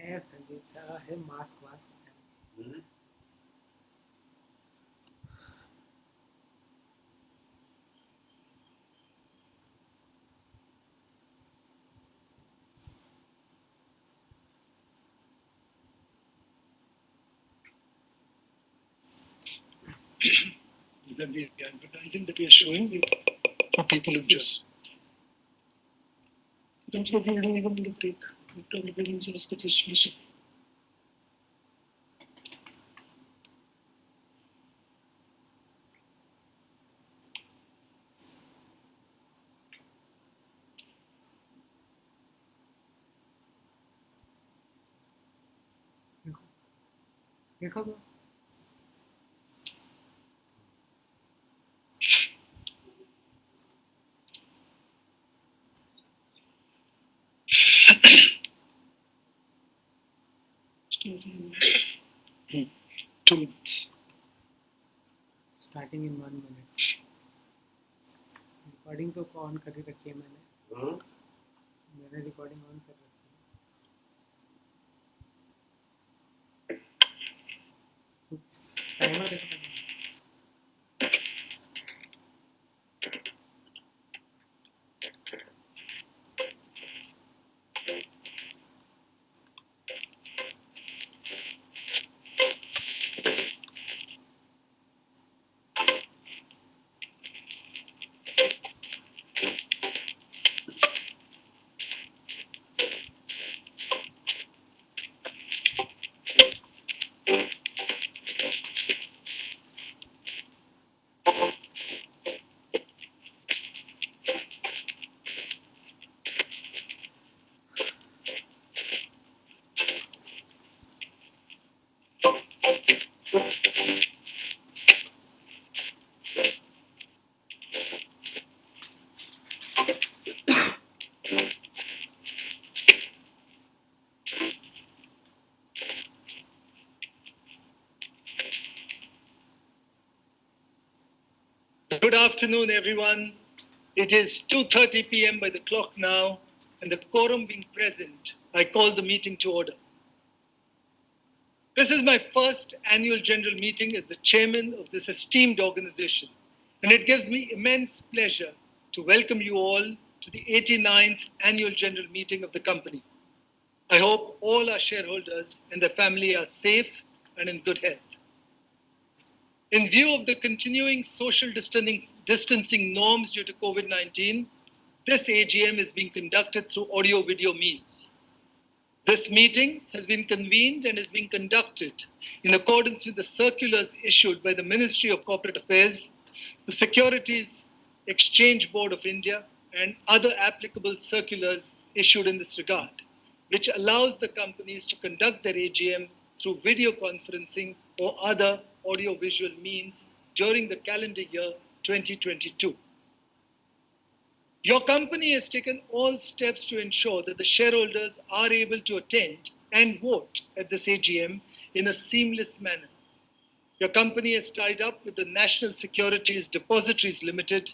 है संजीव सा है mask Vasco Is that the advertising that we are showing for people who just don't forget to even the break. After the buildings is the distribution. देखो तो Hmm. 2 minutes. Starting in 1 minute recording तो on कर ही रखी है मैंने recording on कर रखी है टाइमर है Good afternoon, everyone. It is 2:30 p.m. by the clock now, and the quorum being present, I call the meeting to order. This is my first annual general meeting as the chairman of this esteemed organization, and it gives me immense pleasure to welcome you all to the 89th annual general meeting of the company. I hope all our shareholders and their family are safe and in good health. In view of the continuing social distancing norms due to COVID-19, this AGM is being conducted through audio-video means. This meeting has been convened and is being conducted in accordance with the circulars issued by the Ministry of Corporate Affairs, the Securities Exchange Board of India, and other applicable circulars issued in this regard, which allows the companies to conduct their AGM through video conferencing or other audio-visual means during the calendar year 2022. Your company has taken all steps to ensure that the shareholders are able to attend and vote at this AGM in a seamless manner. Your company has tied up with the National Securities Depositories Limited,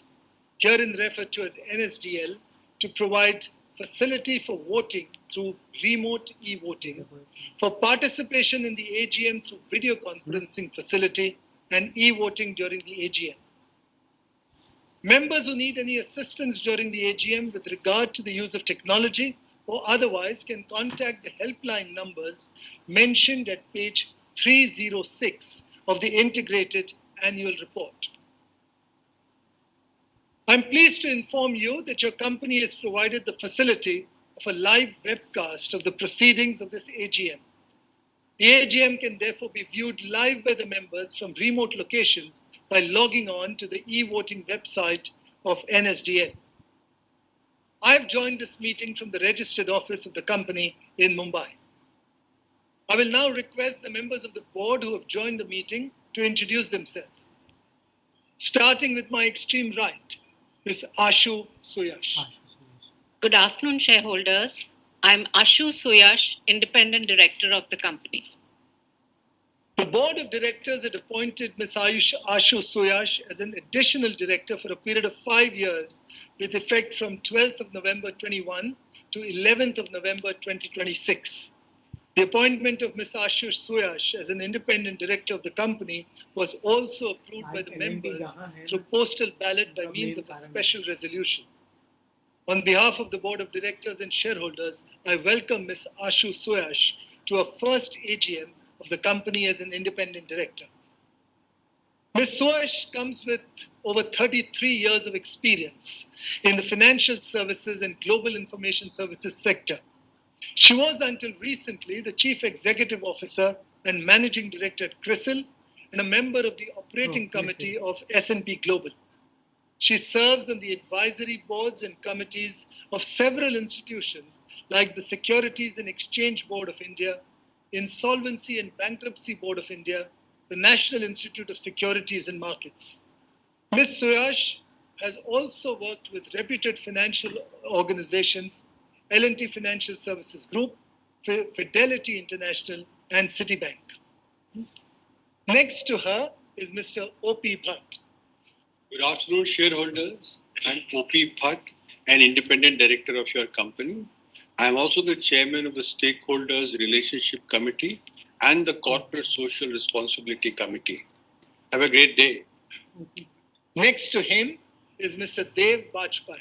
herein referred to as NSDL, to provide facility for voting through remote e-voting, for participation in the AGM through video conferencing facility, and e-voting during the AGM. Members who need any assistance during the AGM with regard to the use of technology or otherwise can contact the helpline numbers mentioned at page 306 of the integrated annual report. I'm pleased to inform you that your company has provided the facility of a live webcast of the proceedings of this AGM. The AGM can therefore be viewed live by the members from remote locations by logging on to the e-voting website of NSDL. I have joined this meeting from the registered office of the company in Mumbai. I will now request the members of the board who have joined the meeting to introduce themselves. Starting with my extreme right, Ms. Ashu Suyash. Good afternoon, shareholders. I'm Ashu Suyash, Independent Director of the company. The board of directors had appointed Ms. Ashu Suyash as an additional director for a period of 5 years with effect from 12th of November 21 to 11th of November 2026. The appointment of Ms. Ashush Suyash as an independent director of the company was also approved by the members through postal ballot by means of a special resolution. On behalf of the Board of Directors and shareholders, I welcome Ms. Ashu Suyash to our first AGM of the company as an independent director. Ms. Suyash comes with over 33 years of experience in the financial services and global information services sector. She was until recently the Chief Executive Officer and Managing Director at CRISIL and a member of the Operating Committee of S&P Global. She serves on the advisory boards and committees of several institutions like the Securities and Exchange Board of India, Insolvency and Bankruptcy Board of India, the National Institute of Securities and Markets. Ms. Suyash has also worked with reputed financial organizations, L&T Financial Services Group, Fidelity International, and Citibank. Next to her is Mr. O.P. Bhatt. Good afternoon, shareholders. I'm O.P. Bhatt, an independent director of your company. I'm also the chairman of the Stakeholders Relationship Committee and the Corporate Social Responsibility Committee. Have a great day. Next to him is Mr. Dev Bajpai.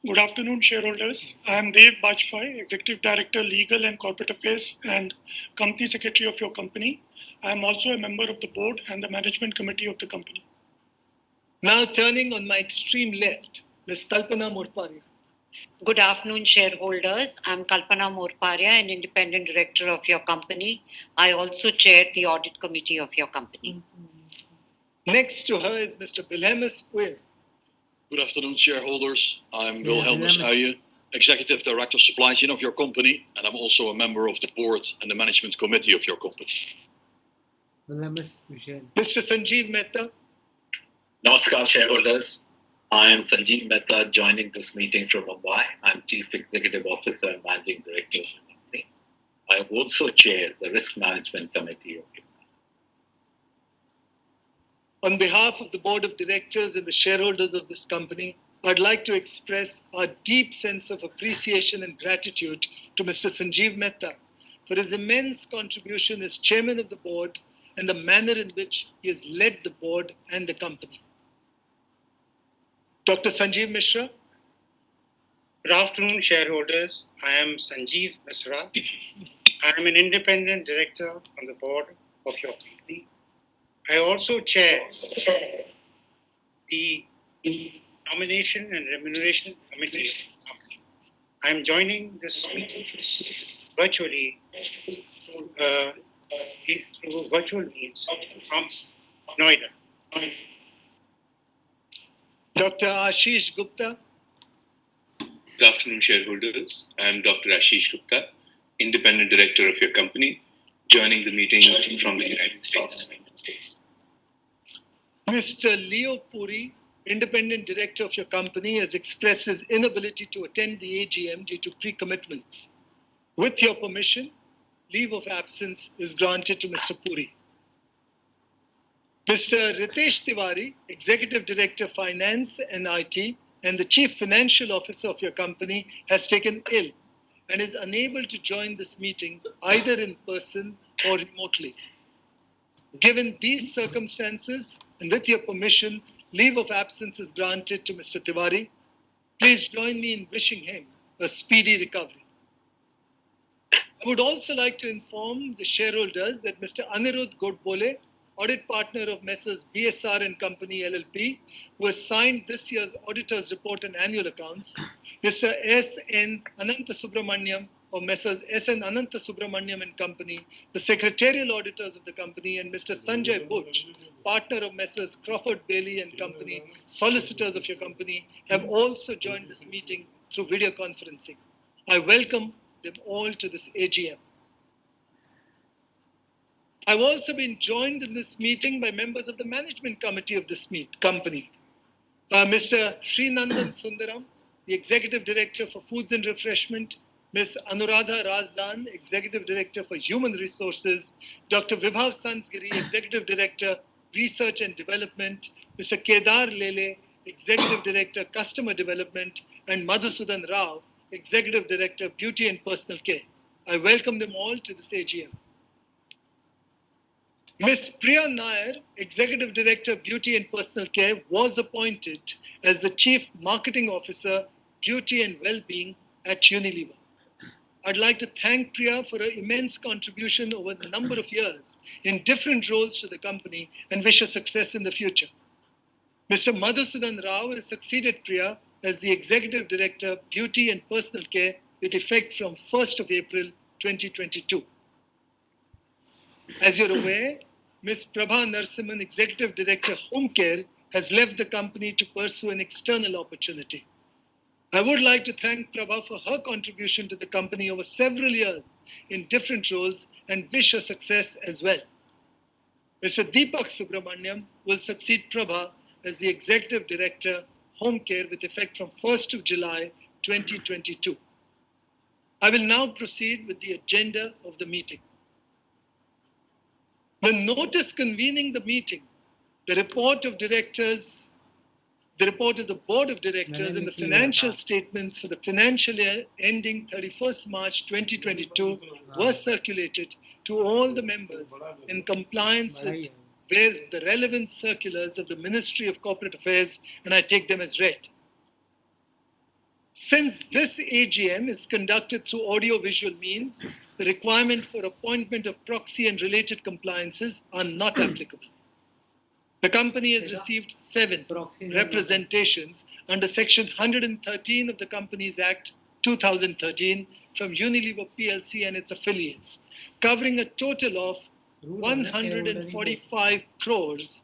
Good afternoon, shareholders. I am Dev Bajpai, Executive Director, Legal and Corporate Affairs and Company Secretary of your company. I am also a member of the board and the management committee of the company. Now turning on my extreme left, Ms. Kalpana Morparia. Good afternoon, shareholders. I'm Kalpana Morparia, an independent director of your company. I also chair the audit committee of your company. Next to her is Mr. Wilhelmus Uil. Good afternoon, shareholders. I'm Wilhelmus Uijen, Executive Director of Supply Chain of your company, and I'm also a member of the board and the management committee of your company. Wilhelmus Uil. Mr. Sanjeev Mehta. Namaskar, shareholders. I am Sanjeev Mehta, joining this meeting from Mumbai. I'm Chief Executive Officer and Managing Director of the company. I also chair the Risk Management Committee of your company. On behalf of the board of directors and the shareholders of this company, I'd like to express our deep sense of appreciation and gratitude to Mr. Sanjeev Mehta for his immense contribution as chairman of the board and the manner in which he has led the board and the company. Dr. Sanjeev Mishra. Good afternoon, shareholders. I am Sanjeev Mishra. I am an independent director on the board of your company. I also chair the Nomination and Remuneration Committee of the company. I am joining this meeting virtually through virtual means from Noida. Dr. Ashish Gupta. Good afternoon, shareholders. I'm Dr. Ashish Gupta, independent director of your company, joining the meeting from the United States. Mr. Leo Puri, independent director of your company, has expressed his inability to attend the AGM due to pre-commitments. With your permission, leave of absence is granted to Mr. Puri. Mr. Ritesh Tiwari, executive director finance and IT and the chief financial officer of your company, has taken ill and is unable to join this meeting either in person or remotely. Given these circumstances, and with your permission, leave of absence is granted to Mr. Tiwari. Please join me in wishing him a speedy recovery. I would also like to inform the shareholders that Mr. Anirudh Godbole, audit partner of Messrs. BSR and Company LLP, who has signed this year's auditor's report and annual accounts, Mr. S.N. Ananthasubramaniam of Messrs. S.N. Ananthasubramaniam and Company, the secretarial auditors of the company, and Mr. Sanjay Butch, partner of Messrs. Crawford Bailey and Company, solicitors of your company, have also joined this meeting through video conferencing. I welcome them all to this AGM. I've also been joined in this meeting by members of the management committee of this company. Mr. Srinandan Sundaram, the Executive Director for Foods and Refreshment, Ms. Anuradha Razdan, Executive Director for Human Resources, Dr. Vibhav Sansgiri, Executive Director, Research and Development, Mr. Kedar Lele, Executive Director, Customer Development, and Madhusudan Rao, Executive Director, Beauty and Personal Care. I welcome them all to this AGM. Ms. Priya Nair, Executive Director, Beauty and Personal Care, was appointed as the Chief Marketing Officer, Beauty and Wellbeing at Unilever. I'd like to thank Priya for her immense contribution over a number of years in different roles to the company and wish her success in the future. Mr. Madhusudan Rao has succeeded Priya as the Executive Director, Beauty and Personal Care with effect from 1st of April 2022. As you're aware, Ms. Prabha Narasimhan, Executive Director, Home Care, has left the company to pursue an external opportunity. I would like to thank Prabha for her contribution to the company over several years in different roles and wish her success as well. Mr. Deepak Subramaniam will succeed Prabha as the Executive Director, Home Care with effect from 1st of July 2022. I will now proceed with the agenda of the meeting. The notice convening the meeting, the report of directors, the report of the Board of Directors and the financial statements for the financial year ending 31st March 2022 were circulated to all the members in compliance with the relevant circulars of the Ministry of Corporate Affairs, and I take them as read. Since this AGM is conducted through audio-visual means, the requirement for appointment of proxy and related compliances are not applicable. The company has received 7 representations under Section 113 of the Companies Act 2013 from Unilever PLC and its affiliates, covering a total of 145 crores,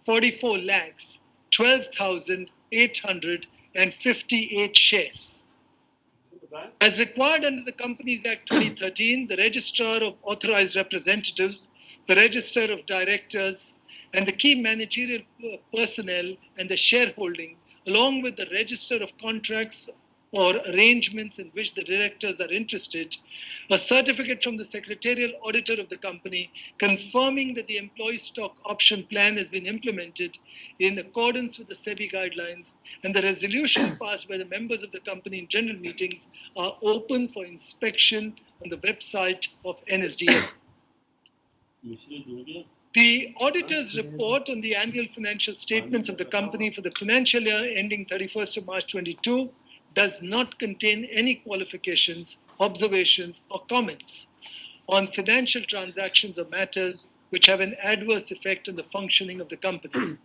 44 lakhs, 12,858 shares. As required under the Companies Act 2013, the Registrar of Authorized Representatives, the Register of Directors, and the key managerial personnel and the shareholding, along with the Register of Contracts or arrangements in which the directors are interested, a certificate from the Secretarial Auditor of the company confirming that the employee stock option plan has been implemented in accordance with the SEBI guidelines, and the resolutions passed by the members of the company in general meetings are open for inspection on the website of NSDL. The auditor's report on the annual financial statements of the company for the financial year ending 31st of March 22 does not contain any qualifications, observations, or comments on financial transactions or matters which have an adverse effect on the functioning of the company.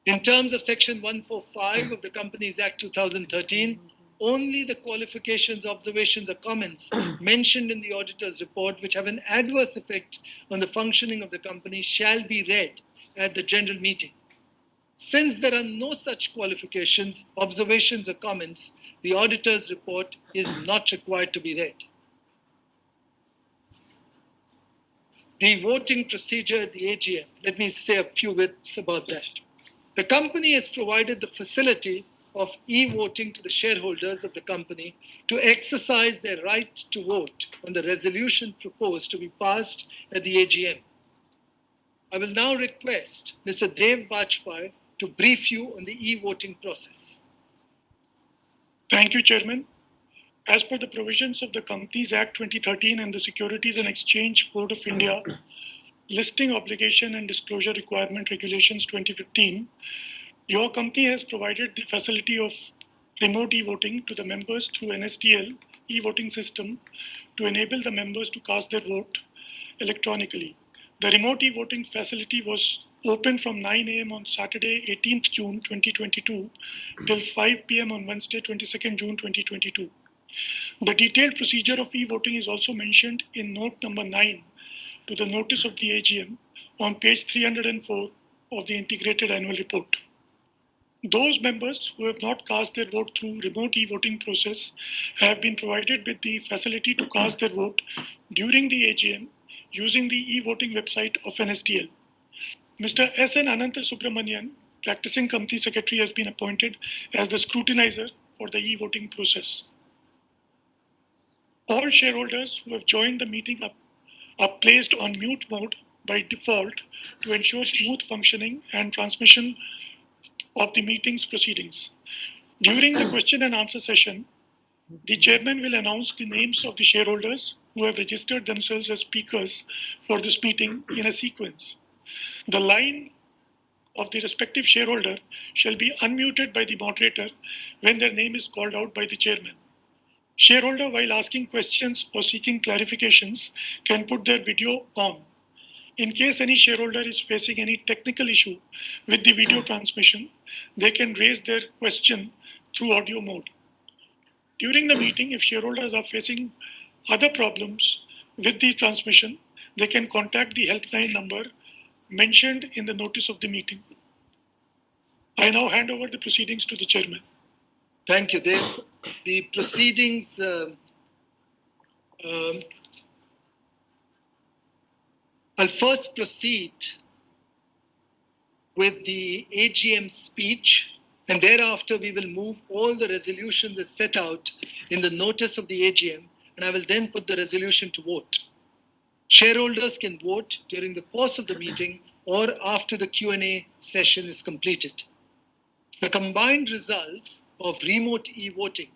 In terms of Section 145 of the Companies Act 2013, only the qualifications, observations, or comments mentioned in the auditor's report which have an adverse effect on the functioning of the company shall be read at the general meeting. Since there are no such qualifications, observations, or comments, the auditor's report is not required to be read. The voting procedure at the AGM, let me say a few words about that. The company has provided the facility of e-voting to the shareholders of the company to exercise their right to vote on the resolution proposed to be passed at the AGM. I will now request Mr. Dev Bajpai to brief you on the e-voting process. Thank you, Chairman. As per the provisions of the Companies Act 2013 and the Securities and Exchange Board of India, Listing Obligation and Disclosure Requirement Regulations 2015, your company has provided the facility of remote e-voting to the members through NSDL e-voting system to enable the members to cast their vote electronically. The remote e-voting facility was open from 9 a.m. on Saturday, 18th June 2022 till 5 p.m. on Wednesday, 22nd June 2022. The detailed procedure of e-voting is also mentioned in note number 9 to the notice of the AGM on page 304 of the integrated annual report. Those members who have not cast their vote through remote e-voting process have been provided with the facility to cast their vote during the AGM using the e-voting website of NSDL. Mr. S.N. Ananta Subramanian, practicing company secretary, has been appointed as the scrutinizer for the e-voting process. All shareholders who have joined the meeting are placed on mute mode by default to ensure smooth functioning and transmission of the meeting's proceedings. During the question and answer session, the chairman will announce the names of the shareholders who have registered themselves as speakers for this meeting in a sequence. The line of the respective shareholder shall be unmuted by the moderator when their name is called out by the chairman. Shareholder, while asking questions or seeking clarifications, can put their video on. In case any shareholder is facing any technical issue with the video transmission, they can raise their question through audio mode. During the meeting, if shareholders are facing other problems with the transmission, they can contact the helpline number mentioned in the notice of the meeting. I now hand over the proceedings to the chairman. Thank you, Dev. The proceedings I'll first proceed with the AGM speech, and thereafter we will move all the resolutions as set out in the notice of the AGM, and I will then put the resolution to vote. Shareholders can vote during the course of the meeting or after the Q&A session is completed. The combined results of remote e-voting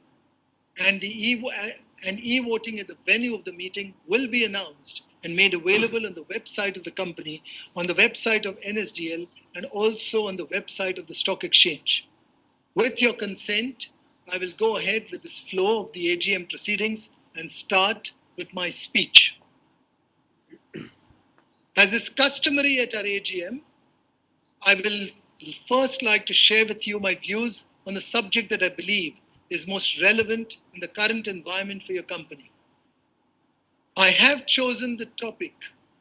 and e-voting at the venue of the meeting will be announced and made available on the website of the company, on the website of NSDL, and also on the website of the stock exchange. With your consent, I will go ahead with this flow of the AGM proceedings and start with my speech. As is customary at our AGM, I will first like to share with you my views on the subject that I believe is most relevant in the current environment for your company. I have chosen the topic,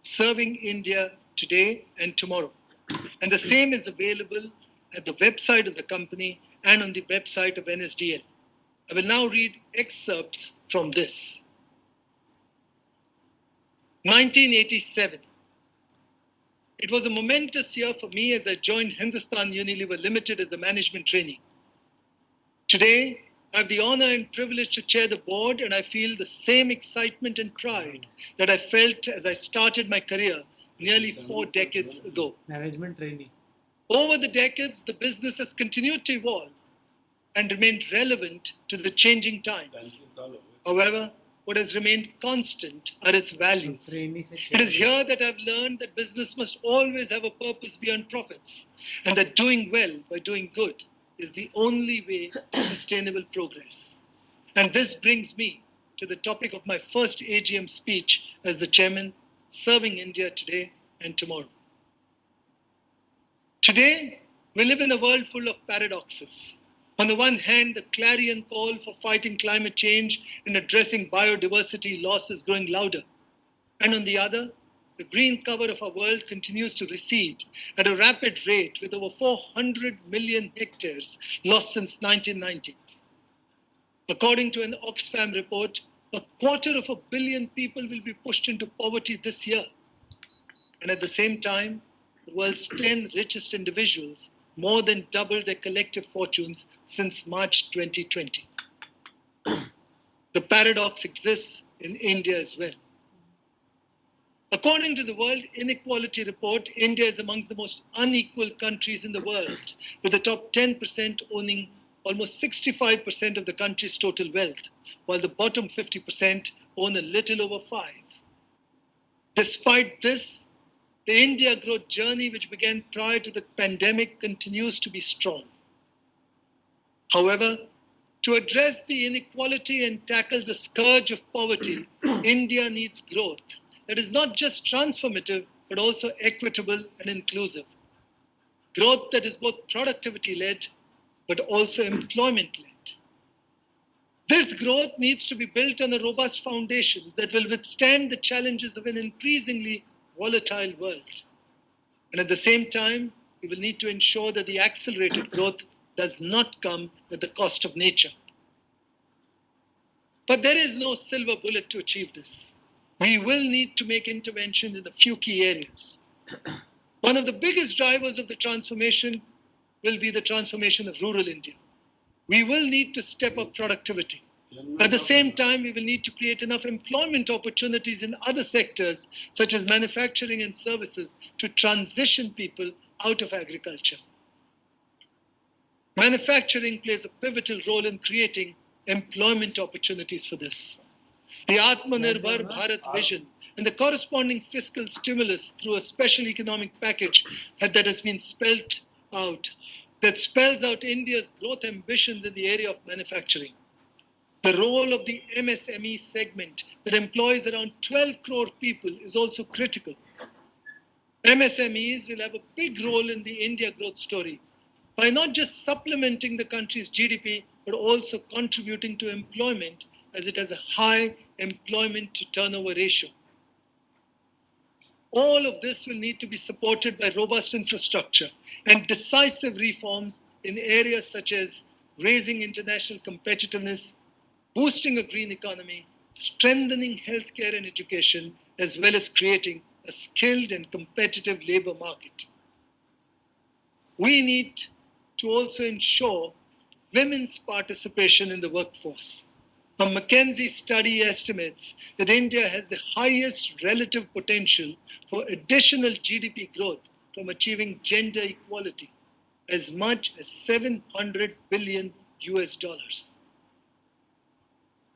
Serving India Today and Tomorrow, and the same is available at the website of the company and on the website of NSDL. I will now read excerpts from this. 1987. It was a momentous year for me as I joined Hindustan Unilever Limited as a management trainee. Today, I have the honor and privilege to chair the board, and I feel the same excitement and pride that I felt as I started my career nearly 4 decades ago. Management trainee. Over the decades, the business has continued to evolve and remained relevant to the changing times. However, what has remained constant are its values. It is here that I've learned that business must always have a purpose beyond profits, and that doing well by doing good is the only way to sustainable progress. And this brings me to the topic of my first AGM speech as the chairman, Serving India Today and Tomorrow. Today, we live in a world full of paradoxes. On the one hand, the clarion call for fighting climate change and addressing biodiversity loss is growing louder. And on the other, the green cover of our world continues to recede at a rapid rate, with over 400 million hectares lost since 1990. According to an Oxfam report, 250 million people will be pushed into poverty this year. And at the same time, the world's 10 richest individuals more than doubled their collective fortunes since March 2020. The paradox exists in India as well. According to the World Inequality Report, India is amongst the most unequal countries in the world, with the top 10% owning almost 65% of the country's total wealth, while the bottom 50% own a little over 5%. Despite this, the India growth journey, which began prior to the pandemic, continues to be strong. However, to address the inequality and tackle the scourge of poverty, India needs growth that is not just transformative, but also equitable and inclusive. Growth that is both productivity-led, but also employment-led. This growth needs to be built on a robust foundation that will withstand the challenges of an increasingly volatile world. And at the same time, we will need to ensure that the accelerated growth does not come at the cost of nature. But there is no silver bullet to achieve this. We will need to make interventions in a few key areas. One of the biggest drivers of the transformation will be the transformation of rural India. We will need to step up productivity. At the same time, we will need to create enough employment opportunities in other sectors, such as manufacturing and services, to transition people out of agriculture. Manufacturing plays a pivotal role in creating employment opportunities for this. The Atmanirbhar Bharat vision and the corresponding fiscal stimulus through a special economic package that has been spelled out, that spells out India's growth ambitions in the area of manufacturing. The role of the MSME segment that employs around 12 crore people is also critical. MSMEs will have a big role in the India growth story by not just supplementing the country's GDP, but also contributing to employment as it has a high employment to turnover ratio. All of this will need to be supported by robust infrastructure and decisive reforms in areas such as raising international competitiveness, boosting a green economy, strengthening healthcare and education, as well as creating a skilled and competitive labor market. We need to also ensure women's participation in the workforce. A McKinsey study estimates that India has the highest relative potential for additional GDP growth from achieving gender equality, as much as $700 billion US.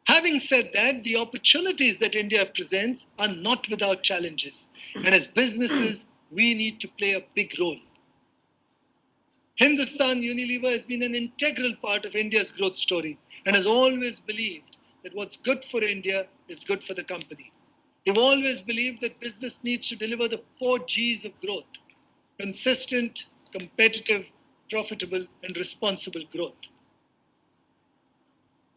Having said that, the opportunities that India presents are not without challenges, and as businesses, we need to play a big role. Hindustan Unilever has been an integral part of India's growth story and has always believed that what's good for India is good for the company. We've always believed that business needs to deliver the 4 Gs of growth: consistent, competitive, profitable, and responsible growth.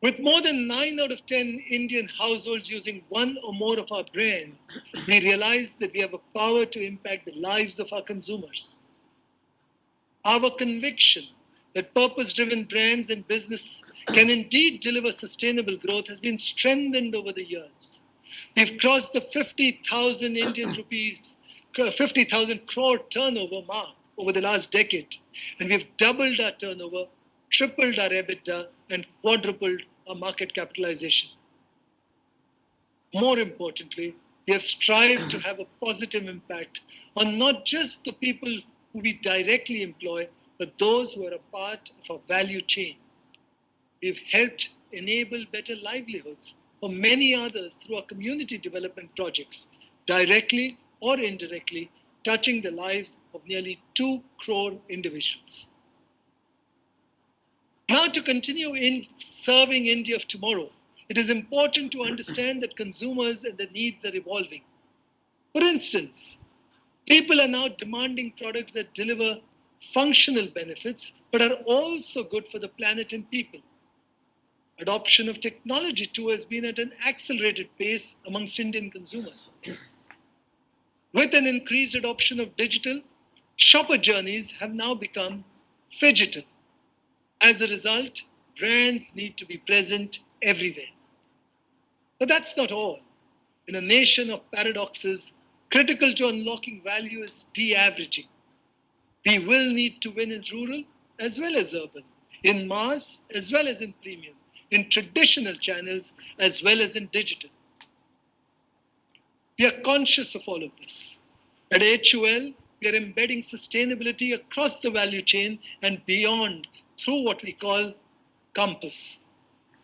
With more than 9 out of 10 Indian households using one or more of our brands, we realize that we have a power to impact the lives of our consumers. Our conviction that purpose-driven brands and business can indeed deliver sustainable growth has been strengthened over the years. We've crossed the 50,000 crore turnover mark over the last decade, and we've doubled our turnover, tripled our EBITDA, and quadrupled our market capitalization. More importantly, we have strived to have a positive impact on not just the people who we directly employ, but those who are a part of our value chain. We've helped enable better livelihoods for many others through our community development projects, directly or indirectly, touching the lives of nearly 2 crore individuals. Now, to continue in serving India of tomorrow, it is important to understand that consumers and their needs are evolving. For instance, people are now demanding products that deliver functional benefits, but are also good for the planet and people. Adoption of technology too has been at an accelerated pace amongst Indian consumers. With an increased adoption of digital, shopper journeys have now become phygital. As a result, brands need to be present everywhere. But that's not all. In a nation of paradoxes, critical to unlocking value is de-averaging. We will need to win in rural as well as urban, in mass as well as in premium, in traditional channels as well as in digital. We are conscious of all of this. At HUL, we are embedding sustainability across the value chain and beyond through what we call Compass.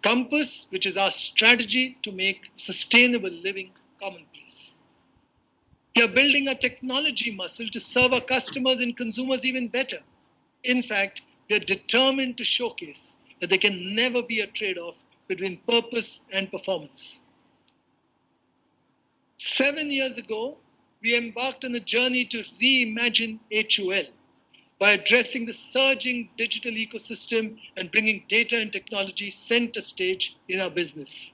Compass, which is our strategy to make sustainable living commonplace. We are building a technology muscle to serve our customers and consumers even better. In fact, we are determined to showcase that there can never be a trade-off between purpose and performance. 7 years ago, we embarked on a journey to reimagine HUL by addressing the surging digital ecosystem and bringing data and technology center stage in our business.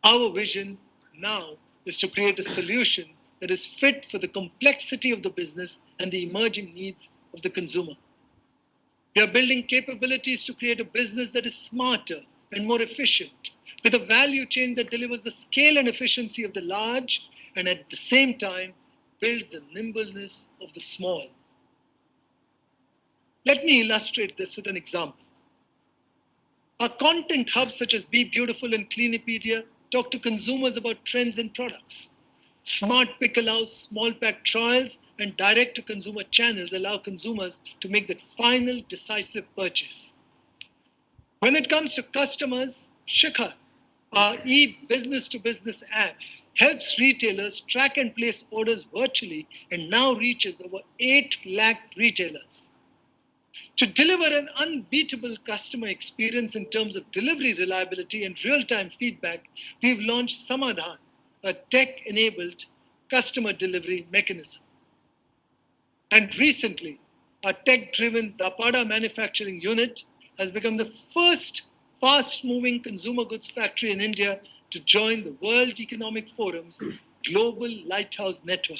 Our vision now is to create a solution that is fit for the complexity of the business and the emerging needs of the consumer. We are building capabilities to create a business that is smarter and more efficient, with a value chain that delivers the scale and efficiency of the large and at the same time builds the nimbleness of the small. Let me illustrate this with an example. Our content hubs such as Be Beautiful and Cleanipedia talk to consumers about trends and products. Smart Pick allows small pack trials, and direct-to-consumer channels allow consumers to make that final decisive purchase. When it comes to customers, Shikhar Our e-business to business app helps retailers track and place orders virtually and now reaches over 8 lakh retailers. To deliver an unbeatable customer experience in terms of delivery reliability and real-time feedback, we've launched Samadhan, a tech-enabled customer delivery mechanism. And recently, our tech-driven Dapada manufacturing unit has become the first fast-moving consumer goods factory in India to join the World Economic Forum's Global Lighthouse Network.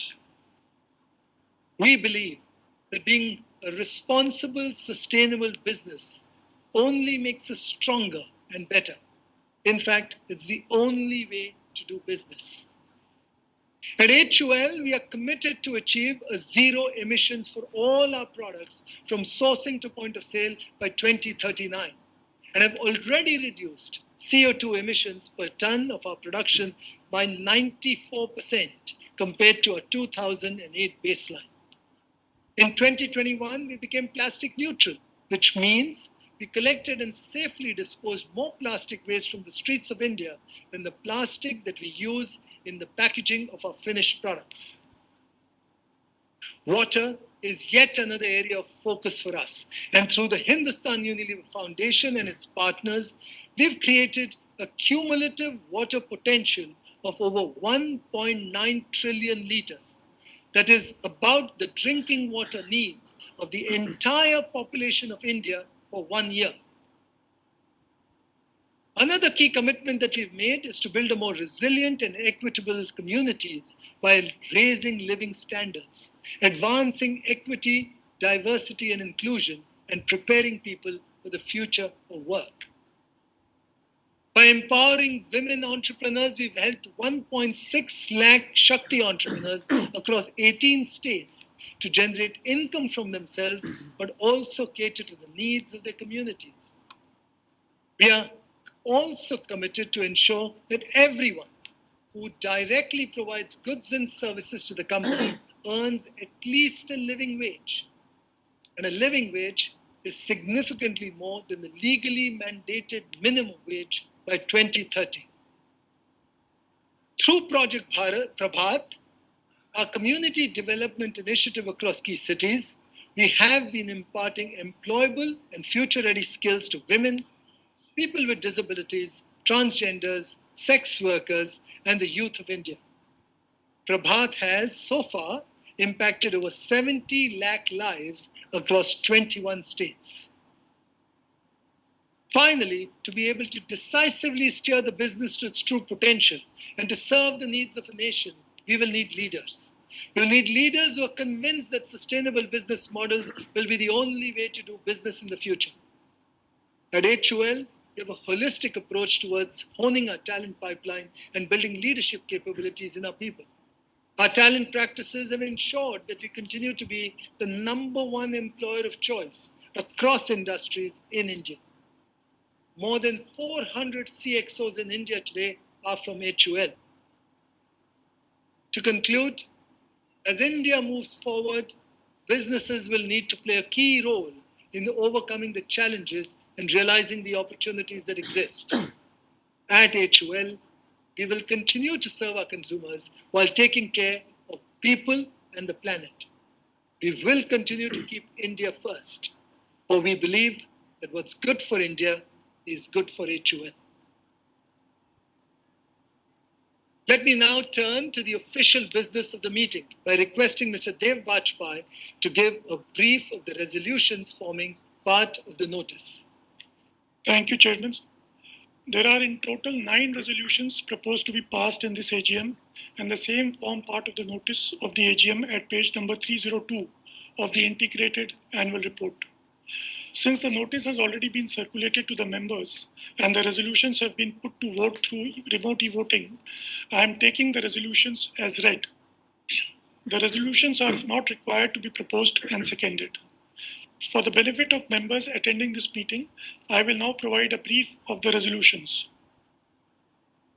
We believe that being a responsible, sustainable business only makes us stronger and better. In fact, it's the only way to do business. At HUL, we are committed to achieve a zero emissions for all our products from sourcing to point of sale by 2039 and have already reduced CO2 emissions per ton of our production by 94% compared to our 2008 baseline. In 2021, we became plastic neutral, which means we collected and safely disposed more plastic waste from the streets of India than the plastic that we use in the packaging of our finished products. Water is yet another area of focus for us. And through the Hindustan Unilever Foundation and its partners, we've created a cumulative water potential of over 1.9 trillion liters. That is about the drinking water needs of the entire population of India for 1 year. Another key commitment that we've made is to build a more resilient and equitable communities while raising living standards, advancing equity, diversity, and inclusion, and preparing people for the future of work. By empowering women entrepreneurs, we've helped 1.6 lakh Shakti entrepreneurs across 18 states to generate income from themselves, but also cater to the needs of their communities. We are also committed to ensure that everyone who directly provides goods and services to the company earns at least a living wage. And a living wage is significantly more than the legally mandated minimum wage by 2030. Through Project Prabhat, our community development initiative across key cities, we have been imparting employable and future-ready skills to women, people with disabilities, transgenders, sex workers, and the youth of India. Prabhat has so far impacted over 70 lakh lives across 21 states. Finally, to be able to decisively steer the business to its true potential and to serve the needs of a nation, we will need leaders. We will need leaders who are convinced that sustainable business models will be the only way to do business in the future. At HUL, we have a holistic approach towards honing our talent pipeline and building leadership capabilities in our people. Our talent practices have ensured that we continue to be the #1 employer of choice across industries in India. More than 400 CXOs in India today are from HUL. To conclude, as India moves forward, businesses will need to play a key role in overcoming the challenges and realizing the opportunities that exist. At HUL, we will continue to serve our consumers while taking care of people and the planet. We will continue to keep India first, for we believe that what's good for India is good for HUL. Let me now turn to the official business of the meeting by requesting Mr. Dev Bajpai to give a brief of the resolutions forming part of the notice. Thank you, Chairman. There are in total 9 resolutions proposed to be passed in this AGM, and the same form part of the notice of the AGM at page number 302 of the integrated annual report. Since the notice has already been circulated to the members and the resolutions have been put to vote through remote e-voting, I am taking the resolutions as read. The resolutions are not required to be proposed and seconded. For the benefit of members attending this meeting, I will now provide a brief of the resolutions.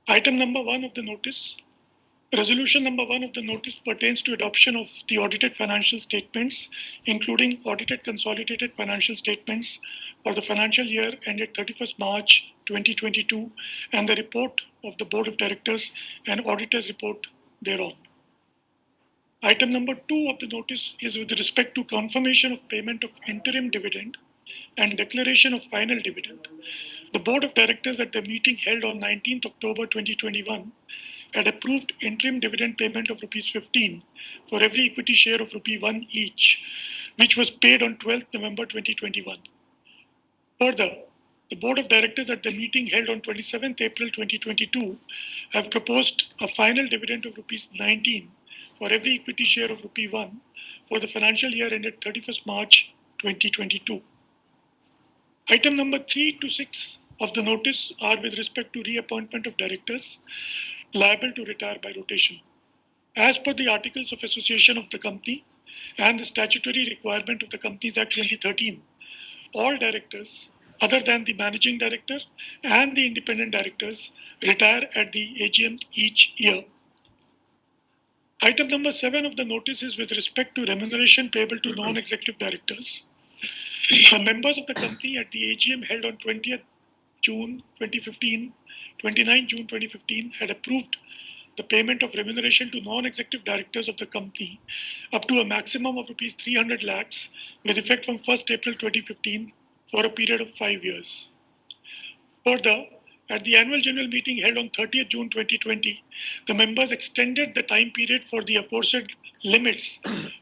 Item number 1 of the notice Resolution number 1 of the notice pertains to adoption of the audited financial statements, including audited consolidated financial statements for the financial year ended 31st March 2022 and the report of the Board of Directors and Auditor's report thereon. Item number 2 of the notice is with respect to confirmation of payment of interim dividend and declaration of final dividend. The Board of Directors at the meeting held on 19th October 2021 had approved interim dividend payment of rupees 15 for every equity share of rupee 1 each, which was paid on 12th November 2021. Further, the Board of Directors at the meeting held on 27th April 2022 have proposed a final dividend of rupees 19 for every equity share of rupee 1 for the financial year ended 31st March 2022. Item number 3 to 6 of the notice are with respect to reappointment of directors liable to retire by rotation. As per the Articles of Association of the company and the statutory requirement of the Companies Act 2013, all directors other than the managing director and the independent directors retire at the AGM each year. Item number 7 of the notice is with respect to remuneration payable to non-executive directors. The members of the company at the AGM held on 20th June 2015, 29 June 2015 had approved the payment of remuneration to non-executive directors of the company up to a maximum of rupees 300 lakhs with effect from 1st April 2015 for a period of 5 years. Further, at the annual general meeting held on 30th June 2020, the members extended the time period for the aforesaid limits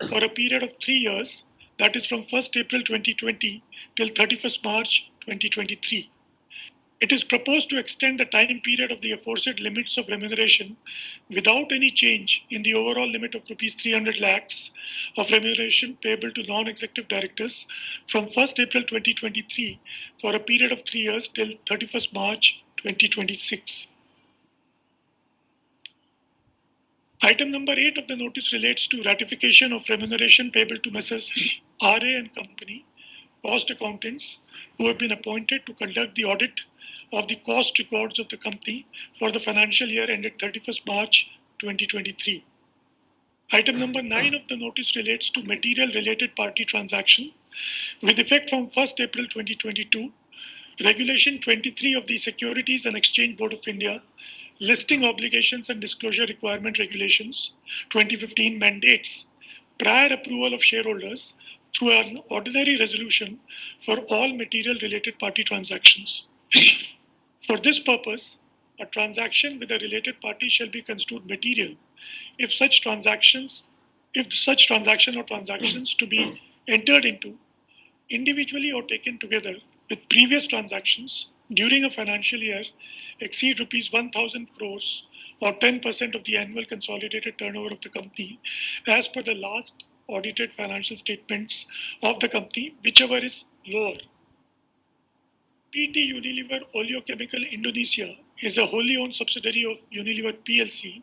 for a period of 3 years, that is from 1st April 2020 till 31st March 2023. It is proposed to extend the time period of the aforesaid limits of remuneration without any change in the overall limit of rupees 300 lakhs of remuneration payable to non-executive directors from 1st April 2023 for a period of 3 years till 31st March 2026. Item number 8 of the notice relates to ratification of remuneration payable to Messrs. RA and Company, cost accountants, who have been appointed to conduct the audit of the cost records of the company for the financial year ended 31st March 2023. Item number 9 of the notice relates to material related party transaction. With effect from 1st April 2022, Regulation 23 of the Securities and Exchange Board of India, Listing Obligations and Disclosure Requirement Regulations 2015 mandates prior approval of shareholders through an ordinary resolution for all material related party transactions. For this purpose, a transaction with a related party shall be construed material if such transaction or transactions to be entered into individually or taken together with previous transactions during a financial year exceed rupees 1,000 crores or 10% of the annual consolidated turnover of the company as per the last audited financial statements of the company, whichever is lower. PT Unilever Oleochemical Indonesia is a wholly owned subsidiary of Unilever PLC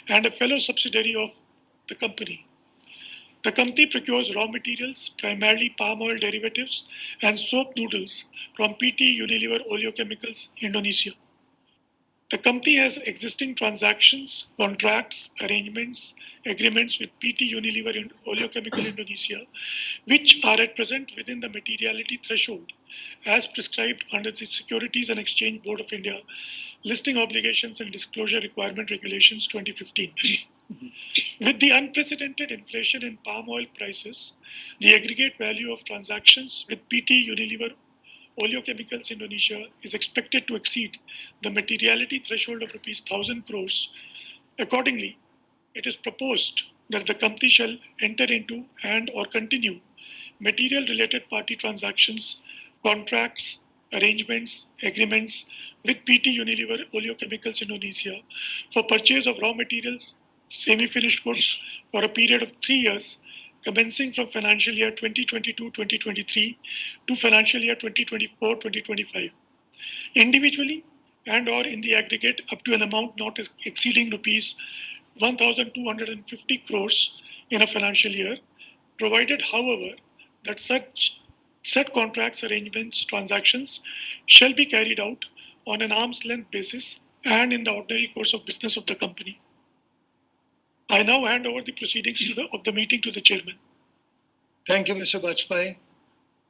and a fellow subsidiary of the company. The company procures raw materials, primarily palm oil derivatives and soap noodles from PT Unilever Oleochemicals Indonesia. The company has existing transactions, contracts, arrangements, agreements with PT Unilever Oleochemical Indonesia, which are at present within the materiality threshold as prescribed under the Securities and Exchange Board of India, Listing Obligations and Disclosure Requirement Regulations 2015. With the unprecedented inflation in palm oil prices, the aggregate value of transactions with PT Unilever Oleochemicals Indonesia is expected to exceed the materiality threshold of rupees 1,000 crores. Accordingly, it is proposed that the company shall enter into and or continue material related party transactions, contracts, arrangements, agreements with PT Unilever Oleochemicals Indonesia for purchase of raw materials, semi-finished goods for a period of 3 years commencing from financial year 2022-2023 to financial year 2024-2025, individually and or in the aggregate up to an amount not exceeding rupees 1,250 crores in a financial year, provided, however, that such contracts, arrangements, transactions shall be carried out on an arm's length basis and in the ordinary course of business of the company. I now hand over the proceedings of the meeting to the chairman. Thank you, Mr. Bajpai.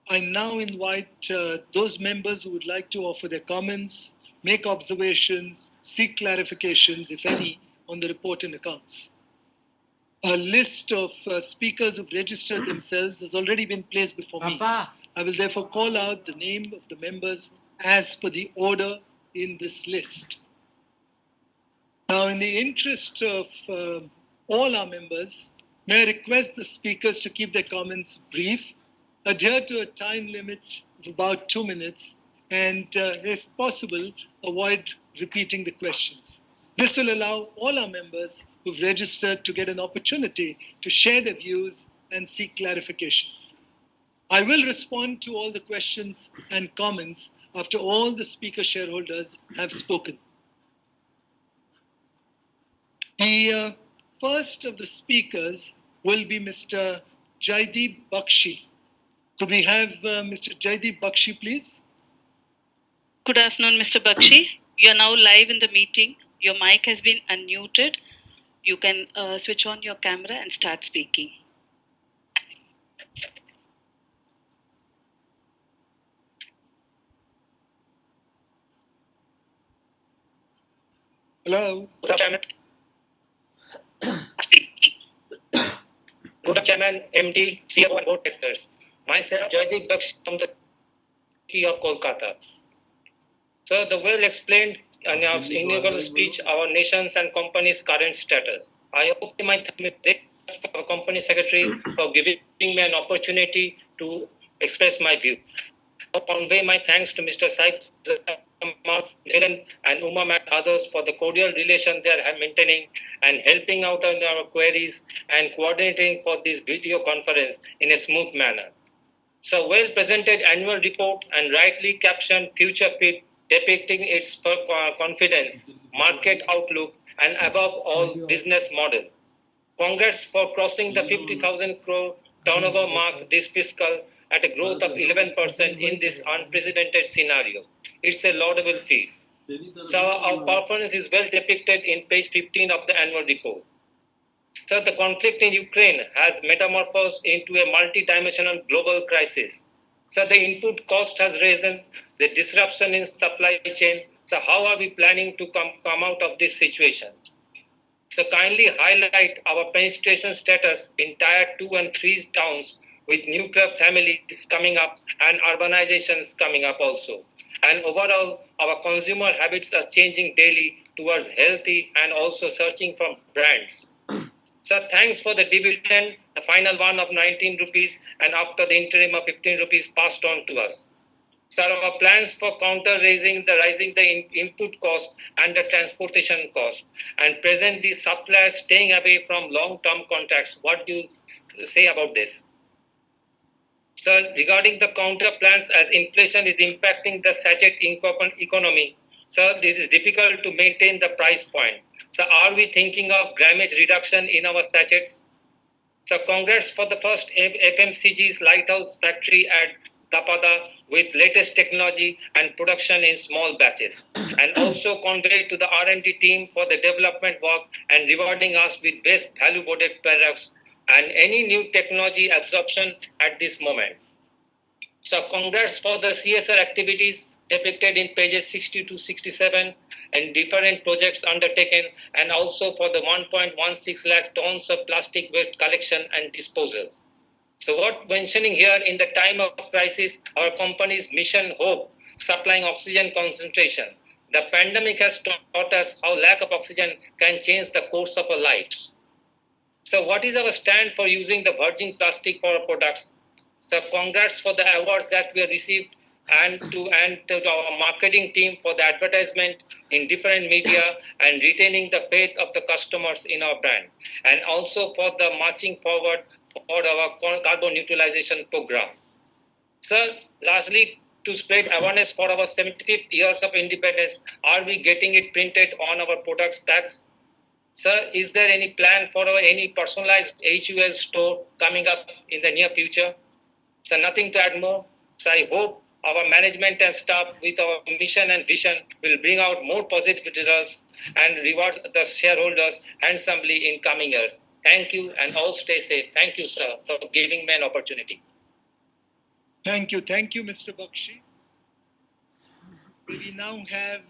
I now invite those members who would like to offer their comments, make observations, seek clarifications, if any, on the report and accounts. A list of speakers who've registered themselves has already been placed before me. Papa. I will therefore call out the name of the members as per the order in this list. Now, in the interest of all our members, may I request the speakers to keep their comments brief, adhere to a time limit of about 2 minutes, and if possible, avoid repeating the questions. This will allow all our members who've registered to get an opportunity to share their views and seek clarifications. I will respond to all the questions and comments after all the speaker shareholders have spoken. The first of the speakers will be Mr. Jaideep Bakshi. Could we have Mr. Jaideep Bakshi, please? Good afternoon, Mr. Bakshi. You are now live in the meeting. Your mic has been unmuted. You can switch on your camera and start speaking. Hello. Good afternoon. Good afternoon, MD, CEO and board directors. Myself, Jaideep Bakshi from the city of Kolkata. So the well explained in our inaugural speech our nation's and company's current status. I hope my company secretary for giving me an opportunity to express my view. I convey my thanks to Mr. Saib and Uma and others for the cordial relation they are maintaining and helping out on our queries and coordinating for this video conference in a smooth manner. So well presented annual report and rightly captioned future fit depicting its confidence, market outlook, and above all business model. Congrats for crossing the 50,000 crore turnover mark this fiscal at a growth of 11% in this unprecedented scenario. It's a laudable feat. So our performance is well depicted in page 15 of the annual report. So the conflict in Ukraine has metamorphosed into a multi-dimensional global crisis. So the input cost has risen, the disruption in supply chain. So how are we planning to come out of this situation? So kindly highlight our penetration status in tier 2 and 3 towns with nuclear families coming up and urbanizations coming up also. And overall, our consumer habits are changing daily towards healthy and also searching for brands. So thanks for the dividend, the final one of 19 rupees and after the interim of 15 rupees passed on to us. So our plans for counter rising the input cost and the transportation cost and present the suppliers staying away from long-term contracts. What do you say about this? So regarding the counter plans, as inflation is impacting the sachet economy, so it is difficult to maintain the price point. So are we thinking of grammage reduction in our sachets? So congrats for the first FMCG's lighthouse factory at Dapada with latest technology and production in small batches. And also convey to the R&D team for the development work and rewarding us with best value-added products and any new technology absorption at this moment. So congrats for the CSR activities depicted in pages 60 to 67 and different projects undertaken and also for the 1.16 lakh tons of plastic waste collection and disposal. So what mentioning here in the time of crisis, our company's mission hope, supplying oxygen concentration. The pandemic has taught us how lack of oxygen can change the course of our lives. So what is our stand for using the virgin plastic for our products? So congrats for the awards that we have received and to our marketing team for the advertisement in different media and retaining the faith of the customers in our brand. And also for the marching forward for our carbon neutralization program. Sir, lastly, to spread awareness for our 75th years of independence, are we getting it printed on our products tags? Sir, is there any plan for any personalized HUL store coming up in the near future? So nothing to add more. So I hope our management and staff with our mission and vision will bring out more positive results and reward the shareholders handsomely in coming years. Thank you and all stay safe. Thank you, sir, for giving me an opportunity. Thank you, Mr. Bakshi. We now have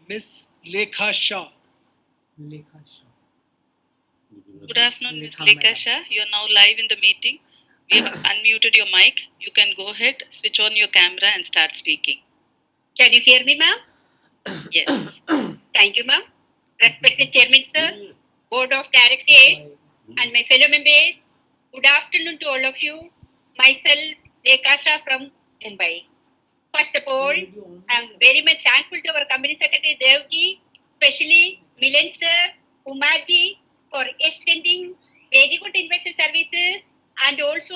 Miss Lekha Shah. Lekha Shah. Good afternoon, Ms. Lekha Lekha madam. Shah. You are now live in the meeting. We have unmuted your mic. You can go ahead, switch on your camera and start speaking. Can you hear me, ma'am? Yes. Thank you, ma'am. Respected Chairman, sir, Board of Directors, and my fellow members, good afternoon to all of you. Myself, Lekha Shah from Mumbai. First of all, I am very much thankful to our Company Secretary Devji, especially Milan sir, Umaji, for extending very good investor services and also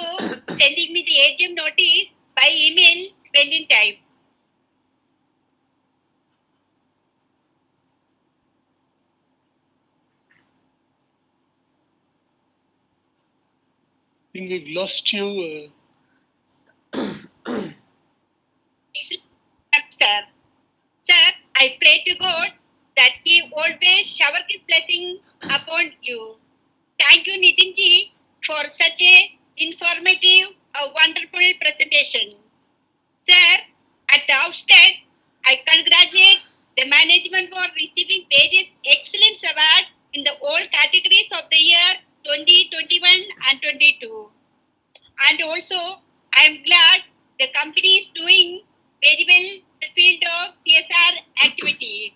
sending me the AGM notice by email well in time. I think we've lost you. Sir, I pray to God that He always shower His blessing upon you. Thank you, Nitinji, for such a informative, wonderful presentation. Sir, at the outset, I congratulate the management for receiving various excellence awards in the all categories of the year 2021 and 22. And also, I am glad the company is doing very well in the field of CSR activities.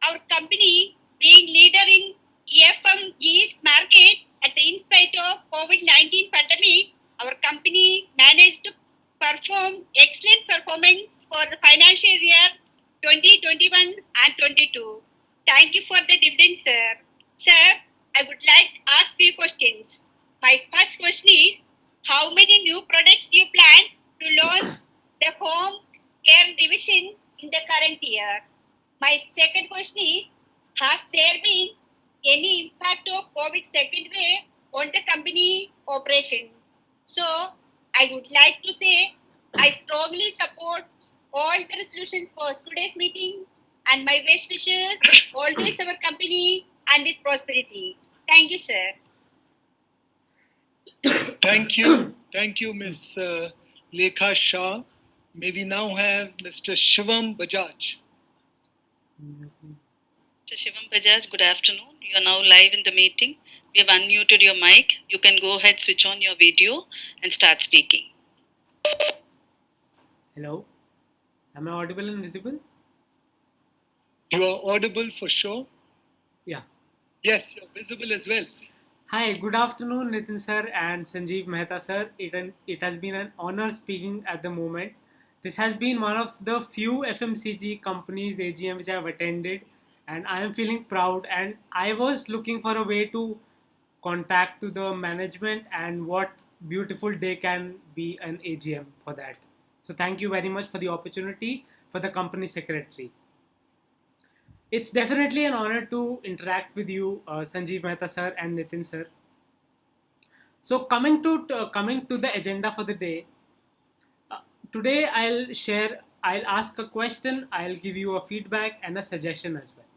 Our company, being leader in FMCG market in spite of COVID-19 pandemic, our company managed to perform excellent performance for the financial year 2021 and 22. Thank you for the dividend, sir. Sir, I would like to ask few questions. My first question is, how many new products you plan to launch the home care division in the current year? My second question is, has there been any impact of COVID second wave on the company operation? So, I would like to say, I strongly support all the resolutions for today's meeting and my best wishes always our company and its prosperity. Thank you, sir. Thank you, Miss Lekha Shah. May we now have Mr. Shivam Bajaj. Mr. Shivam Bajaj, good afternoon. You are now live in the meeting. We have unmuted your mic. You can go ahead, switch on your video and start speaking. Hello. Am I audible and visible? You are audible for sure. Yeah. Yes, you're visible as well. Hi, good afternoon, Nitin sir and Sanjeev Mehta sir. It has been an honor speaking at the moment. This has been one of the few FMCG companies AGM which I have attended, and I am feeling proud. And I was looking for a way to contact to the management, and what beautiful day can be an AGM for that. So thank you very much for the opportunity for the company secretary. It's definitely an honor to interact with you, Sanjeev Mehta sir and Nitin sir. So coming to the agenda for the day, today I'll ask a question, I'll give you a feedback and a suggestion as well.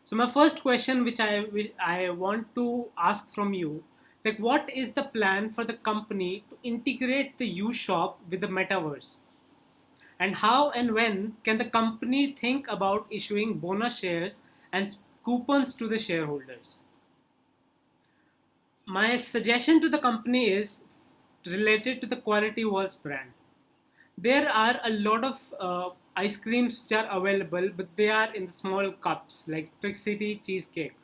So my first question, which I want to ask from you, like, what is the plan for the company to integrate the U-Shop with the metaverse? And how and when can the company think about issuing bonus shares and coupons to the shareholders? My suggestion to the company is related to the Quality Walls brand. There are a lot of ice creams which are available, but they are in small cups like Trick City cheesecake.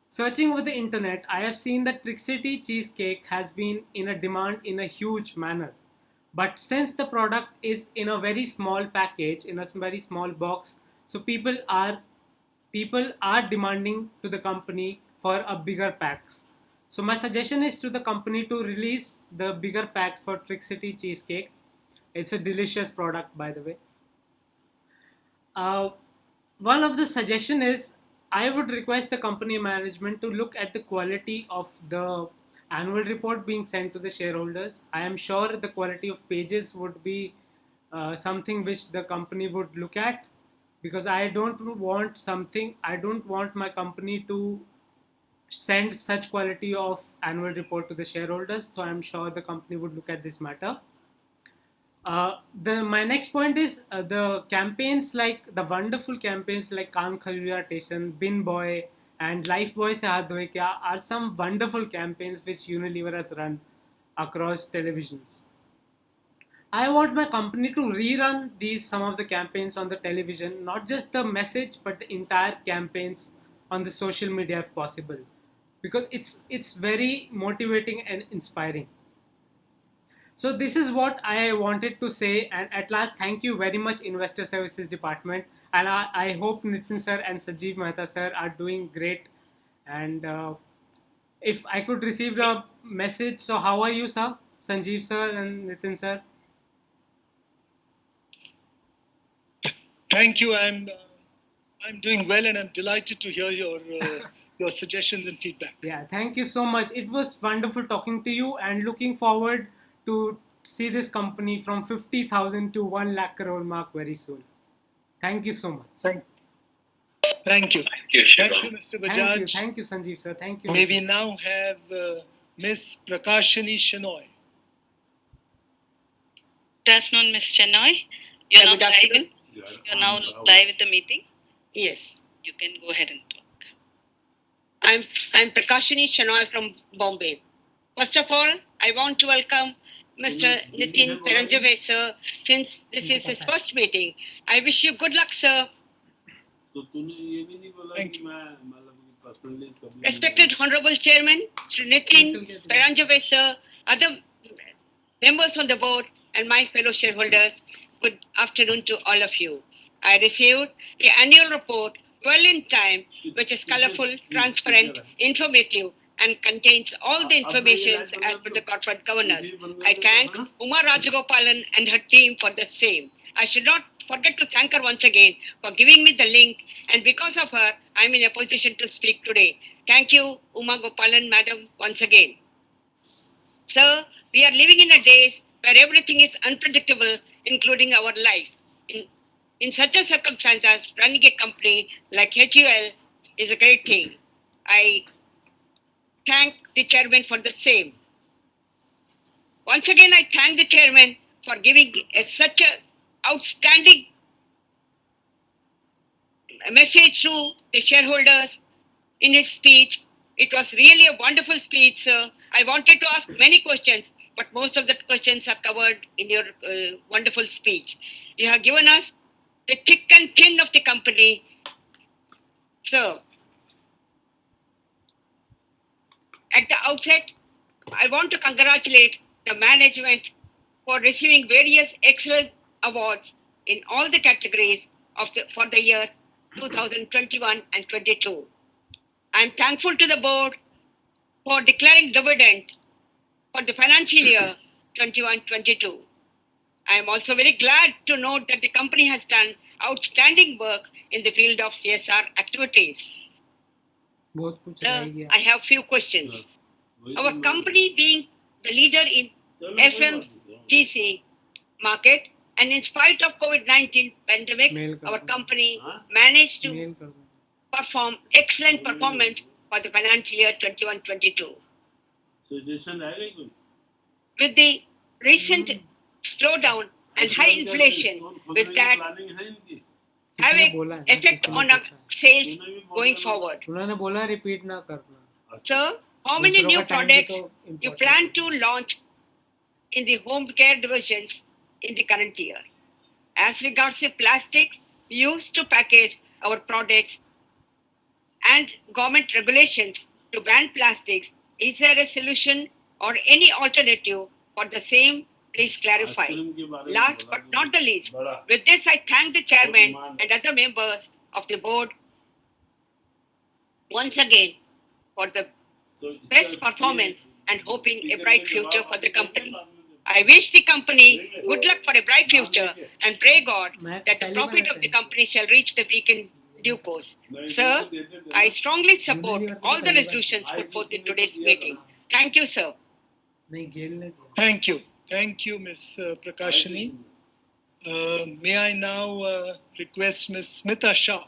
Searching over the internet, I have seen that Trick City cheesecake has been in a demand in a huge manner. But since the product is in a very small package, in a very small box, so people are demanding to the company for a bigger packs. So my suggestion is to the company to release the bigger packs for Trick City cheesecake. It's a delicious product, by the way. One of the suggestion is, I would request the company management to look at the quality of the annual report being sent to the shareholders. I am sure the quality of pages would be something which the company would look at, because I don't want my company to send such quality of annual report to the shareholders. So I'm sure the company would look at this matter. My next point is the campaigns, like the wonderful campaigns like Kaam Khajuya Station, Bin Boy, and Life Boy Se Haath Dhoye Kya are some wonderful campaigns which Unilever has run across televisions. I want my company to rerun some of the campaigns on the television, not just the message, but the entire campaigns on the social media if possible, because it's very motivating and inspiring. So this is what I wanted to say, and at last, thank you very much, Investor Services Department, and I hope Nitin sir and Sanjeev Mehta sir are doing great. And if I could receive a message, so how are you, sir, Sanjeev sir and Nitin sir? Thank you. I'm doing well, and I'm delighted to hear your suggestions and feedback. Yeah, thank you so much. It was wonderful talking to you, and looking forward to see this company from 50,000 to 1 lakh crore mark very soon. Thank you so much. Thank you. Thank you, Thank you, Mr. Bajaj. Thank you, Sanjeev sir. Thank you. May we now have Ms. Prakashini Shenoy. Good afternoon, Ms. Chenoy. You're now live with the meeting. Yes. You can go ahead and talk. I'm Prakashini Shenoy from Bombay. First of all, I want to welcome Mr. Nitin Peranjave, sir, since this is his first meeting. I wish you good luck, sir. Thank you. Respected Honorable Chairman, Sri Nitin Peranjave, sir, other members on the board, and my fellow shareholders, good afternoon to all of you. I received the annual report well in time, which is colorful, transparent, informative, and contains all the information as per the corporate governance. I thank Uma Rajagopalan and her team for the same. I should not forget to thank her once again for giving me the link, and because of her, I'm in a position to speak today. Thank you, Uma Gopalan, madam, once again. Sir, we are living in a days where everything is unpredictable, including our life. In such a circumstances, running a company like HUL is a great thing. I thank the chairman for the same. Once again, I thank the chairman for giving such a outstanding message to the shareholders in his speech. It was really a wonderful speech, sir. I wanted to ask many questions, but most of the questions are covered in your wonderful speech. You have given us the thick and thin of the company, sir. At the outset, I want to congratulate the management for receiving various excellent awards in all the categories for the year 2021 and 22. I am thankful to the board for declaring dividend for the financial year 21-22. I am also very glad to note that the company has done outstanding work in the field of CSR activities. I have few questions. Our company being the leader in FMCG market, and in spite of COVID-19 pandemic, our company managed to perform excellent performance for the financial year 21-22. With the recent slowdown and high inflation, with that having effect on our sales going forward. Sir, how many new products you plan to launch in the home care divisions in the current year? As regards to plastics used to package our products and government regulations to ban plastics, is there a solution or any alternative for the same? Please clarify. Last but not the least, with this I thank the chairman and other members of the board once again for the best performance and hoping a bright future for the company. I wish the company good luck for a bright future and pray God that the profit of the company shall reach the peak in due course. Sir, I strongly support all the resolutions put forth in today's meeting. Thank you, sir. Thank you. Thank you, Ms. Prakashini. May I now request Ms. Smita Shah?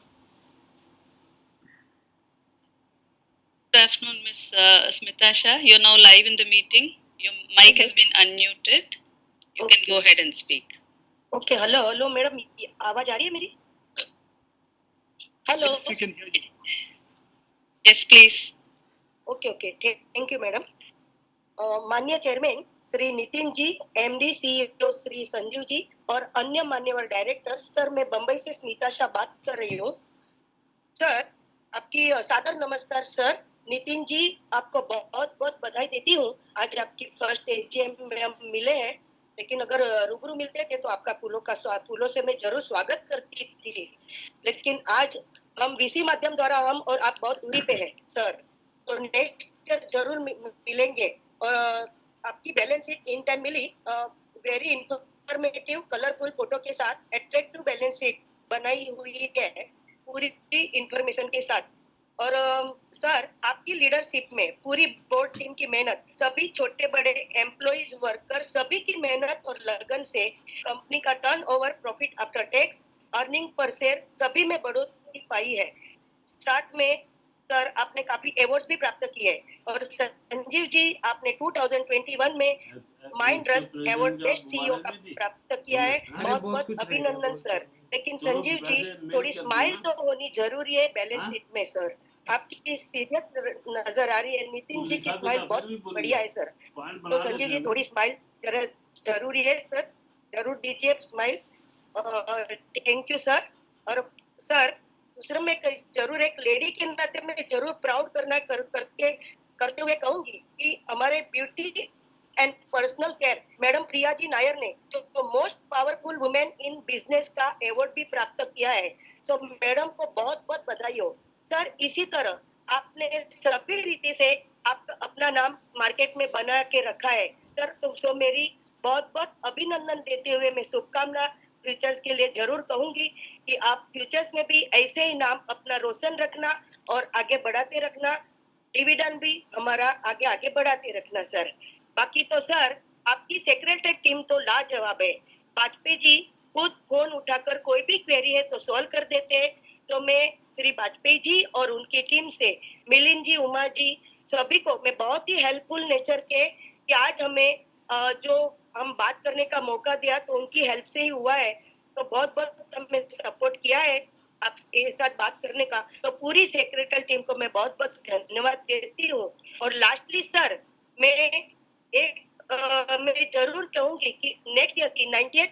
Good afternoon, Ms. Smita Shah. You're now live in the meeting. Your mic has been unmuted. You can go ahead and speak. Okay, hello, madam. आवाज आ रही है मेरी? Hello. Yes, we can hear you. Yes, please. Okay. Thank you, madam. माननीय chairman Shri Nitin ji, MD CEO Shri Sanjeev ji और अन्य मान्यवर director, sir मैं बंबई से स्मिता शाह बात कर रही हूँ। सर आपकी सादर नमस्कार सर। नितिन जी आपको बहुत बहुत बधाई देती हूँ। आज आपकी फर्स्ट एजीएम में हम मिले हैं, लेकिन अगर रूबरू मिलते थे तो आपका फूलों से मैं जरूर स्वागत करती थी, लेकिन आज हम वीसी माध्यम द्वारा हम और आप बहुत दूरी पे हैं सर, तो नेक्स्ट ईयर जरूर मिलेंगे। और आपकी बैलेंस शीट इन टाइम मिली, वेरी इंफॉर्मेटिव कलरफुल फोटो के साथ अट्रैक्टिव बैलेंस शीट बनाई हुई है पूरी इंफॉर्मेशन के साथ। और सर आपकी लीडरशिप में पूरी बोर्ड टीम की मेहनत, सभी छोटे बड़े एम्प्लॉइज वर्कर सभी की मेहनत और लगन से कंपनी का turnover, profit after tax, earning per share सभी में बढ़ोतरी पाई है। साथ में सर आपने काफी अवार्ड्स भी प्राप्त किए और संजीव जी आपने 2021 में माइंड रस अवार्ड बेस्ट सीईओ का प्राप्त किया है। बहुत बहुत अभिनंदन सर। लेकिन संजीव जी थोड़ी स्माइल तो होनी जरूरी है बैलेंस शीट में सर, आपकी सीरियस नजर आ रही है। नितिन जी की स्माइल बहुत बढ़िया है सर, तो संजीव जी थोड़ी स्माइल जरूरी है सर, जरूर दीजिए स्माइल। Thank you sir. और सर दूसरा मैं जरूर एक लेडी के नाते मैं जरूर प्राउड करते हुए कहूंगी कि हमारे beauty and personal care madam Priya ji Nair ने जो most powerful women in business का अवार्ड भी प्राप्त किया है। सो मैडम को बहुत बहुत बधाई हो सर। इसी तरह आपने सभी रीति से आप अपना नाम मार्केट में बना के रखा है सर, तो मेरी बहुत बहुत अभिनंदन देते हुए मैं शुभकामना फ्यूचर्स के लिए जरूर कहूंगी कि आप फ्यूचर्स में भी ऐसे ही नाम अपना रोशन रखना और आगे बढ़ाते रखना, डिविडेंड भी हमारा आगे बढ़ाते रखना सर। बाकी तो सर आपकी सेक्रेटरी टीम तो लाजवाब है। वाजपेयी जी खुद फोन उठाकर कोई भी क्वेरी है तो सॉल्व कर देते हैं, तो मैं श्री वाजपेयी जी और उनकी टीम से मिलिंद जी, उमा जी सभी को मैं बहुत ही हेल्पफुल नेचर के कि आज हमें जो हम बात करने का मौका दिया तो उनकी हेल्प से ही हुआ है, तो बहुत बहुत हमें सपोर्ट किया है आपके साथ बात करने का, तो पूरी सेक्रेटरी टीम को मैं बहुत बहुत धन्यवाद देती हूँ। और लास्टली सर मैं जरूर कहूंगी कि नेक्स्ट ईयर की 98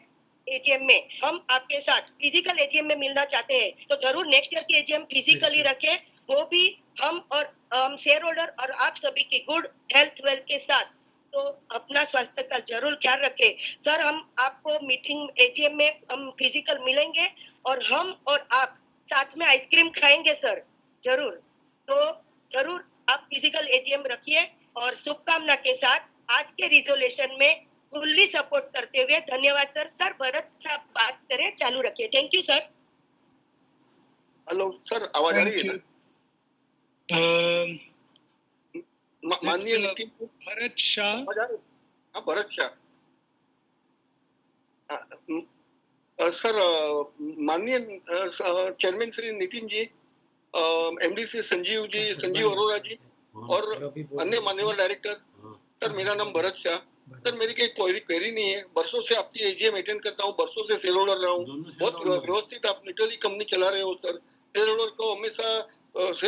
एजीएम में हम आपके साथ फिजिकल एजीएम में मिलना चाहते हैं, तो जरूर नेक्स्ट ईयर की एजीएम फिजिकली रखें, वो भी हम और शेयर होल्डर और आप सभी की गुड हेल्थ वेल्थ के साथ। तो अपना स्वास्थ्य का जरूर ख्याल रखें सर। हम आपको मीटिंग एजीएम में हम फिजिकल मिलेंगे और हम और आप साथ में आइसक्रीम खाएंगे सर, जरूर। तो जरूर आप फिजिकल एजीएम रखिए और शुभकामना के साथ आज के रिजोल्यूशन में फुल्ली सपोर्ट करते हुए धन्यवाद सर। सर भरत साहब बात करें, चालू रखिए। Thank you sir. Hello sir, आवाज आ रही है ना? माननीय भरत शाह। हाँ, भरत शाह सर। माननीय चेयरमैन श्री नितिन जी, एमडी श्री संजीव अरोड़ा जी और अन्य मान्यवर डायरेक्टर, सर मेरा नाम भरत शाह। सर मेरी कोई क्वेरी नहीं है, बरसों से आपकी एजीएम अटेंड करता हूँ, बरसों से शेयर होल्डर रहा हूँ, बहुत व्यवस्थित आप लिटरली कंपनी चला रहे हो सर। शेयर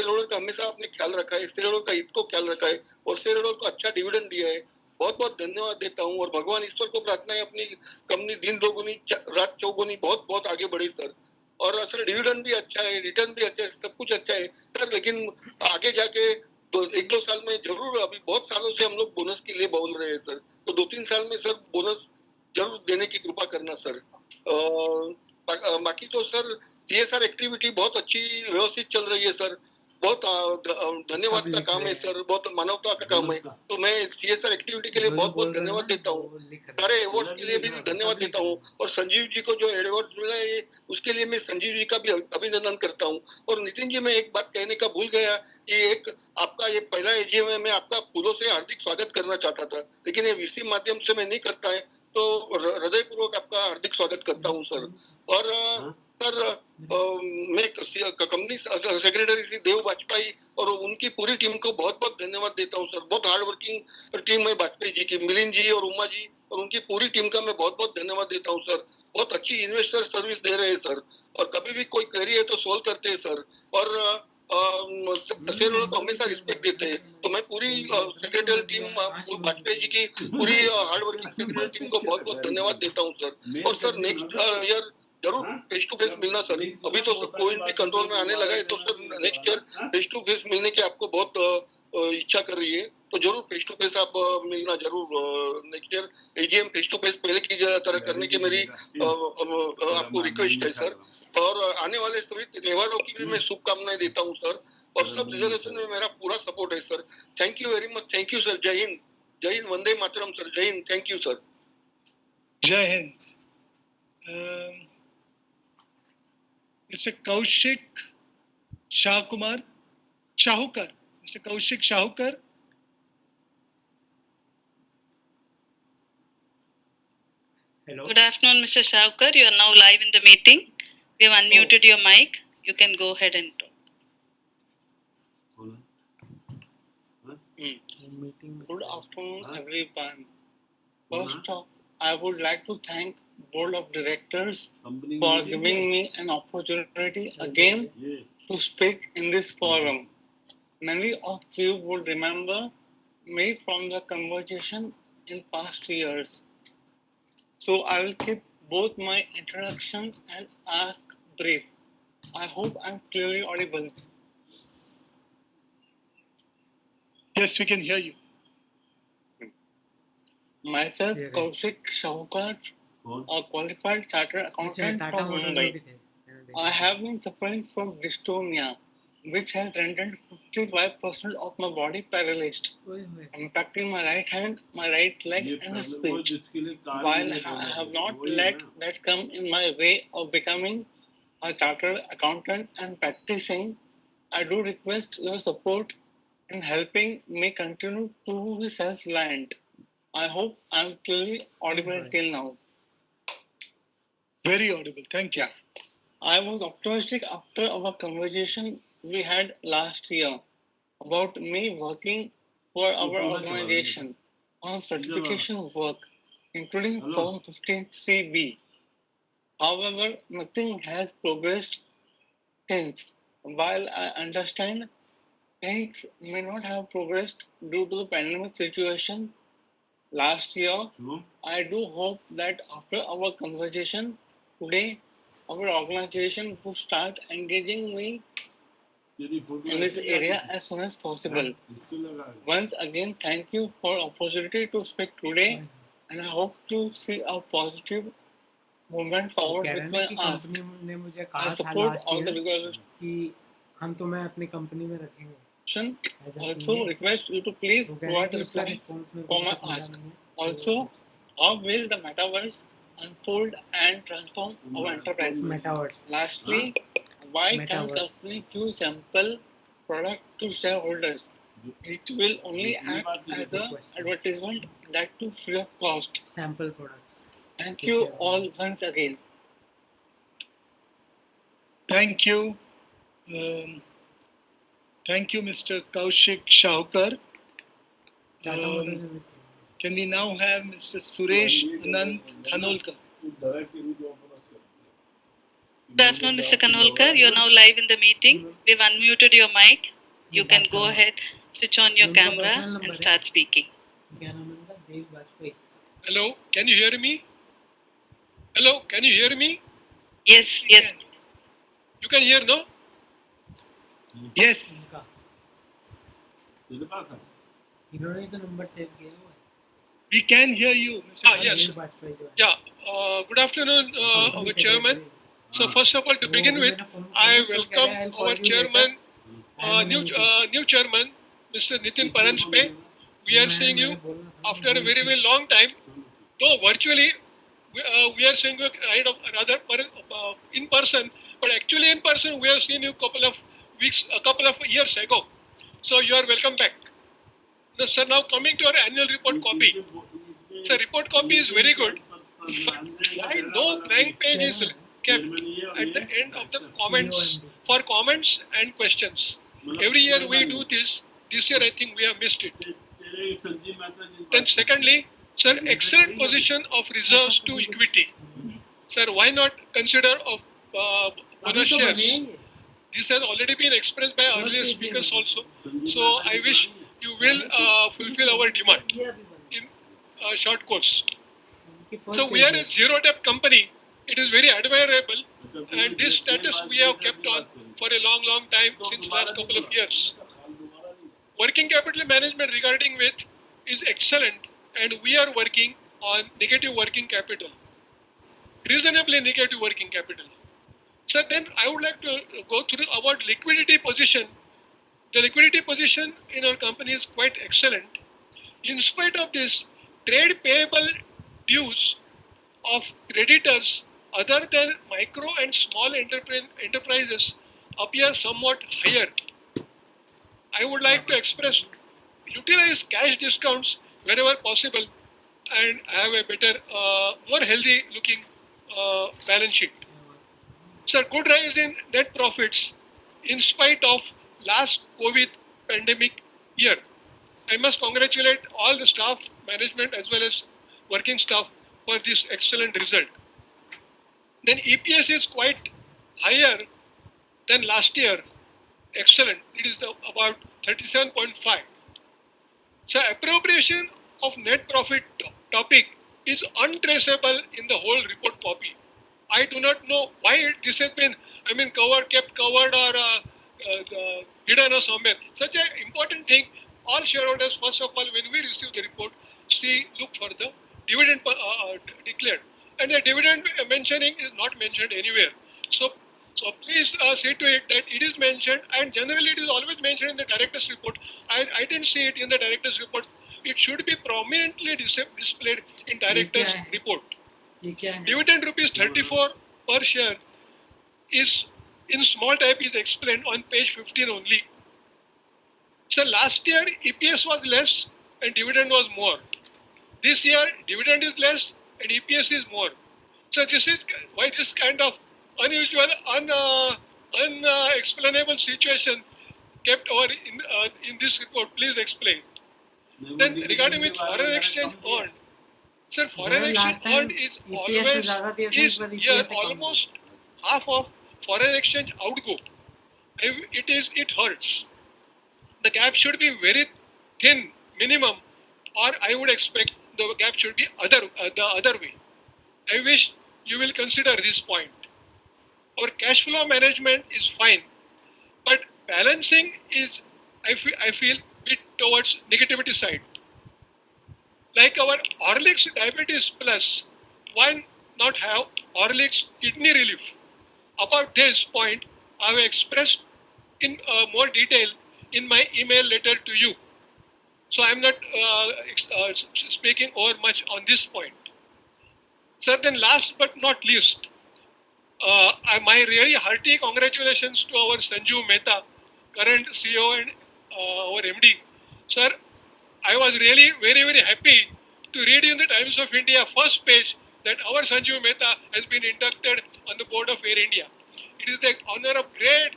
होल्डर का हमेशा आपने ख्याल रखा है, शेयर होल्डर का हित को ख्याल रखा है और शेयर होल्डर को अच्छा डिविडेंड दिया है। बहुत बहुत धन्यवाद देता हूँ और भगवान ईश्वर को प्रार्थना है अपनी कंपनी दिन दोगुनी रात चौगुनी बहुत बहुत आगे बढ़ी सर। और सर डिविडेंड भी अच्छा है, रिटर्न भी अच्छा है, सब कुछ अच्छा है सर। लेकिन आगे जाके 1-2 साल में जरूर, अभी बहुत सालों से हम लोग बोनस के लिए बोल रहे हैं सर, तो 2-3 साल में सर बोनस जरूर देने की कृपा करना सर। बाकी तो सर सीएसआर एक्टिविटी बहुत अच्छी व्यवस्थित चल रही है सर, बहुत धन्यवाद का काम है सर, बहुत मानवता का काम है, तो मैं सीएसआर एक्टिविटी के लिए बहुत बहुत धन्यवाद देता हूँ। सारे अवार्ड के लिए भी धन्यवाद देता हूँ और संजीव जी को जो अवार्ड मिला है उसके लिए मैं संजीव जी का भी अभिनंदन करता हूँ। और नितिन जी, मैं एक बात कहने का भूल गया कि एक आपका ये पहला एजीएम है, मैं आपका फूलों से हार्दिक स्वागत करना चाहता था, लेकिन ये वीसी माध्यम से मैं नहीं करता है, तो हृदयपूर्वक आपका हार्दिक स्वागत करता हूं सर। और सर मैं कंपनी सेक्रेटरी श्री देव वाजपेयी और उनकी पूरी टीम को बहुत बहुत धन्यवाद देता हूं सर। बहुत हार्ड वर्किंग टीम है वाजपेयी जी की, मिलिंद जी और उमा जी और उनकी पूरी टीम का मैं बहुत बहुत धन्यवाद देता हूं सर। बहुत अच्छी इन्वेस्टर सर्विस दे रहे हैं सर, और कभी भी कोई क्वेरी है तो सोल्व करते हैं सर, और शेयरहोल्डर को हमेशा रिस्पेक्ट देते हैं। तो मैं पूरी सेक्रेटरी टीम वाजपेयी जी की पूरी हार्ड वर्किंग सेक्रेटरी टीम को बहुत बहुत धन्यवाद देता हूँ सर। और सर नेक्स्ट ईयर जरूर फेस टू फेस मिलना सर। अभी तो सब कोविड भी कंट्रोल में आने लगा है, तो sir next year face to face मिलने की आपको बहुत इच्छा कर रही है, तो जरूर फेस टू फेस आप मिलना जरूर। Next year AGM face to face पहले की तरह करने की मेरी आपको रिक्वेस्ट है सर। और आने वाले सभी त्योहारों की भी मैं शुभकामनाएं देता हूं सर, और सब रिजर्वेशन में मेरा पूरा सपोर्ट है sir. Thank you very much. Thank you sir. Jai Hind, जय Hind, Vande Mataram sir. Jai Hind. Thank you sir. Jai Hind. Mister Kaushik Shahkumar Shahukar, mister Kaushik Shahukar. Hello. Good afternoon, Mr. Shaukar. You are now live in the meeting. We have unmuted your mic. You can go ahead and talk. Good afternoon, everyone. First off, I would like to thank Board of Directors for giving me an opportunity again to speak in this forum. Many of you would remember me from the conversation in past years. So I will keep both my introductions and ask brief. I hope I'm clearly audible. Yes, we can hear you. Myself, Kaushik Shaukar, a qualified chartered accountant from Mumbai. I have been suffering from dystonia, which has rendered 55% of my body paralyzed, impacting my right hand, my right leg, and speech. While I have not let that come in my way of becoming a chartered accountant and practicing, I do request your support in helping me continue to be self-reliant. I hope I'm clearly audible till now. Very audible. Thank you. Yeah. I was optimistic after our conversation we had last year about me working for our organization on certification work, including Form 15CB. However, nothing has progressed since. While I understand things may not have progressed due to the pandemic situation last year, I do hope that after our conversation today, our organization will start engaging me in this area as soon as possible. Once again, thank you for the opportunity to speak today, and I hope to see a positive movement forward with my ask. ने मुझे I कहा था support last all the year legal कि हम तुम्हें अपनी company में रखेंगे. also request you to please provide the reply for my ask. Also, how will the metaverse unfold and transform our enterprise? Metaverse. Lastly, why can't Metaverse. company give sample product to shareholders? It will only act as an advertisement that too free of cost. Sample products. Thank you all once again. Thank you. Thank you, Mr. Kaushik Shaukar. Can we now have Mr. Suresh Anand Khanolkar? Good afternoon, Mr. Kanolkar. You are now live in the meeting. We've unmuted your mic. You can go ahead, switch on your camera, and start speaking. Hello, can you hear me? Hello, can you hear me? Yes, yes. You can hear, no? Yes. इन्होंने तो number save किया हुआ है. We can hear you, Mr. Yes. Yeah. Good afternoon, our chairman. So first of all, to begin with, I welcome our chairman, new chairman, Mr. Nitin Paranspe. We are seeing you after a very, very long time. Though virtually, we are seeing you rather in person, but actually in person, we have seen you a couple of years ago. So you are welcome back. Sir, now coming to our annual report copy. So report copy is very good, but why no blank page is kept at the end of the comments for comments and questions? Every year we do this. This year I think we have missed it. Then secondly, sir, excellent position of reserves to equity. Sir, why not consider of bonus shares? This has already been expressed by earlier speakers also. So I wish you will fulfill our demand in a short course. So we are a zero debt company. It is very admirable, and this status we have kept on for a long time since last couple of years. Working capital management regarding with is excellent, and we are working on negative working capital, reasonably negative working capital. So then I would like to go through our liquidity position. The liquidity position in our company is quite excellent. In spite of this, trade payable dues of creditors other than micro and small enterprises appear somewhat higher. I would like to express, utilize cash discounts wherever possible and have a better, more healthy looking balance sheet. Sir, good rise in net profits in spite of last COVID pandemic year. I must congratulate all the staff, management as well as working staff for this excellent result. Then EPS is quite higher than last year. Excellent. It is about 37.5. So appropriation of net profit topic is untraceable in the whole report copy. I do not know why this has been, covered, kept covered or hidden or somewhere. Such an important thing, all shareholders, first of all, when we receive the report, look for the dividend declared. And the dividend mentioning is not mentioned anywhere. So please see to it that it is mentioned, and generally it is always mentioned in the director's report. I didn't see it in the director's report. It should be prominently displayed in director's report. Dividend rupees 34 per share is in small type is explained on page 15 only. So last year EPS was less and dividend was more. This year dividend is less and EPS is more. So this is why this kind of unusual, unexplainable situation kept over in this report. Please explain. Then regarding with foreign exchange earned, sir, foreign exchange earned is always here almost half of foreign exchange outgo. It hurts. The gap should be very thin, minimum, or I would expect the gap should be the other way. I wish you will consider this point. Our cash flow management is fine, but balancing is, I feel bit towards negativity side. Like our Horlicks Diabetes Plus, why not have Horlicks Kidney Relief? About this point, I have expressed in more detail in my email letter to you. So I am not speaking over much on this point. Sir, then last but not least, my really hearty congratulations to our Sanjeev Mehta, current CEO and our MD. Sir, I was really very happy to read in the Times of India first page that our Sanjeev Mehta has been inducted on the board of Air India. It is the honor of great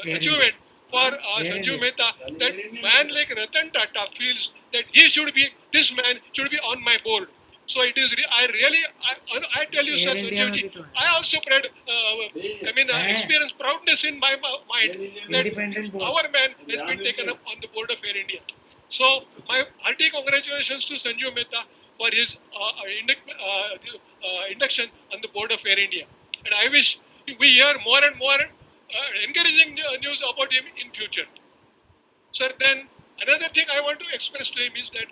achievement for Sanjeev Mehta that man like Ratan Tata feels that this man should be on my board. So it is. I tell you, sir, Sanjeev ji, I also experience proudness in my mind that our man has been taken up on the board of Air India. So my hearty congratulations to Sanjeev Mehta for his induction on the board of Air India. And I wish we hear more and more encouraging news about him in future. Sir, then another thing I want to express to him is that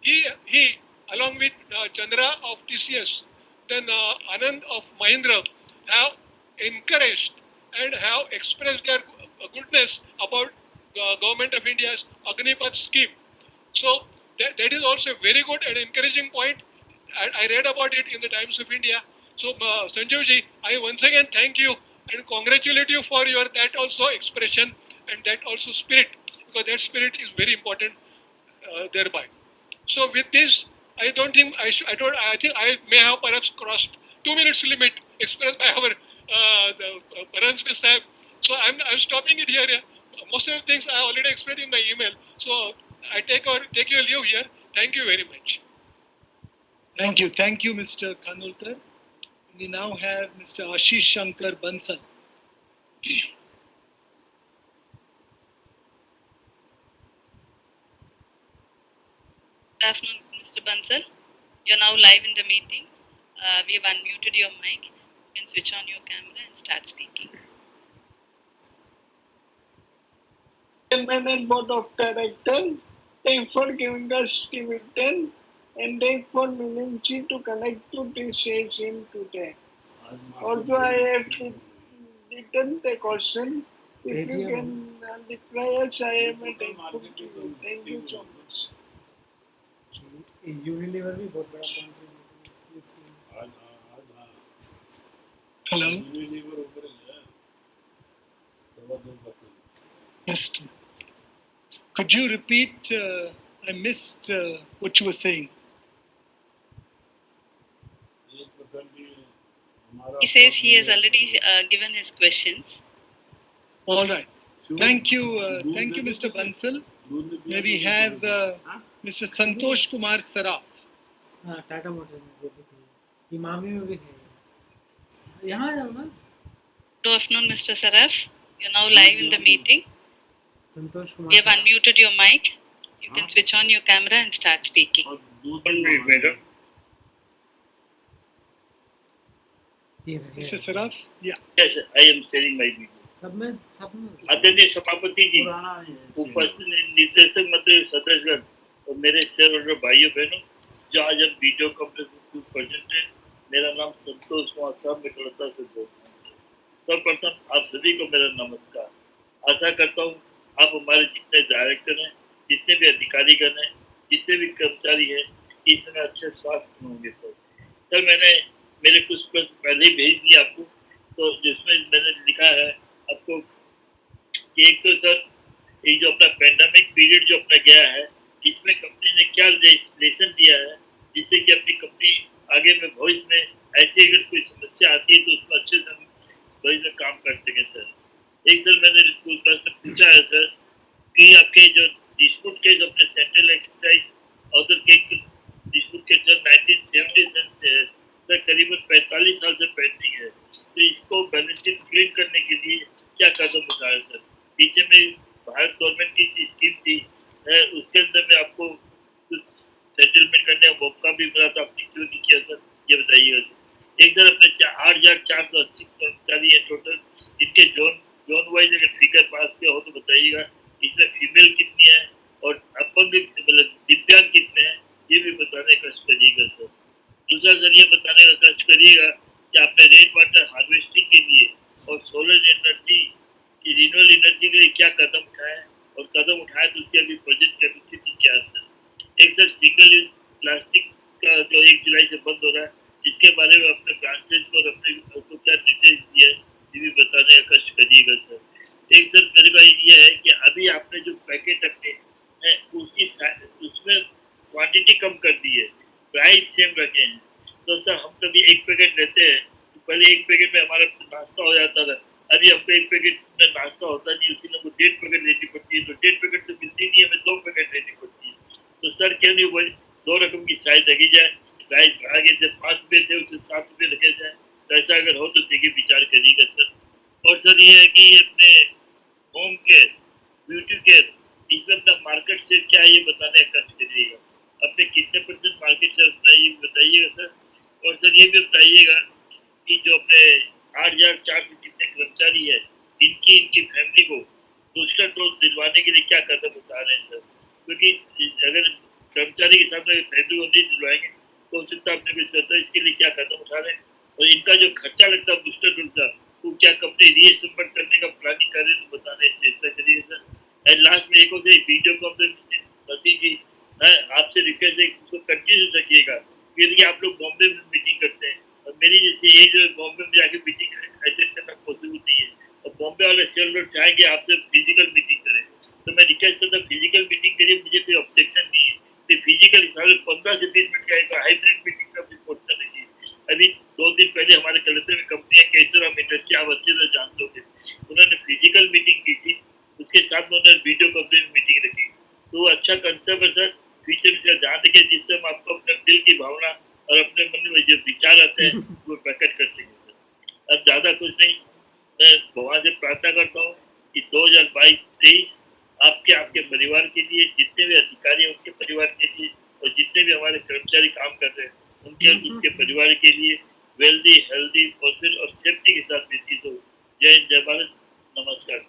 he along with Chandra of TCS, then Anand of Mahindra have encouraged and have expressed their goodness about Government of India's Agnipath scheme. So that is also a very good and encouraging point. I read about it in the Times of India. So Sanjeev ji, I once again thank you and congratulate you for your that also expression and that also spirit, because that spirit is very important thereby. So with this, I don't think I should. I think I may have perhaps crossed 2 minutes limit expressed by our Paran Smith Sahib. So I'm stopping it here. Most of the things I already explained in my email. So I take your leave here. Thank you very much. Thank you, Mr. Khanolkar. We now have Mr. Ashish Shankar Bansal. Good afternoon, Mr. Bansal. You're now live in the meeting. We have unmuted your mic. You can switch on your camera and start speaking. Chairman and Board of Directors, thanks for giving us dividend and thanks for Nitinji to connect to this session today. Also, I have written the question. If you can reply us, I am thankful to you. Thank you so much. Unilever भी बहुत बड़ा Hello. Mr. Could you repeat? I missed what you were saying. He says he has already given his questions. All right. Thank you, Mr. Bansal. May we have Mr. Santosh Kumar Saraf. हाँ Tata Motors में वो भी थे, इमामी में भी थे, यहाँ आ जाओ ना. Good afternoon, Mr. Saraf. You're now live in the meeting. Santosh Kumar. We have unmuted your mic. You can switch on your camera and start speaking. Mr. Saraf? Yeah. Yes, I am sharing my video. सब में आदरणीय सभापति जी, उपस्थित निर्देशक मंडल सदस्य और मेरे share holder भाइयों बहनों, जो आज हम वीडियो कॉन्फ्रेंसिंग प्रेजेंट है, मेरा नाम संतोष कुमार साहब, मैं कलकत्ता से बोल रहा हूँ। सर्वप्रथम आप सभी को मेरा नमस्कार। आशा करता हूँ आप हमारे जितने डायरेक्टर हैं, जितने भी अधिकारीगण हैं, जितने भी कर्मचारी हैं, इस समय अच्छे स्वास्थ्य होंगे सर। मैंने मेरे कुछ प्रश्न पहले ही भेज दिए आपको, तो जिसमें मैंने लिखा है आपको कि एक तो सर ये जो अपना पेंडेमिक पीरियड जो अपना गया है, इसमें कंपनी ने क्या लेसन दिया है जिससे कि अपनी कंपनी आगे में भविष्य में ऐसी अगर कोई समस्या आती है तो उसमें अच्छे से हम भविष्य में काम कर सकें सर। एक सर मैंने कुछ प्रश्न पूछा है सर कि आपके जो डिस्प्यूट केस अपने सेंट्रल एक्साइज अदर के डिस्प्यूट केस 1977 से है सर, करीबन 45 साल से पेंडिंग है, तो इसको बैलेंस शीट क्लीन करने के लिए क्या कदम उठाए सर? पीछे में भारत गवर्नमेंट की स्कीम थी उसके अंदर में आपको कुछ सेटलमेंट करने का मौका भी मिला था, आपने क्यों नहीं किया सर, ये बताइएगा सर। एक सर अपने 8,480 कर्मचारी है टोटल, इनके जोन वाइज अगर फिगर पास किया हो तो बताइएगा, इसमें फीमेल कितनी है और अपंग मतलब दिव्यांग कितने हैं, ये भी बताने का कष्ट करिएगा सर। दूसरा सर ये बताने का कष्ट करिएगा कि आपने रेन वाटर हार्वेस्टिंग के लिए और सोलर एनर्जी की रिन्यूएबल एनर्जी के लिए क्या कदम उठाए और कदम उठाए तो उसकी अभी प्रोजेक्ट कैपेसिटी क्या है सर। एक सर सिंगल यूज प्लास्टिक का जो 1 जुलाई से बंद हो रहा है, इसके बारे में अपने ब्रांचेज को और अपने को क्या निर्देश दिया है, ये भी बताने का कष्ट करिएगा सर। एक सर मेरे का ये है कि अभी आपने जो पैकेट अपने उसकी उसमें क्वांटिटी कम कर दी है, प्राइस सेम रखे हैं, तो सर हम कभी एक पैकेट लेते हैं तो पहले एक पैकेट में हमारा नाश्ता हो जाता था, अभी हमको एक पैकेट में नाश्ता होता नहीं, उसी में 1.5 पैकेट लेनी पड़ती है, तो 1.5 पैकेट तो मिलती नहीं है, हमें 2 पैकेट लेनी पड़ती है। तो सर क्यों नहीं वो 2 रकम की साइज लगी जाए, प्राइस बढ़ा के जब 5 रुपये थे उसे 7 रुपये लगे जाए, तो ऐसा अगर हो तो देखिए विचार करिएगा सर। और सर ये है कि अपने होम केयर ब्यूटी केयर इसमें अपना मार्केट शेयर क्या है ये बताने का कष्ट करिएगा, अपने कितने % मार्केट शेयर अपना ये बताइएगा सर। और सर ये भी बताइएगा कि जो अपने 8,400 जितने कर्मचारी है इनकी फैमिली को दूसरा डोज दिलवाने के लिए क्या कदम उठा रहे हैं सर, क्योंकि अगर कर्मचारी के सामने फैमिली को नहीं दिलवाएंगे तो हो सकता है अपने कुछ करता है, इसके लिए क्या कदम उठा रहे हैं और इनका जो खर्चा लगता है बूस्टर डोज का वो क्या कंपनी रीएसेंबल करने का प्लानिंग कर रही है तो बताने की चेष्टा करिए सर। एंड लास्ट में एक और वीडियो कॉन्फ्रेंसिंग जी आपसे रिक्वेस्ट है उसको कंटिन्यू रखिएगा, क्योंकि आप लोग बॉम्बे में मीटिंग करते हैं और मेरी जैसे ये जो बॉम्बे में जाके मीटिंग अटेंड करना पॉसिबल नहीं है, और बॉम्बे वाले शेयरहोल्डर चाहेंगे आपसे फिजिकल मीटिंग करें, तो मैं रिक्वेस्ट करता हूँ फिजिकल मीटिंग करिए, मुझे कोई ऑब्जेक्शन नहीं है, ते फिजिकली 15 से 20 मिनट का एक हाइब्रिड मीटिंग का रिपोर्ट चलेगी। अभी 2 दिन पहले हमारे कलकत्ते में कंपनियां कैसे मीटर की आप अच्छे से जानते होंगे, उन्होंने फिजिकल मीटिंग की थी, उसके साथ उन्होंने वीडियो कॉन्फ्रेंस मीटिंग रखी। तो अच्छा कंसेप्ट है सर, फ्यूचर में ध्यान रखें जिससे हम आपको अपने दिल की भावना और अपने मन में जो विचार आते हैं वो प्रकट कर सकें। अब ज्यादा कुछ नहीं, मैं भगवान से प्रार्थना करता हूँ कि 2022-23 आपके परिवार के लिए, जितने भी अधिकारी हैं उनके परिवार के लिए और जितने भी हमारे कर्मचारी काम कर रहे हैं उनके परिवार के लिए वेल्दी, हेल्दी, पॉजिटिव और सेफ्टी के साथ व्यतीत हो। जय हिंद, जय भारत, नमस्कार।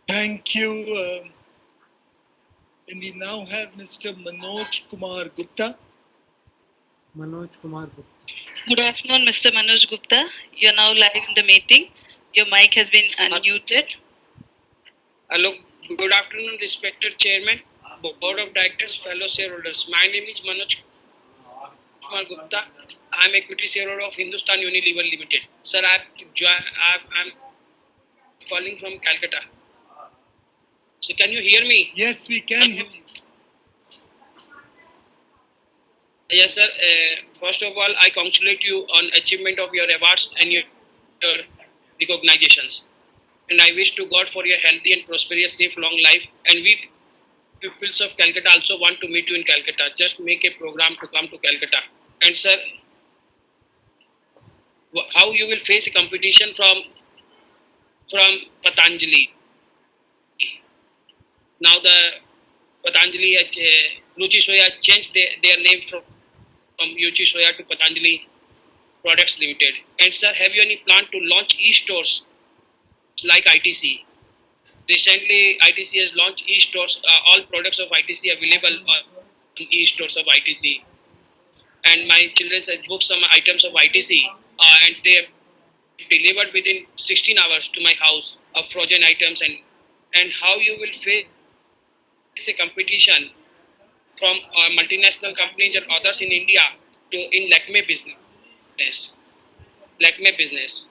Thank you. And we now have Mr. Manoj Kumar Gupta. Manoj Kumar Gupta. Good afternoon, Mr. Manoj Gupta. You are now live in the meeting. Your mic has been unmuted. Hello. Good afternoon, respected Chairman, Board of Directors, fellow shareholders. My name is Manoj Kumar Gupta. I am equity shareholder of Hindustan Unilever Limited. Sir, I am calling from Calcutta. So can you hear me? Yes, we can hear you. Yes, sir. First of all, I congratulate you on achievement of your awards and your recognitions. And I wish to God for your healthy and prosperous, safe, long life. And we people of Calcutta also want to meet you in Calcutta. Just make a program to come to Calcutta. And sir, how you will face a competition from Patanjali? Now the Patanjali Ruchi Soya changed their name from Ruchi Soya to Patanjali Products Limited. And sir, have you any plan to launch e-stores like ITC? Recently, ITC has launched e-stores. All products of ITC available on e-stores of ITC. And my children has booked some items of ITC, and they have delivered within 16 hours to my house of frozen items. And how you will face a competition from multinational companies and others in India in Lakme business. Lakme business.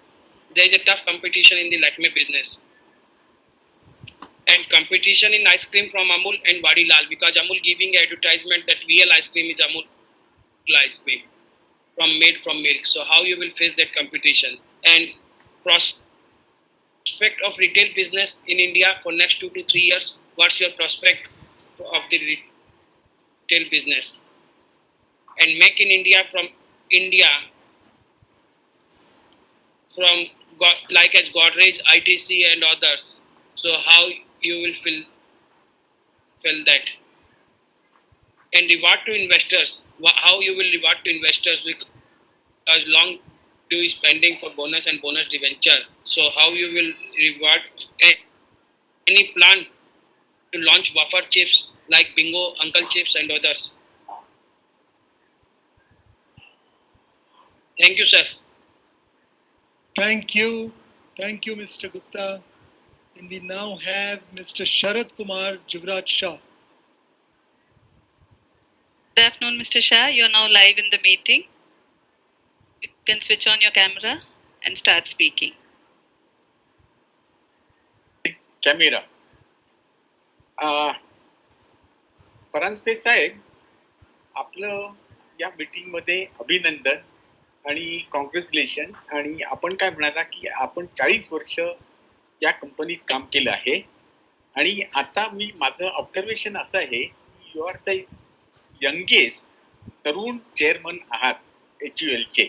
There is a tough competition in the Lakme business. And competition in ice cream from Amul and Vadilal, because Amul giving advertisement that real ice cream is Amul ice cream made from milk. So how you will face that competition? And prospect of retail business in India for next 2 to 3 years. What's your prospect of the retail business? And make in India from like as Godrej, ITC and others. So how you will feel that? And reward to investors. How you will reward to investors, because long due spending for bonus and bonus debenture. So how you will reward? Any plan to launch wafer chips like Bingo, Uncle Chips and others? Thank you, sir. Thank you. Thank you, Mr. Gupta. And we now have Mr. Sharad Kumar Jivraj Shah. Good afternoon, Mr. Shah. You are now live in the meeting. You can switch on your camera and start speaking. Camera. Paranjpe साहेब, आपलं या meeting मध्ये अभिनंदन आणि congratulation. आणि आपण काय म्हणाला की आपण 40 वर्ष या कंपनीत काम केलं आहे आणि आता माझं ऑब्झर्वेशन असं आहे की यू आर द यंगेस्ट तरुण चेअरमन आहात HUL चे,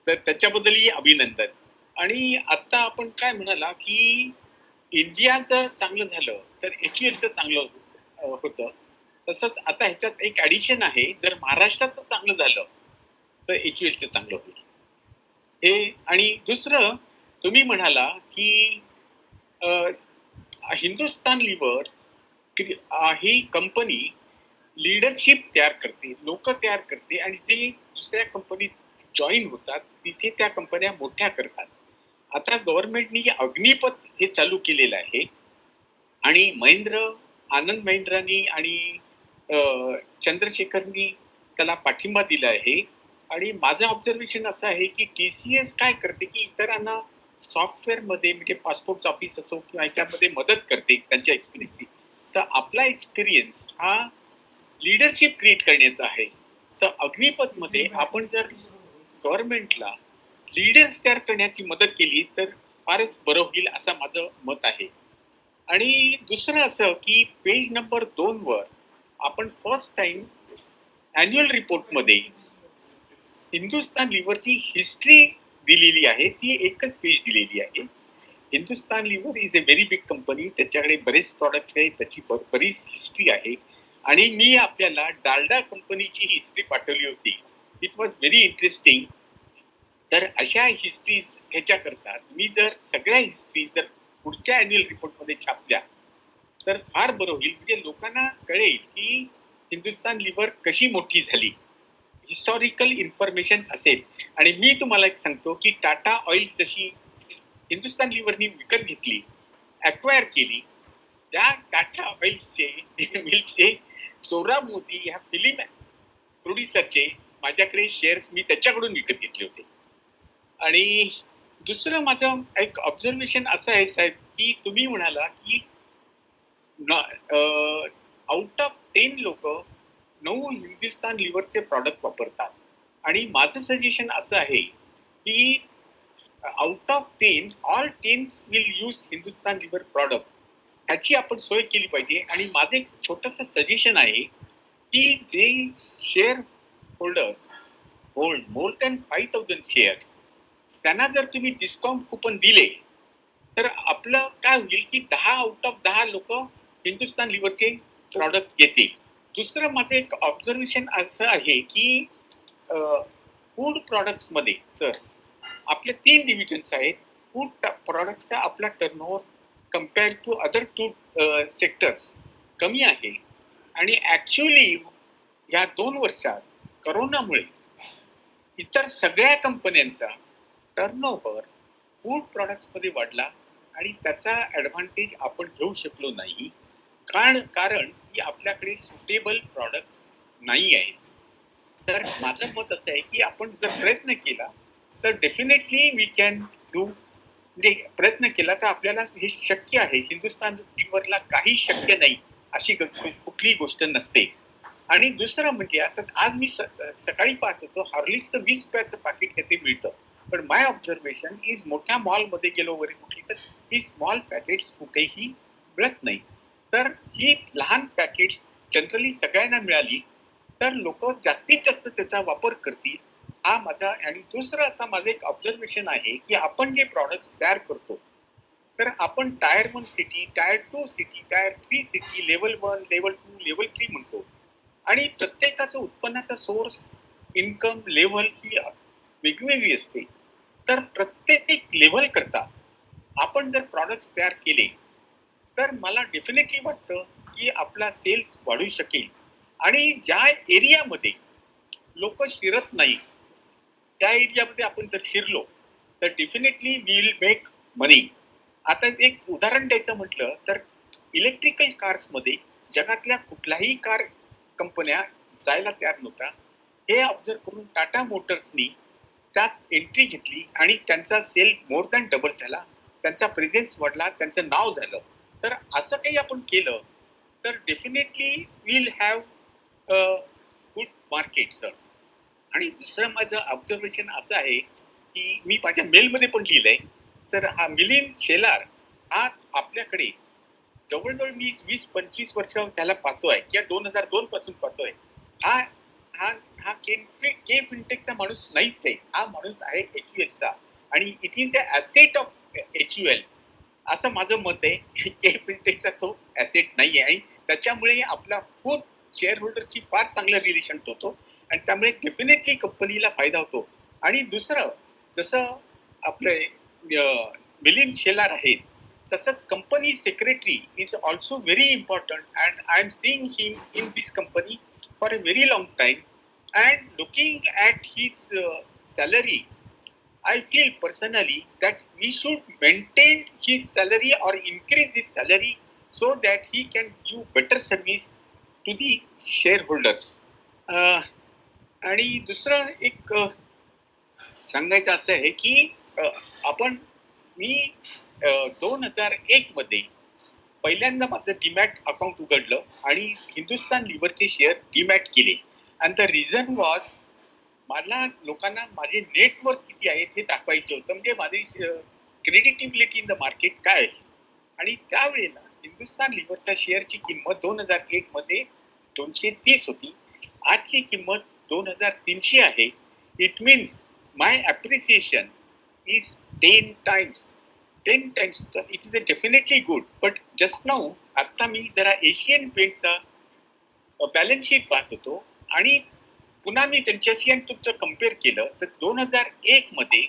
तर त्याच्याबद्दलही अभिनंदन. आणि आता आपण काय म्हणाला की इंडियाचं चांगलं झालं तर HULचं चांगलं होतं. तसंच आता ह्याच्यात एक ऍडिशन आहे, जर महाराष्ट्राचं चांगलं झालं तर HULचं चांगलं होईल हे. आणि दुसरं तुम्ही म्हणाला की हिंदुस्तान लिव्हर ही कंपनी लीडरशिप तयार करते, लोक तयार करते आणि ते दुसऱ्या कंपनीत जॉईन होतात, तिथे त्या कंपन्या मोठ्या करतात. आता गव्हर्नमेंटनी अग्निपथ हे चालू केलेलं आहे आणि आनंद महिंद्रांनी आणि चंद्रशेखरनी त्याला पाठिंबा दिला आहे. आणि माझं ऑब्झर्वेशन असं आहे की TCS काय करते की इतरांना सॉफ्टवेअर मध्ये म्हणजे पासपोर्ट ऑफिस असो किंवा याच्यामध्ये मदत करते त्यांच्या एक्सपिरियन्सची. तर आपला एक्सपिरियन्स हा लीडरशिप क्रिएट करण्याचा आहे. तर अग्निपथमध्ये आपण जर गव्हर्नमेंटला लीडर्स तयार करण्याची मदत केली तर फारच बरं होईल असं माझं मत आहे. आणि दुसरं असं की पेज नंबर 2 वर आपण फर्स्ट टाइम अॅन्युअल रिपोर्टमध्ये हिंदुस्तान लिव्हरची हिस्ट्री दिलेली आहे. ती एकच पेज दिलेली आहे. Hindustan Lever is a very big company. त्याच्याकडे बरेच प्रॉडक्ट्स आहेत, त्याची बरीच हिस्ट्री आहे. आणि मी आपल्याला डालडा कंपनीची हिस्ट्री पाठवली होती. It was very interesting. तर अशा हिस्ट्रीज ह्याच्याकरता मी जर सगळ्या हिस्ट्री जर पुढच्या अॅन्युअल रिपोर्टमध्ये छापल्या तर फार बरं होईल. म्हणजे लोकांना कळेल की हिंदुस्तान लिव्हर कशी मोठी झाली, हिस्टॉरिकल इन्फॉर्मेशन असेल. आणि मी तुम्हाला एक सांगतो की टाटा ऑइल जशी हिंदुस्तान लिव्हरनी विकत घेतली, अक्वायर केली, त्या टाटा ऑइलचे मिलचे सोहराब मोदी ह्या फिल्म प्रोड्युसरचे माझ्याकडे शेअर्स मी त्याच्याकडून विकत घेतले होते. आणि दुसरं माझं एक ऑब्झर्वेशन असं आहे साहेब की तुम्ही म्हणाला की आउट ऑफ 10 लोक 9 हिंदुस्तान लिव्हरचे प्रॉडक्ट वापरतात. आणि माझं सजेशन असं आहे की out of 10 all 10 will use Hindustan Lever product. ह्याची आपण सोय केली पाहिजे. आणि माझं एक छोटंसं सजेशन आहे की जे share holders hold more than 5,000 shares त्यांना जर तुम्ही डिस्काउंट कुपन दिले तर आपलं काय होईल की 10 आउट ऑफ 10 लोक हिंदुस्तान लिव्हरचे प्रॉडक्ट घेतील. दुसरं माझं एक ऑब्झर्वेशन असं आहे की फूड प्रॉडक्ट्समध्ये सर आपले 3 डिव्हिजन्स आहेत. फूड प्रॉडक्ट्सचा आपला turnover compared to other 2 sectors कमी आहे. आणि ॲक्च्युअली या 2 वर्षात करोनामुळे इतर सगळ्या कंपन्यांचा टर्नओव्हर फूड प्रॉडक्ट्समध्ये वाढला आणि त्याचा ॲडव्हान्टेज आपण घेऊ शकलो नाही. कारण की आपल्याकडे सुटेबल प्रॉडक्ट्स नाही आहे. तर माझं मत असं आहे की आपण जर प्रयत्न केला तर डेफिनेटली वी कॅन डू. म्हणजे प्रयत्न केला तर आपल्याला हे शक्य आहे. हिंदुस्तान लिव्हरला काही शक्य नाही अशी कुठलीही गोष्ट नसते. आणि दुसरं म्हणजे आता आज मी सकाळी पाहत होतो हॉर्लिक्सचं 20 रुपयाचं पाकिट ते मिळतं. पण माय ऑब्झर्वेशन इज मोठ्या मॉलमध्ये गेलो वगैरे कुठली तर ही स्मॉल पॅकेट्स कुठेही मिळत नाही. तर ही लहान पॅकेट्स जनरली सगळ्यांना मिळाली तर लोक जास्तीत जास्त त्याचा वापर करतील हा माझा. आणि दुसरं आता माझं एक ऑब्झर्वेशन आहे की आपण जे प्रॉडक्ट्स तयार करतो तर आपण tyre 1 city, tyre 2 city, tyre 3 city, level 1, level 2, level 3 म्हणतो. आणि प्रत्येकाचं उत्पन्नाचा सोर्स, इन्कम लेव्हल ही वेगवेगळी असते. तर प्रत्येक लेव्हल करता आपण जर प्रॉडक्ट्स तयार केले तर मला डेफिनेटली वाटतं की आपला सेल्स वाढू शकेल. आणि ज्या एरियामध्ये लोक शिरत नाही त्या एरियामध्ये आपण जर शिरलो तर डेफिनेटली विल मेक मनी. आता एक उदाहरण द्यायचं म्हटलं तर इलेक्ट्रिकल कार्समध्ये जगातल्या कुठल्याही कार कंपन्या जायला तयार नव्हत्या. हे ऑब्झर्व करून टाटा मोटर्सनी त्यात एंट्री घेतली आणि त्यांचा सेल मोर दॅन डबल झाला, त्यांचा प्रेझेन्स वाढला, त्यांचं नाव झालं. तर असं काही आपण केलं तर definitely will have good market sir. आणि दुसरं माझं ऑब्झर्वेशन असं आहे की मी माझ्या मेलमध्ये पण लिहिलंय सर, हा मिलिंद शेलार हा आपल्याकडे जवळजवळ मी 20-25 वर्ष त्याला पाहतोय किंवा 2002 पासून पाहतोय. हा हा हा के फिनटेकचा माणूस नाहीच आहे. हा माणूस आहे HULचा आणि it is a asset of HUL असं माझं मत आहे. के फिनटेकचा तो ॲसेट नाही आहे आणि त्याच्यामुळे आपला खूप शेअर होल्डरची फार चांगलं रिलेशन होतो आणि त्यामुळे डेफिनेटली कंपनीला फायदा होतो. आणि दुसरं जसं आपले मिलिंद शेलार आहेत तसंच company secretary is also very important and I am seeing him in this company for a very long time and looking at his salary I feel personally that we should maintain his salary or increase his salary so that he can give better service to the shareholders. आणि दुसरं एक सांगायचं असं आहे की आपण मी 2001 मध्ये पहिल्यांदा माझं डीमॅट अकाउंट उघडलं आणि हिंदुस्तान लिव्हरचे शेअर डीमॅट केले. अँड द रिझन वॉज मला लोकांना माझे नेटवर्थ किती आहे हे दाखवायचं होतं, म्हणजे माझी क्रेडिटिबिलिटी इन द मार्केट काय आहे. आणि त्यावेळेला हिंदुस्तान लिव्हरच्या शेअरची किंमत 2001 मध्ये 230 होती. आजची किंमत 2300 आहे. It means my appreciation is 10 times. It is definitely good. But just now आता मी जरा एशियन पेंटचा बॅलन्स शीट पाहत होतो आणि पुन्हा मी त्यांच्याशी आणि तुमचं कम्पेअर केलं तर 2001 मध्ये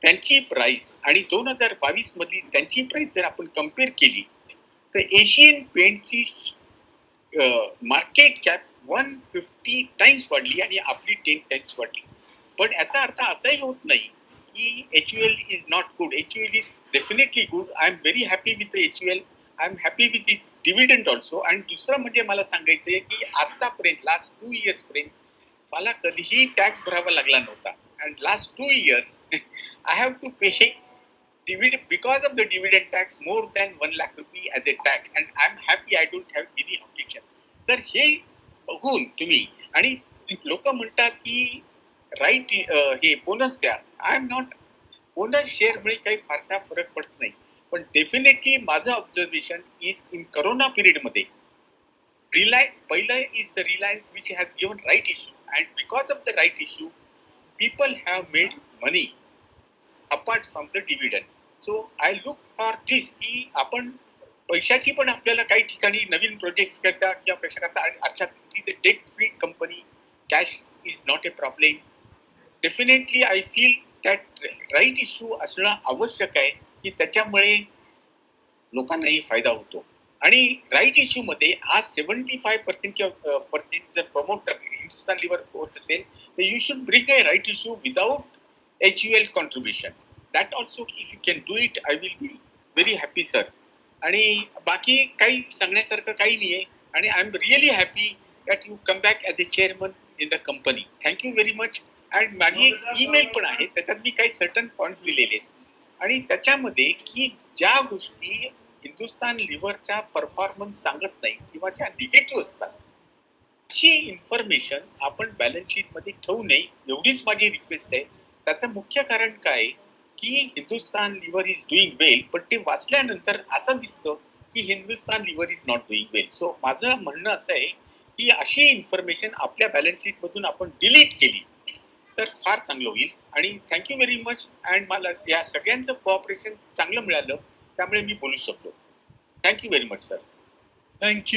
त्यांची प्राइस आणि 2022 मधली त्यांची प्राइस जर आपण कम्पेअर केली तर एशियन पेंटची मार्केट कॅप 150 टाइम्स वाढली आणि आपली 10 टाइम्स वाढली. पण याचा अर्थ असाही होत नाही की HUL is not good. HUL is definitely good. I am very happy with HUL. I am happy with its dividend also. आणि दुसरं म्हणजे मला सांगायचं आहे की आतापर्यंत लास्ट 2 years पर्यंत मला कधीही टॅक्स भरावा लागला नव्हता. And last 2 years I have to pay dividend because of the dividend tax more than 1 lakh rupee as a tax, and I'm happy. I don't have any objection. तर हे बघून तुम्ही आणि लोक म्हणतात की राईट हे बोनस द्या. आय एम नॉट बोनस शेअरमुळे काही फारसा फरक पडत नाही. पण डेफिनेटली माझं ऑब्झर्वेशन इज इन करोना पिरियडमध्ये पहिलं is the Reliance which has given right issue, and because of the right issue people have made money apart from the dividend. So I look for this की आपण पैशाची पण आपल्याला काही ठिकाणी नवीन प्रोजेक्ट्स करता किंवा पैसा करता. आणि अर्थात it is a debt free company. Cash is not a problem. Definitely I feel that right issue असणं आवश्यक आहे की त्याच्यामुळे लोकांनाही फायदा होतो. आणि राईट इश्यू मध्ये आज 75% किंवा पर्सेंट जर प्रमोटर हिंदुस्तान लिव्हर होत असेल तर you should bring a right issue without HUL contribution. That also, if you can do it, I will be very happy, sir. आणि बाकी काही सांगण्यासारखं काही नाही आहे. आणि I am really happy that you come back as a chairman in the company. Thank you very much. And माझी एक email पण आहे, त्याच्यात मी काही सर्टन पॉईंट्स दिलेले आहेत. आणि त्याच्यामध्ये की ज्या गोष्टी हिंदुस्तान लिव्हरचा परफॉर्मन्स सांगत नाही किंवा ज्या निगेटिव्ह असतात अशी इन्फॉर्मेशन आपण बॅलन्स शीटमध्ये ठेवू नये, एवढीच माझी रिक्वेस्ट आहे. त्याचं मुख्य कारण काय की Hindustan Lever is doing well, पण ते वाचल्यानंतर असं दिसतं की Hindustan Lever is not doing well. So माझं म्हणणं असं आहे की अशी इन्फॉर्मेशन आपल्या बॅलन्स शीट मधून आपण डिलीट केली तर फार चांगलं होईल. आणि थँक्यू व्हेरी मच. अँड मला या सगळ्यांचं कोऑपरेशन चांगलं मिळालं त्यामुळे मी बोलू शकलो. Thank you very much sir. Thank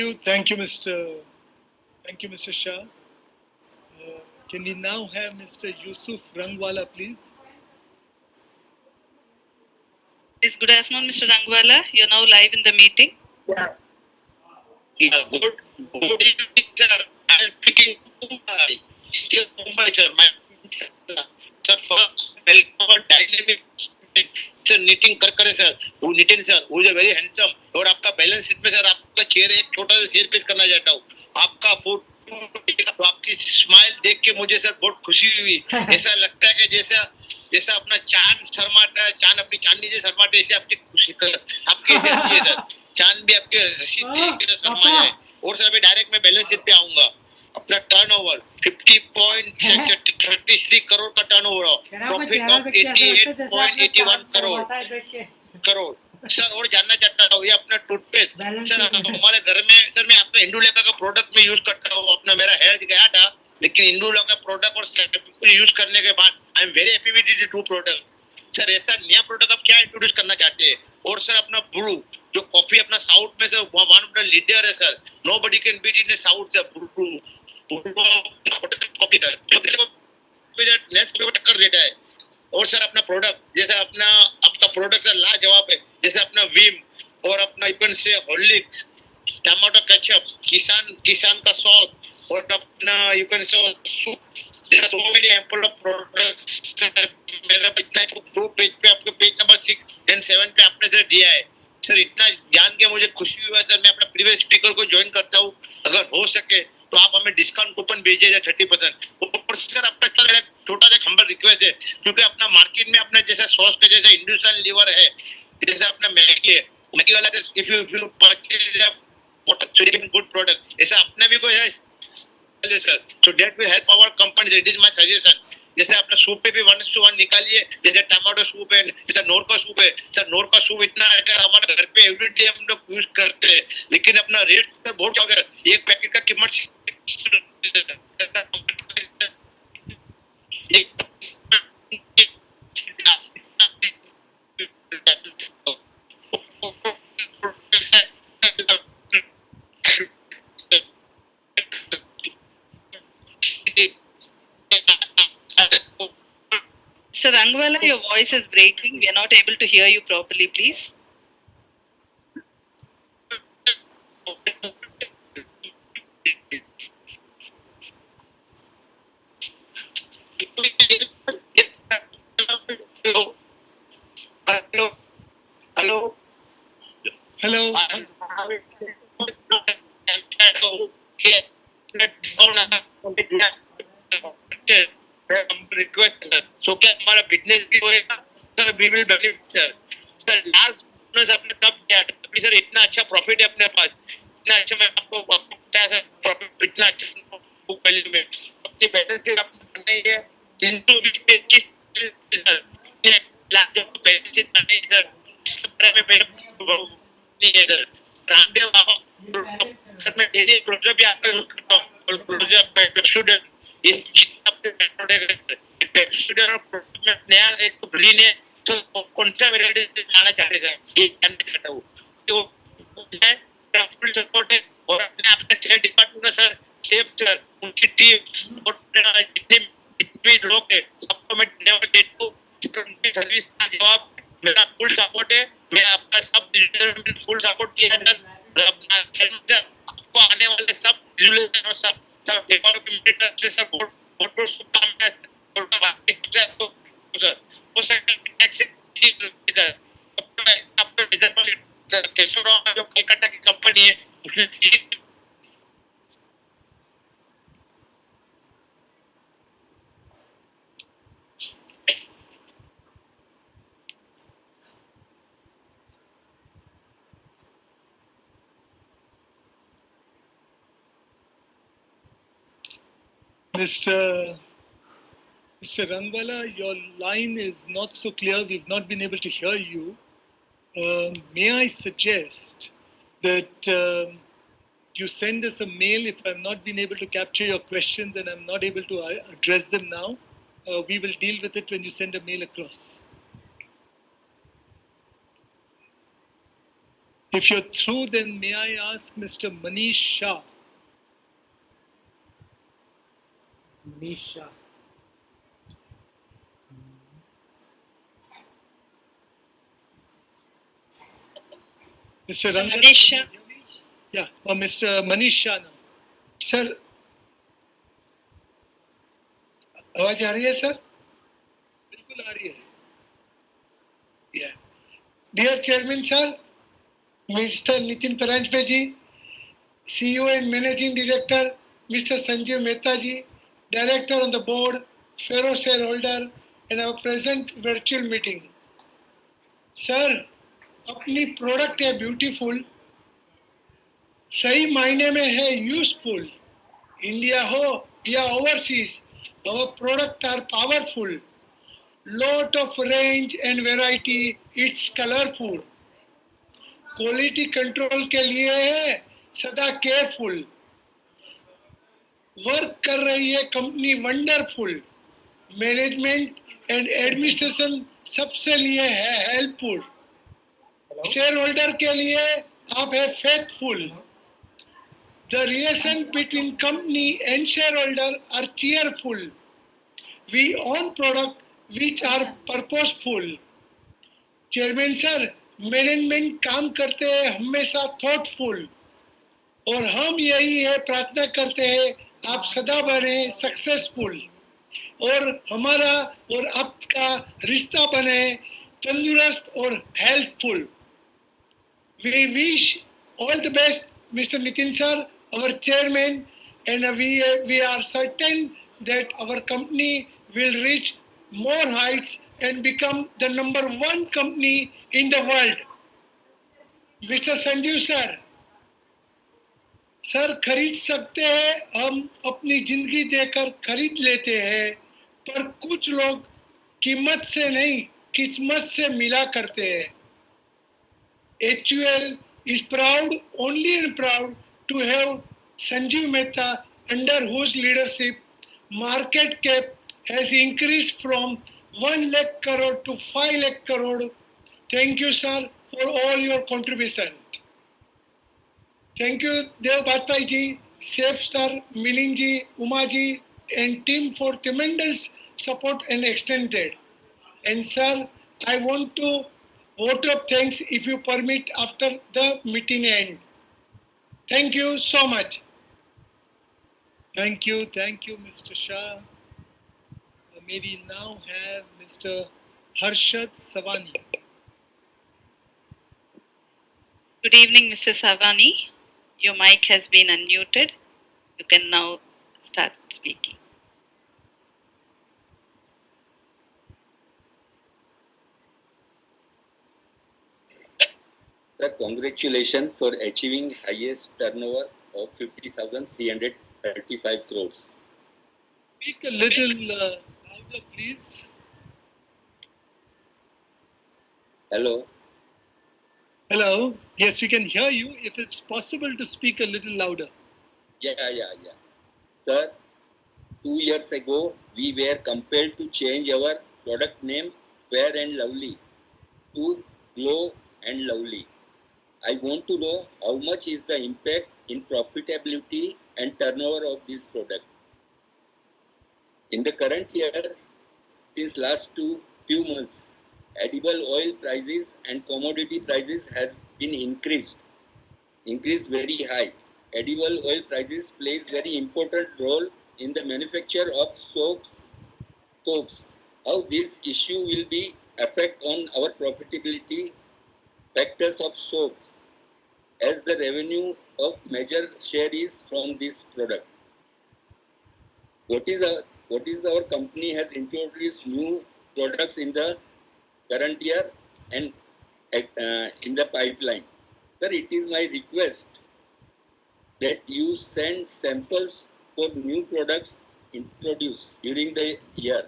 you, Mr. Shah. Can we now have Mr. Yusuf Rangwala, please? Yes, good afternoon, Mr. Rangwala. You're now live in the meeting. Yeah, good evening, sir. I'm speaking Mumbai. Still Mumbai, sir. Sir, first, welcome our dynamic sir, Nitin Karkare, sir. Nitin, sir, who is a very handsome. और आपका balance sheet में sir आपका चेहरा एक छोटा सा share पेश करना चाहता हूँ. आपका फोटो तो आपकी स्माइल देख के मुझे सर बहुत खुशी हुई. ऐसा लगता है कि जैसा अपना चांद शर्माता है, चांद अपनी चांदनी से शर्माते, ऐसे आपकी खुशी आपकी ऐसी हंसी है सर. चांद भी आपके हंसी देख के शर्माया है. और सर अभी डायरेक्ट मैं बैलेंस शीट पे आऊंगा. अपना टर्नओवर 50.33 करोड़ का turnover, profit of 88.81 crore sir. और जानना चाहता हूँ ये अपना टूथपेस्ट सर हमारे घर में सर, मैं आपका इंडुलेका का प्रोडक्ट में यूज करता हूँ. अपना मेरा हेयर गया था लेकिन इंडुलेका का प्रोडक्ट और शैम्पू यूज करने के बाद I am very happy with the two product. Sir ऐसा नया प्रोडक्ट आप क्या इंट्रोड्यूस करना चाहते हैं? और सर अपना ब्रू जो कॉफी अपना साउथ में sir one of the leader है sir. Nobody can beat in the south sir. Bru coffee sir next पे टक्कर देता है. और सर अपना प्रोडक्ट जैसे आपका प्रोडक्ट सर लाजवाब है. जैसे अपना विम और अपना you can say Horlicks, tomato ketchup, किसान का सॉल्ट और अपना you can say so many ample of products मेरा दो पेज पे आपके पेज नंबर 6 एंड 7 पे आपने सर दिया है. सर इतना जान के मुझे खुशी हुआ सर. मैं अपना प्रीवियस स्पीकर को ज्वाइन करता हूँ. अगर हो सके तो आप हमें डिस्काउंट कूपन भेजिए 30%. और सर आपका छोटा सा हम्बल रिक्वेस्ट है क्योंकि अपना मार्केट में अपना जैसा सॉस का जैसा हिंदुस्तान लीवर है, जैसा अपना मैगी है, मैगी वाला if you purchase a good product, ऐसा अपना भी कोई है sir. So that will help our companies. It is my suggestion. जैसे अपना सूप पे भी 1:1 निकालिए, जैसे टमाटो सूप है, जैसे नोर का सूप है, सर नोर का सूप इतना अगर हमारे घर पे एवरीडे हम लोग यूज करते हैं, लेकिन अपना रेट सर बहुत ज्यादा है। एक पैकेट का कीमत Mr. Rangwala, your voice is breaking. We are not able to hear you properly, please. Hello. Hello. Request sir. So क्या हमारा बिजनेस भी होएगा sir, we will benefit sir. Sir last bonus आपने कब दिया? अभी सर इतना अच्छा प्रॉफिट है अपने पास, इतना अच्छा मैं आपको बताया सर, प्रॉफिट इतना अच्छा बुक वैल्यू में अपनी बैलेंस शीट आपने बनाई है 325 सर, लाख जो बैलेंस शीट बनाई है सर, इसके बारे में नहीं है सर। रामदेव सर मैं डेली क्लोजर भी आपका यूज करता हूँ, क्लोजर स्टूडेंट इस नया एक ग्रीन है, तो कौन सा वेराइटी लाना चाहते हैं ये जानना चाहता हूँ। तो फुल सपोर्ट है और अपने आपका chair department sir safe sir, उनकी टीम और जितने लोग हैं सबको मैं धन्यवाद देता हूँ। उनकी सर्विस का जवाब मेरा फुल सपोर्ट है, मैं आपका सब फुल सपोर्ट किया है। आपको आने वाले सब और सब सब बहुत शुभकामनाएं जो कलकत्ता की कंपनी है Mr. Rangwala, your line is not so clear. We've not been able to hear you. May I suggest that you send us a mail if I'm not been able to capture your questions and I'm not able to address them now. We will deal with it when you send a mail across. If you're through, then may I ask Mr. Manish Shah? Manish Shah. Mr. Manish Shah. Yeah, or Mr. Manish Shah now. Sir, आवाज आ रही है sir? बिल्कुल आ रही है. Yeah. Dear Chairman sir, Mr. Nitin Paranjpe ji, CEO and Managing Director, Mr. Sanjeev Mehta ji, Director on the board, fellow shareholder, and our present virtual meeting. Sir, अपनी product है beautiful, सही मायने में है useful. India हो या overseas, our product are powerful. Lot of range and variety, it's colorful. Quality control के लिए है सदा केयरफुल. वर्क कर रही है company wonderful. Management and administration सबसे लिए है हेल्पफुल. शेयर होल्डर के लिए आप है faithful. The relation between company and shareholder are cheerful. We own product which are purposeful. Chairman sir, management काम करते हैं हमेशा थॉटफुल और हम यही है प्रार्थना करते हैं आप सदा बने सक्सेसफुल और हमारा और आपका रिश्ता बने तंदुरुस्त और helpful. We wish all the best, Mr. Nitin sir, our chairman, and we are certain that our company will reach more heights and become the #1 company in the world. Mister Sanjeev sir, sir खरीद सकते हैं, हम अपनी जिंदगी देकर खरीद लेते हैं, पर कुछ लोग कीमत से नहीं किस्मत से मिला करते हैं. HUL is proud, only and proud, to have Sanjeev Mehta, under whose leadership market cap has increased from 1 lakh crore to 5 lakh crore. Thank you, sir, for all your contribution. Thank you, Dev Bhatpai ji, Saif sir, Miling ji, Uma ji, and team for tremendous support and extended. And sir, I want to vote of thanks, if you permit, after the meeting end. Thank you so much. Thank you, Mr. Shah. May we now have Mr. Harshad Savani. Good evening, Mr. Savani. Your mic has been unmuted. You can now start speaking. Sir, congratulations for achieving highest turnover of 50,335 crores. Speak a little louder, please. Hello. Hello. Yes, we can hear you. If it's possible to speak a little louder. Yeah. Sir, 2 years ago, we were compelled to change our product name Fair and Lovely to Glow and Lovely. I want to know how much is the impact in profitability and turnover of this product. In the current year, since last few months, edible oil prices and commodity prices have been increased very high. Edible oil prices plays very important role in the manufacture of soaps. How this issue will be affect on our profitability factors of soaps, as the revenue of major share is from this product. What is our company has introduced new products in the current year and in the pipeline. Sir, it is my request that you send samples for new products introduced during the year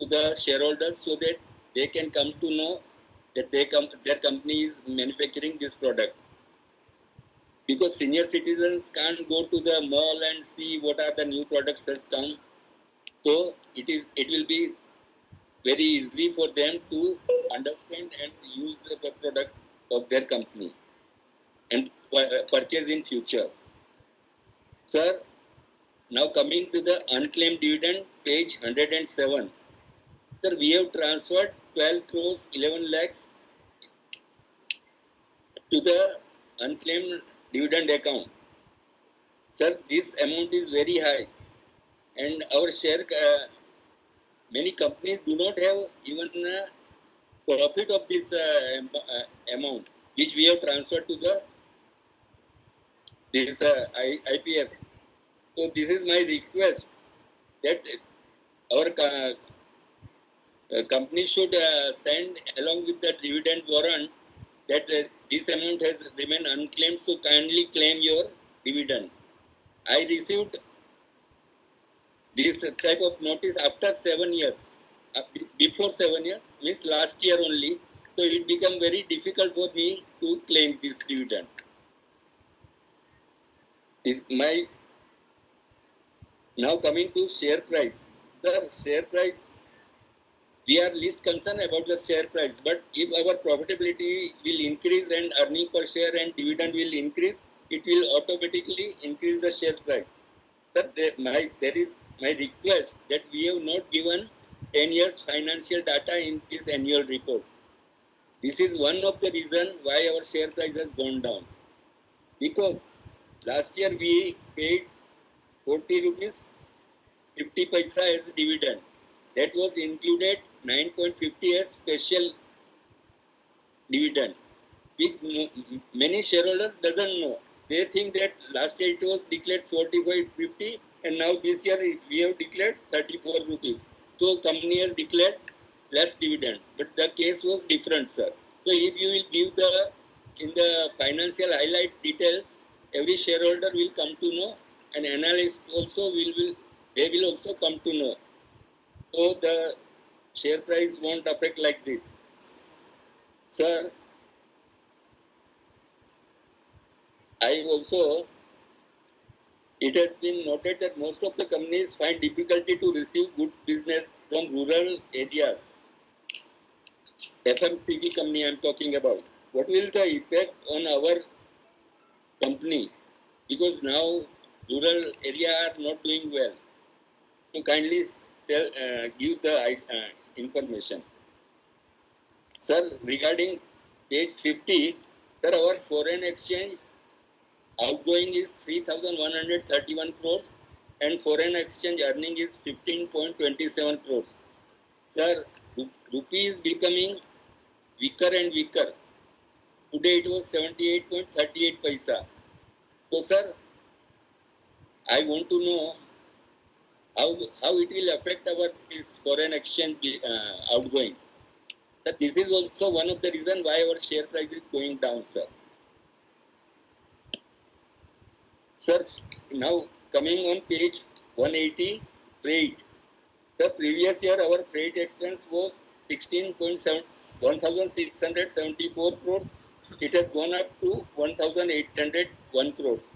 to the shareholders, so that they can come to know that their company is manufacturing this product. Because senior citizens can't go to the mall and see what are the new products has come. So it will be very easy for them to understand and use the product of their company and purchase in future. Sir, now coming to the unclaimed dividend, page 107. Sir, we have transferred 12 crores 11 lakhs to the unclaimed dividend account. Sir, this amount is very high, and our share, many companies do not have even profit of this amount, which we have transferred to this IPF. So this is my request, that our company should send along with the dividend warrant that this amount has remained unclaimed, so kindly claim your dividend. I received this type of notice after 7 years. Before 7 years, means last year only. So it became very difficult for me to claim this dividend. Now coming to share price. The share price, we are least concerned about the share price, but if our profitability will increase and earning per share and dividend will increase, it will automatically increase the share price. Sir, there is my request that we have not given 10 years financial data in this annual report. This is one of the reasons why our share price has gone down. Because last year we paid 40 rupees 50 paisa as dividend. That was included 9.50 as special dividend, which many shareholders doesn't know. They think that last year it was declared 45.50 and now this year we have declared 34 rupees. So company has declared less dividend, but the case was different, sir. So if you will give the in the financial highlight details, every shareholder will come to know, and analysts also they will also come to know. So the share price won't affect like this. Sir, it has been noted that most of the companies find difficulty to receive good business from rural areas. FMCG company I'm talking about. What will the effect on our company? Because now rural area are not doing well. So kindly give the information. Sir, regarding page 50, sir, our foreign exchange outgoing is 3,131 crores and foreign exchange earning is 15.27 crores. Sir, rupee is becoming weaker and weaker. Today it was 78.38 paisa. So, sir, I want to know how it will affect our this foreign exchange outgoings. That this is also one of the reasons why our share price is going down, sir. Sir, now coming on page 180, freight. The previous year our freight expense was 1,674 crores. It has gone up to 1,801 crores,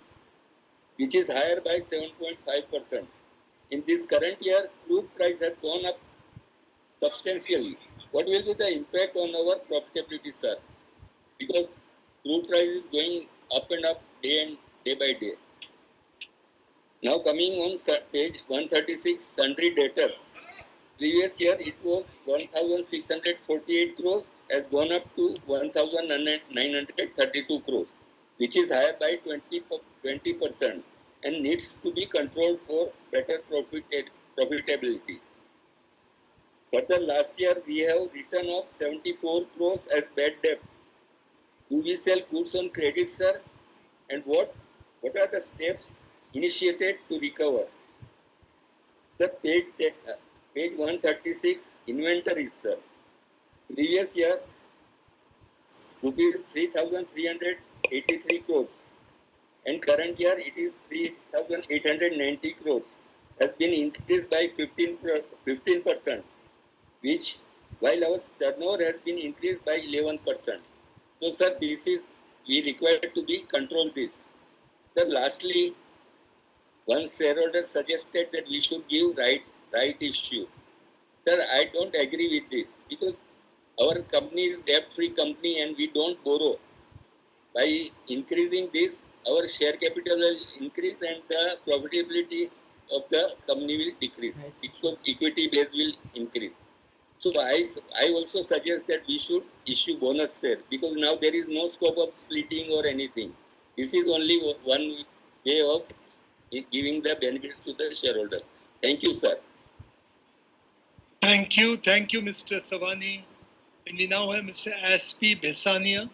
which is higher by 7.5%. In this current year, crude price has gone up substantially. What will be the impact on our profitability, sir? Because crude price is going up and up day by day. Now coming on page 136, sundry debtors. Previous year it was 1,648 crores, has gone up to 1,932 crores, which is higher by 20% and needs to be controlled for better profitability. Further, last year we have written off 74 crores as bad debts. Do we sell goods on credit, sir? And what are the steps initiated to recover? The page 136, inventories, sir. Previous year, rupees 3,383 crores. And current year, it is 3,890 crores. Has been increased by 15%, which, while our turnover has been increased by 11%. So, sir, we require to be control this. Sir, lastly, one shareholder suggested that we should give right issue. Sir, I don't agree with this because our company is debt-free company and we don't borrow. By increasing this, our share capital will increase and the profitability of the company will decrease because equity base will increase. So I also suggest that we should issue bonus share because now there is no scope of splitting or anything. This is only one way of giving the benefits to the shareholders. Thank you, sir. Thank you, Mr. Savani. And we now have Mr. S.P. Besania.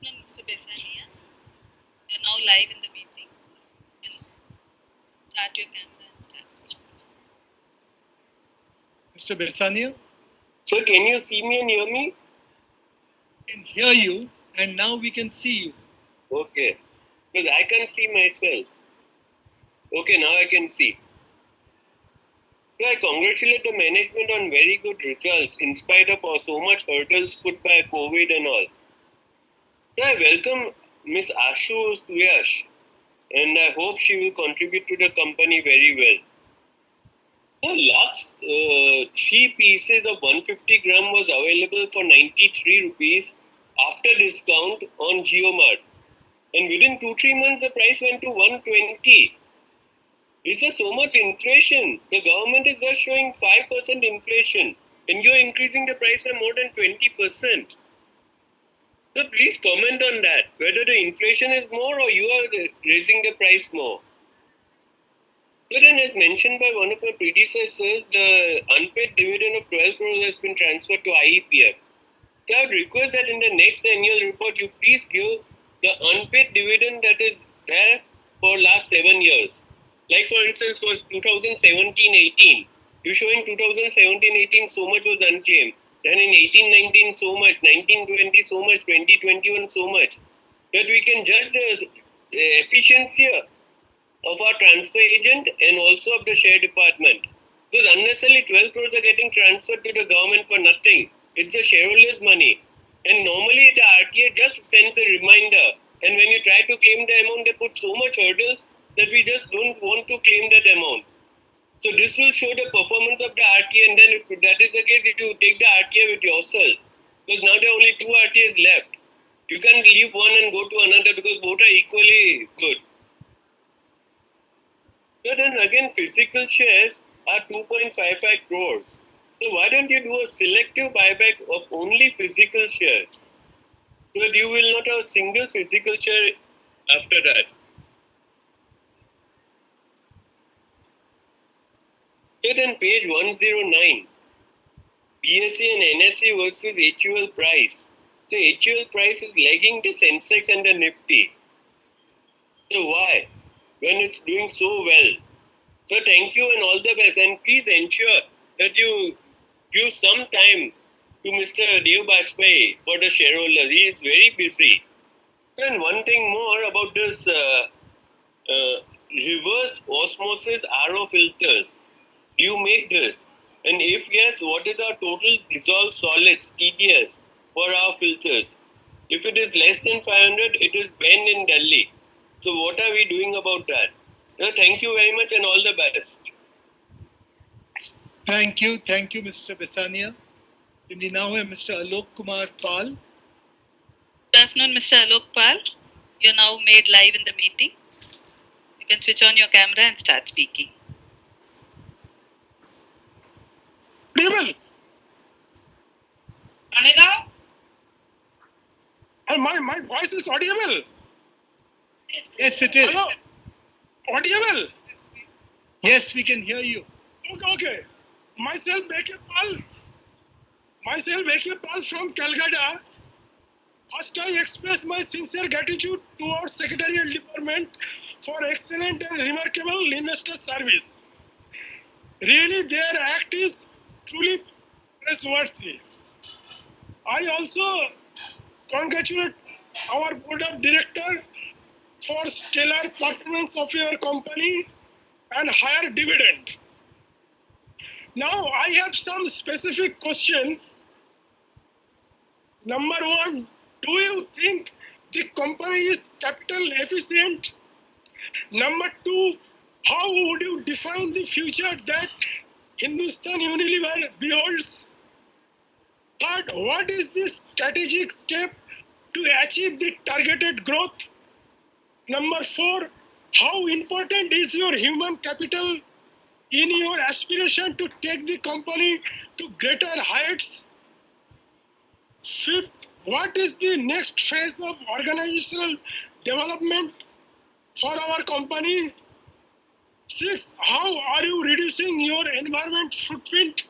Mr. Besania, you're now live in the meeting. You can start your camera and start speaking. Mr. Besania? Sir, can you see me and hear me? I can hear you, and now we can see you. Okay. Because I can't see myself. Okay, now I can see. So I congratulate the management on very good results in spite of so much hurdles put by COVID and all. So I welcome Ms. Ashu Suyash and I hope she will contribute to the company very well. The last 3 pieces of 150 gram was available for 93 rupees after discount on JioMart. And within 2-3 months, the price went to 120. Is there so much inflation? The government is just showing 5% inflation and you're increasing the price by more than 20%. So please comment on that, whether the inflation is more or you are raising the price more. So then, as mentioned by one of my predecessors, the unpaid dividend of 12 crores has been transferred to IEPF. So I would request that in the next annual report, you please give the unpaid dividend that is there for last 7 years. Like for instance, for 2017-18, you're showing 2017-18 so much was unclaimed. then in 1819 so much, 1920 so much, 2021 so much, that we can judge the efficiency of our transfer agent and also of the share department. Because unnecessarily 12 crores are getting transferred to the government for nothing. It's the shareholders' money. And normally the RTA just sends a reminder. And when you try to claim the amount, they put so much hurdles that we just don't want to claim that amount. So this will show the performance of the RTA, and then if that is the case, you take the RTA with yourself. Because now there are only 2 RTAs left. You can't leave one and go to another because both are equally good. So then again, physical shares are 2.55 crores. So why don't you do a selective buyback of only physical shares? So that you will not have a single physical share after that. So then page 109, BSE and NSE versus HUL price. So HUL price is lagging the Sensex and the Nifty. So why? When it's doing so well. So thank you and all the best, and please ensure that you give some time to Mr. Dev Bajpai for the shareholders. He is very busy. And one thing more about this reverse osmosis RO filters. Do you make this? And if yes, what is our total dissolved solids TDS for our filters? If it is less than 500, it is banned in Delhi. So what are we doing about that? Thank you very much and all the best. Thank you, Mr. Besania. We now have Mr. Alok Kumar Pal. Good afternoon, Mr. Alok Pal. You're now made live in the meeting. You can switch on your camera and start speaking. Audible? Anida? My voice is audible? Yes, it is. Hello? Audible? Yes, we can hear you. Okay. Myself, Bekir Pal from Calcutta. First, I express my sincere gratitude to our Secretarial Department for excellent and remarkable investor service. Really, their act is truly praiseworthy. I also congratulate our Board of Directors for stellar performance of your company and higher dividend. Now, I have some specific question. Number one, do you think the company is capital efficient? Number two, how would you define the future that Hindustan Unilever beholds? Third, what is the strategic step to achieve the targeted growth? Number four, how important is your human capital in your aspiration to take the company to greater heights? Fifth, what is the next phase of organizational development for our company? Sixth, how are you reducing your environment footprint?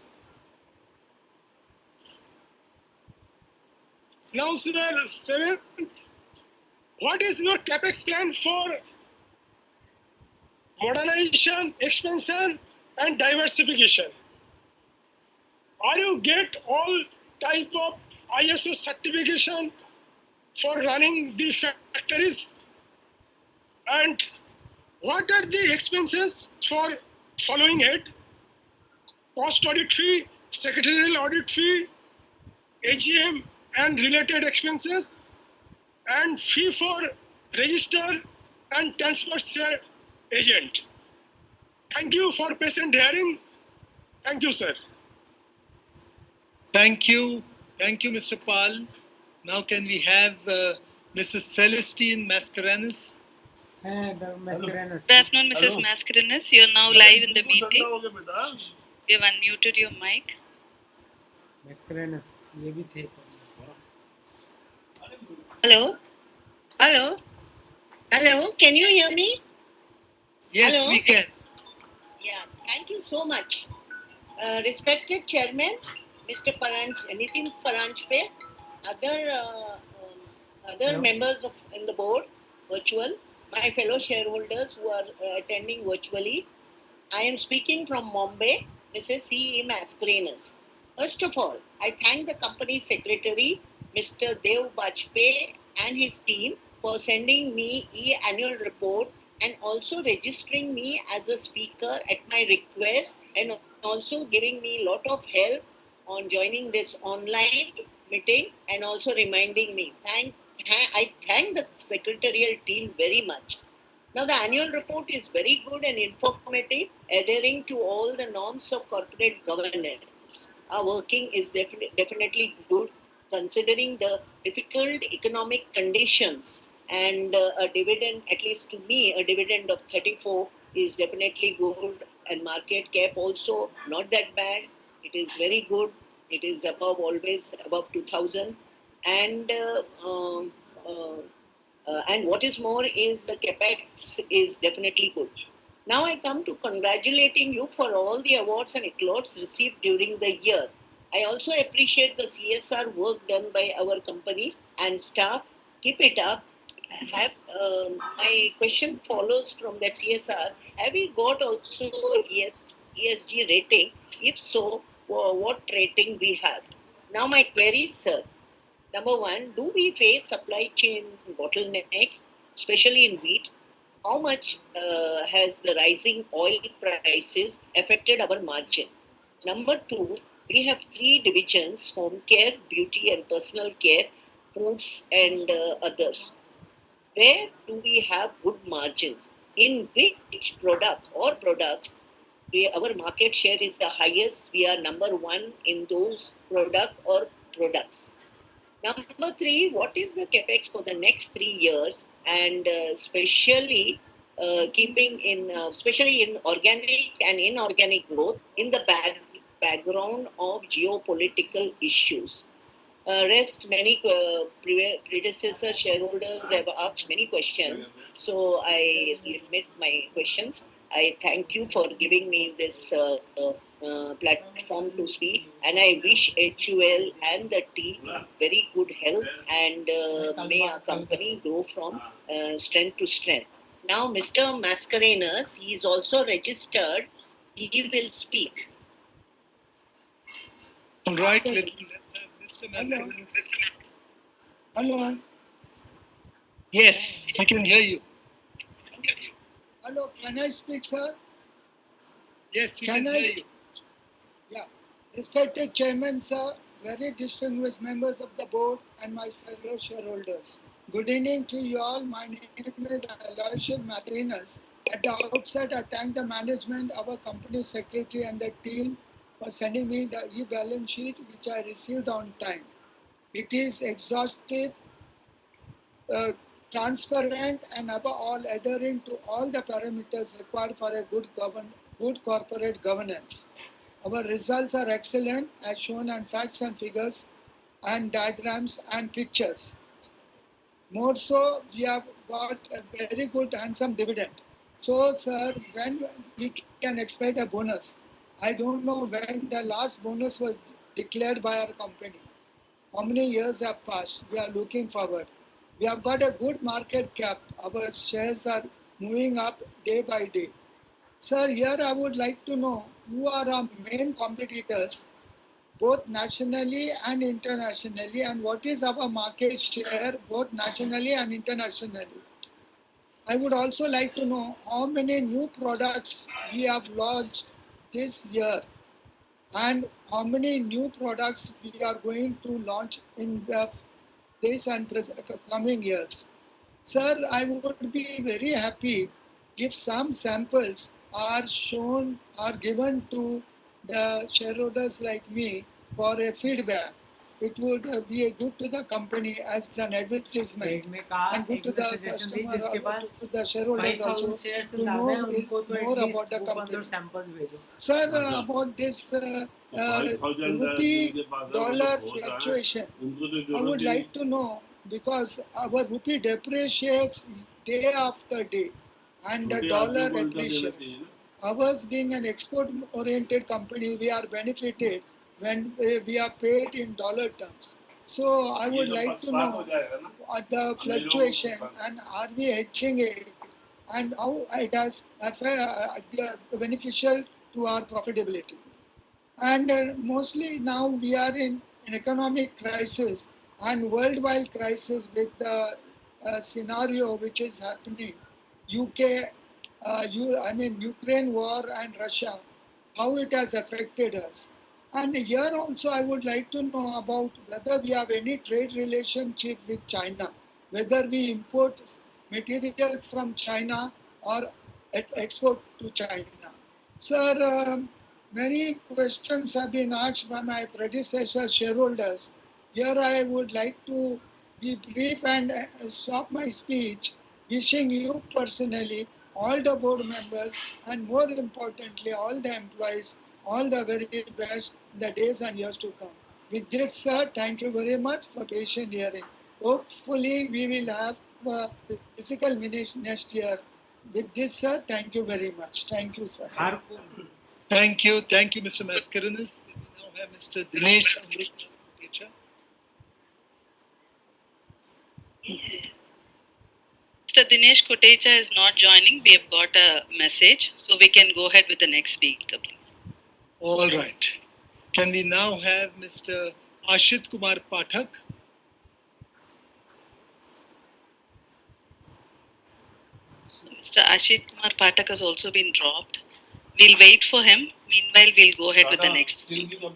Now, sir, seventh, what is your capex plan for modernization, expansion, and diversification? Are you get all type of ISO certification for running the factories? And what are the expenses for following it? Cost audit fee, secretarial audit fee, AGM and related expenses, and fee for register and transfer share agent. Thank you for patient hearing. Thank you, sir. Thank you, Mr. Pal. Now can we have Mrs. Celestine Mascarenhas? Good afternoon, Mrs. Mascarenhas. You're now live in the meeting. You have unmuted your mic. Mascarenhas, ये भी थे. Hello? Hello? Hello? Can you hear me? Yes, Hello? we can. Yeah, thank you so much. Respected Chairman, Mr. Nitin Paranjpe, other members in the board, virtual, my fellow shareholders who are attending virtually. I am speaking from Mumbai, Mrs. C. Mascarenhas. First of all, I thank the company secretary, Mr. Dev Bajpayee, and his team for sending me e-annual report and also registering me as a speaker at my request and also giving me a lot of help on joining this online meeting and also reminding me. I thank the secretarial team very much. Now, the annual report is very good and informative, adhering to all the norms of corporate governance. Our working is definitely good, considering the difficult economic conditions. And a dividend, at least to me, a dividend of 34 is definitely good, and market cap also not that bad. It is very good. It is always above 2000. And and what is more is the capex is definitely good. Now I come to congratulating you for all the awards and accolades received during the year. I also appreciate the CSR work done by our company and staff. Keep it up. My question follows from that CSR. Have we got also ESG rating? If so, what rating we have? Now my queries, sir. Number one, do we face supply chain bottlenecks, especially in wheat? How much has the rising oil prices affected our margin? Number two, we have three divisions: home care, beauty, and personal care, foods, and others. Where do we have good margins? In which product or products our market share is the highest? We are number one in those product or products. Number three, what is the capex for the next 3 years, and especially especially in organic and inorganic growth in the background of geopolitical issues? Many predecessor shareholders have asked many questions, so I limit my questions. I thank you for giving me this platform to speak, and I wish HUL and the team very good health, and may our company grow from strength to strength. Now, Mr. Mascarenhas, he is also registered. He will speak. All right, let's have Mr. Mascarenhas. Hello. Yes, we can hear you. Hello, can I speak, sir? Yes, we can hear you. Yeah. Respected Chairman, sir, very distinguished members of the board, and my fellow shareholders. Good evening to you all. My name is Aloysius Mascarenhas. At the outset, I thank the management, our company secretary, and the team for sending me the e-balance sheet, which I received on time. It is exhaustive, transparent, and above all adhering to all the parameters required for a good corporate governance. Our results are excellent, as shown on facts and figures and diagrams and pictures. More so, we have got a very good handsome dividend. So, sir, when we can expect a bonus? I don't know when the last bonus was declared by our company. How many years have passed? We are looking forward. We have got a good market cap. Our shares are moving up day by day. Sir, here I would like to know who are our main competitors, both nationally and internationally, and what is our market share, both nationally and internationally. I would also like to know how many new products we have launched this year, and how many new products we are going to launch in this and coming years. Sir, I would be very happy if some samples are given to the shareholders like me for a feedback. It would be good to the company as an advertisement, and good to the customer, to the shareholders also, to know more about the company. Sir, about this rupee dollar fluctuation, I would like to know, because our rupee depreciates day after day and the dollar appreciates. Ours being an export-oriented company, we are benefited when we are paid in dollar terms. So I would like to know the fluctuation, and are we hedging it, and how it has beneficial to our profitability. And mostly now we are in an economic crisis and worldwide crisis with the scenario which is happening. UK, Ukraine war and Russia, how it has affected us. And here also I would like to know about whether we have any trade relationship with China, whether we import material from China or export to China. Sir, many questions have been asked by my predecessor shareholders. Here I would like to be brief and stop my speech, wishing you personally, all the board members, and more importantly, all the employees, all the very best in the days and years to come. With this, sir, thank you very much for patient hearing. Hopefully, we will have a physical meeting next year. With this, sir, thank you very much. Thank you, sir. Thank you, Mr. Mascarenhas. We now have Mr. Dinesh Amrut. Mr. Dinesh Kotecha is not joining. We have got a message, so we can go ahead with the next speaker, please. All right. Can we now have Mr. Ashit Kumar Pathak? Mr. Ashit Kumar Pathak has also been dropped. We'll wait for him. Meanwhile, we'll go ahead with the next speaker.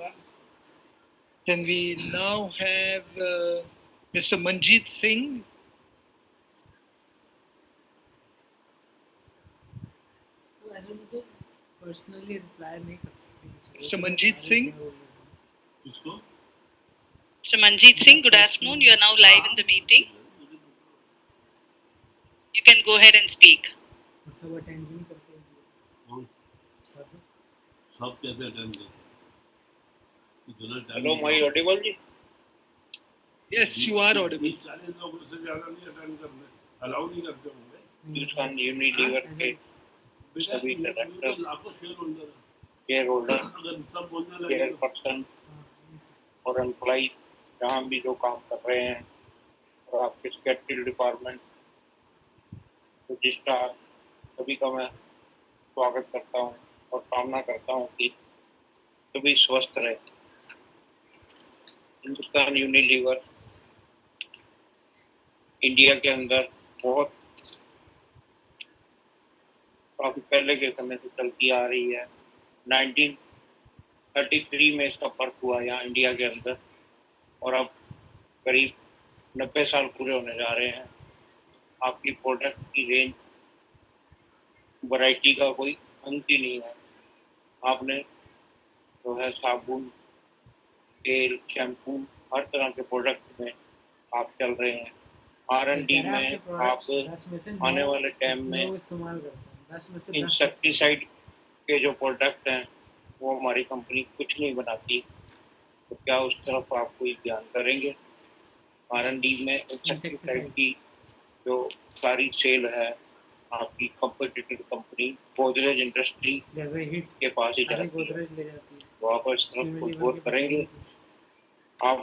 Can we now have Mr. Manjeet Singh? Personally reply नहीं कर सकते Mr. Manjeet Singh? Mr. Manjeet Singh, good afternoon. You are now live in the meeting. You can go ahead and speak. सब attend नहीं करते हैं सब कैसे attend करते? Hello, am I audible ji? Yes, you are audible. 40 लोगों से ज्यादा नहीं अटेंड करने, अलाउ नहीं करते होंगे। Hindustan Unilever के सभी डायरेक्टर, लाखों शेयर होल्डर, शेयर पर्सन और एम्प्लॉय जहाँ भी जो काम कर रहे हैं और आपके सेक्रेटरी डिपार्टमेंट, रजिस्ट्रार, सभी का मैं स्वागत करता हूँ और कामना करता हूँ कि सभी स्वस्थ रहे। हिंदुस्तान यूनिलीवर इंडिया के अंदर बहुत काफी पहले के समय से चलती आ रही है। 1933 में इसका बर्थ हुआ यहाँ इंडिया के अंदर और अब करीब 90 साल पूरे होने जा रहे हैं। आपकी प्रोडक्ट की रेंज, वैरायटी का कोई अंत ही नहीं है। आपने जो है साबुन, तेल, शैम्पू, हर तरह के प्रोडक्ट में आप चल रहे हैं। R&D में आप आने वाले टाइम में इंसेक्टिसाइड के जो प्रोडक्ट हैं वो हमारी कंपनी कुछ नहीं बनाती, तो क्या उस तरफ आप कोई ध्यान करेंगे? R&D में इंसेक्टिसाइड की जो सारी सेल है आपकी कंपटीटिव कंपनी गोदरेज इंडस्ट्री के पास ही जाती है, तो आप इस तरफ कुछ गौर करेंगे? आप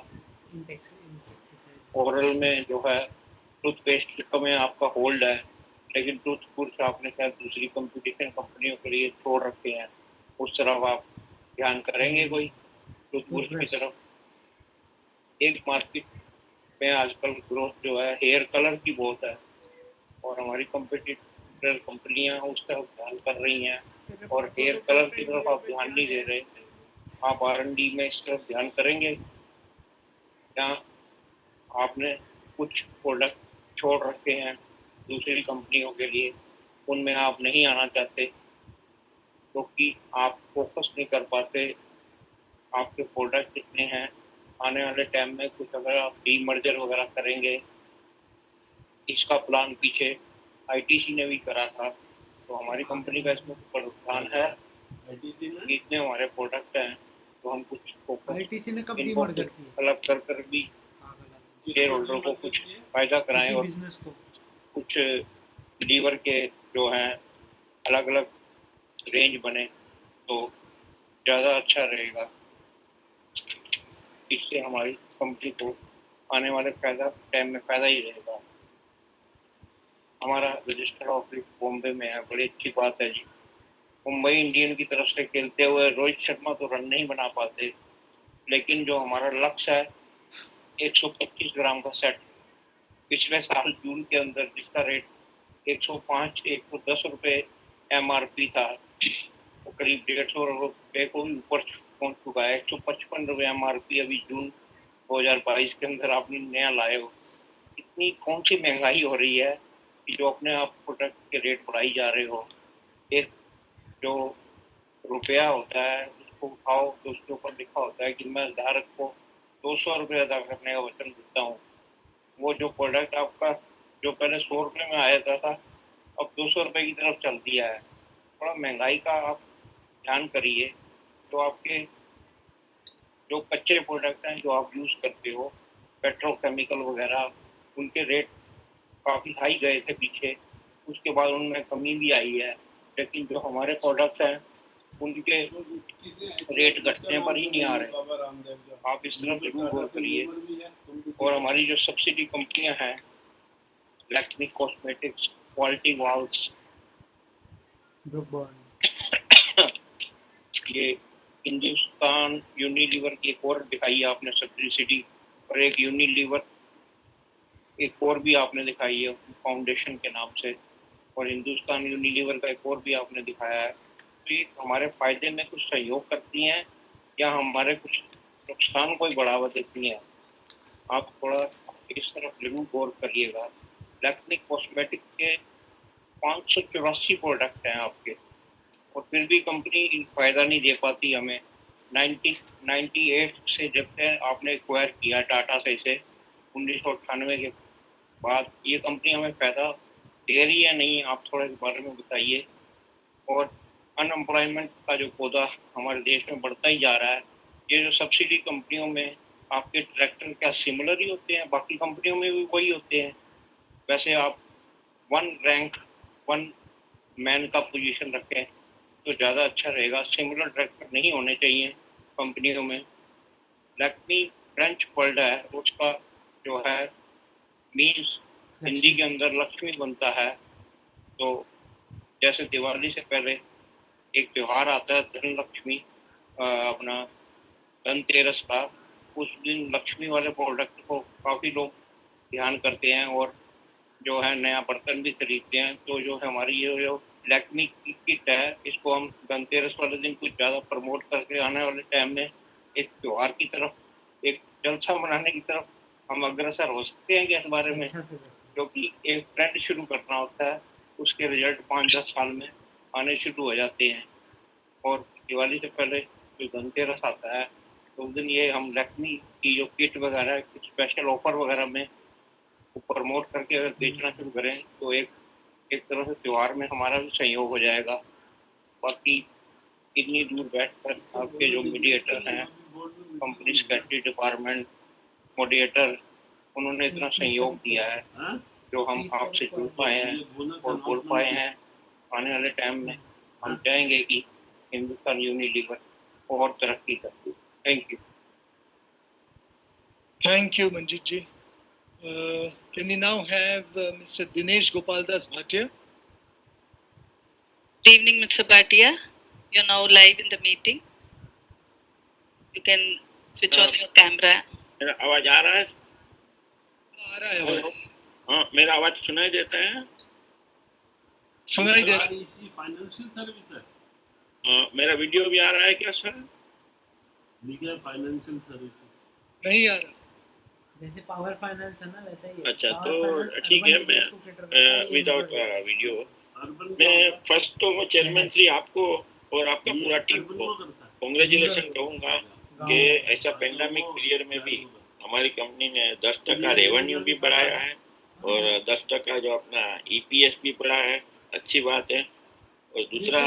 ओरल में जो है टूथपेस्ट में आपका होल्ड है, लेकिन टूथब्रश आपने शायद दूसरी कंपटीशन कंपनियों के लिए छोड़ रखे हैं, उस तरफ आप ध्यान करेंगे कोई टूथब्रश की तरफ? एक मार्केट में आजकल ग्रोथ जो है हेयर कलर की बहुत है और हमारी कंपटीटर कंपनियां उस तरफ ध्यान कर रही हैं और हेयर कलर की तरफ आप ध्यान नहीं दे रहे। आप R&D में इस तरफ ध्यान करेंगे? क्या आपने कुछ प्रोडक्ट छोड़ रखे हैं दूसरी कंपनियों के लिए, उनमें आप नहीं आना चाहते क्योंकि आप फोकस नहीं कर पाते? आपके प्रोडक्ट कितने हैं? आने वाले टाइम में कुछ अगर आप डीमर्जर वगैरह करेंगे, इसका प्लान पीछे ITC ने भी करा था, तो हमारी कंपनी का इसमें प्लान है? इतने हमारे प्रोडक्ट हैं तो हम कुछ ITC ने कब डीमर्जर किया? अलग कर भी शेयर होल्डर को कुछ फायदा कराएं और कुछ लीवर के जो हैं अलग अलग रेंज बने तो ज़्यादा अच्छा रहेगा। इससे हमारी कंपनी को आने वाले टाइम में फायदा ही रहेगा। हमारा रजिस्टर ऑफिस बॉम्बे में है, बड़ी अच्छी बात है जी। मुंबई इंडियन की तरफ से खेलते हुए रोहित शर्मा तो रन नहीं बना पाते, लेकिन जो हमारा लक्ष्य है 125 ग्राम का सेट, पिछले साल जून के अंदर जिसका रेट 110 रुपए MRP था, वो करीब 150 रुपए को भी ऊपर पहुंच चुका है। 155 रुपए MRP अभी जून 2022 के अंदर आपने नया लाए हो। इतनी कौन सी महंगाई हो रही है कि जो अपने आप प्रोडक्ट के रेट बढ़ाई जा रहे हो। एक जो रुपया होता है उसको उठाओ तो उसके ऊपर लिखा होता है कि मैं धारक को 200 रुपये अदा करने का वचन देता हूँ। वो जो प्रोडक्ट आपका जो पहले 100 रुपये में आया था अब 200 रुपये की तरफ चल दिया है। थोड़ा महंगाई का आप ध्यान करिए। तो आपके जो कच्चे प्रोडक्ट हैं जो आप यूज़ करते हो, पेट्रोकेमिकल वगैरह, उनके रेट काफ़ी हाई गए थे पीछे, उसके बाद उनमें कमी भी आई है। लेकिन जो हमारे प्रोडक्ट्स हैं उनके रेट घटने पर ही नहीं आ रहे। आप इस तरफ जरूर गौर करिए। और हमारी जो सब्सिडी कंपनियां हैं, लैक्मी कॉस्मेटिक्स, क्वालिटी वाल्स, ये हिंदुस्तान यूनिलीवर की एक और दिखाई है आपने सब्सिडी, और एक यूनिलीवर एक और भी आपने दिखाई है फाउंडेशन के नाम से, और हिंदुस्तान यूनिलीवर का एक और भी आपने दिखाया है। तो ये हमारे फायदे में कुछ सहयोग करती हैं या हमारे कुछ नुकसान को ही बढ़ावा देती हैं। आप थोड़ा इस तरफ जरूर गौर करिएगा। लैक्मिक कॉस्मेटिक के 584 प्रोडक्ट हैं आपके, और फिर भी कंपनी फायदा नहीं दे पाती हमें। 98 से जब से आपने एक्वायर किया टाटा से इसे 1998 के बाद, ये कंपनी हमें फायदा दे रही है नहीं, आप थोड़ा इस बारे में बताइए। और अनएम्प्लॉयमेंट का जो पौधा हमारे देश में बढ़ता ही जा रहा है। ये जो सब्सिडी कंपनियों में आपके ट्रैक्टर क्या सिमिलर ही होते हैं, बाकी कंपनियों में भी वही होते हैं। वैसे आप वन मैन का पोजीशन रखें तो ज़्यादा अच्छा रहेगा। सिमिलर ट्रैक्टर नहीं होने चाहिए कंपनियों में। लैक्मी फ्रेंच वर्ड है, उसका जो है मीन्स हिंदी के अंदर लक्ष्मी बनता है। तो जैसे दिवाली से पहले एक त्योहार आता है धन लक्ष्मी, अपना धनतेरस का, उस दिन लक्ष्मी वाले प्रोडक्ट को काफ़ी लोग ध्यान करते हैं और जो है नया बर्तन भी खरीदते हैं। तो जो है हमारी ये जो लैक्मी की किट है, इसको हम धनतेरस वाले दिन कुछ ज़्यादा प्रमोट करके आने वाले टाइम में एक त्यौहार की तरफ, एक जलसा मनाने की तरफ हम अग्रसर हो सकते हैं इस बारे में। क्योंकि एक ट्रेंड शुरू करना होता है, उसके रिजल्ट 5-10 साल में आने शुरू हो जाते हैं। और दिवाली से पहले जो धनतेरस आता है तो उस दिन ये हम लैक्मी की जो किट वगैरह कुछ स्पेशल ऑफर वगैरह में प्रमोट करके अगर बेचना शुरू करें तो एक तरह से त्यौहार में हमारा भी सहयोग हो जाएगा। बाकी इतनी दूर बैठकर आपके जो मीडिएटर हैं, कंपनी सेक्रेटरी डिपार्टमेंट, मॉडरेटर, उन्होंने इतना सहयोग दिया है जो हम आपसे जुड़ पाए हैं और बोल पाए हैं। आने वाले टाइम में हम चाहेंगे कि हिंदुस्तान यूनिलीवर और तरक्की करती। Thank you. Thank you, Manjit ji. Can we now have Mr. Dinesh Gopaldas Bhatia? Good evening, Mr. Bhatia. You're now live in the meeting. You can switch on your camera. मेरा आवाज आ रहा है? आ रहा है आवाज। हाँ, मेरा आवाज सुनाई देता है? सुनाई दे रहा है। फाइनेंशियल सर्विस है। मेरा वीडियो भी आ रहा है क्या सर? लिखा फाइनेंशियल सर्विसेज। नहीं आ रहा। जैसे पावर फाइनेंस है ना वैसा ही है। अच्छा, तो ठीक है, मैं विदाउट वीडियो मैं फर्स्ट तो मैं चेयरमैन श्री आपको और आपका पूरा टीम को कांग्रेचुलेशन कहूँगा कि ऐसा पेंडेमिक पीरियड में भी हमारी कंपनी ने 10% रेवेन्यू भी बढ़ाया है और 10% जो अपना EPS भी बढ़ा है, अच्छी बात है। और दूसरा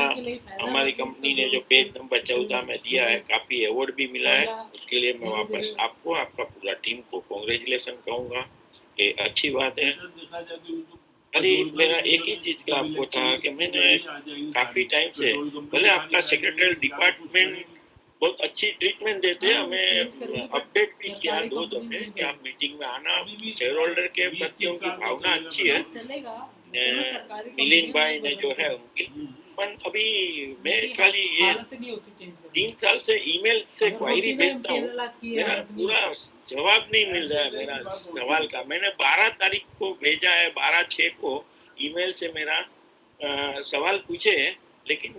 हमारी कंपनी ने जो पेज नंबर 14 में दिया है, काफ़ी अवार्ड भी मिला है, उसके लिए मैं वापस आपको आपका पूरा टीम को कांग्रेचुलेशन कहूँगा कि अच्छी बात है। अरे मेरा एक ही चीज़ का आपको था कि मैंने काफ़ी टाइम से भले आपका सेक्रेटरी डिपार्टमेंट बहुत अच्छी ट्रीटमेंट देते हैं, हमें अपडेट भी किया 2 दफे कि आप मीटिंग में आना। शेयर होल्डर के प्रति उनकी भावना अच्छी है। मिलिंद भाई ने जो है उनकी पण अभी मैं खाली ये 3 साल से ईमेल से क्वायरी भेजता हूँ, मेरा पूरा जवाब नहीं मिल रहा है मेरा सवाल का। मैंने 12 तारीख को भेजा है, 12/6 को ईमेल से मेरा सवाल पूछे हैं, लेकिन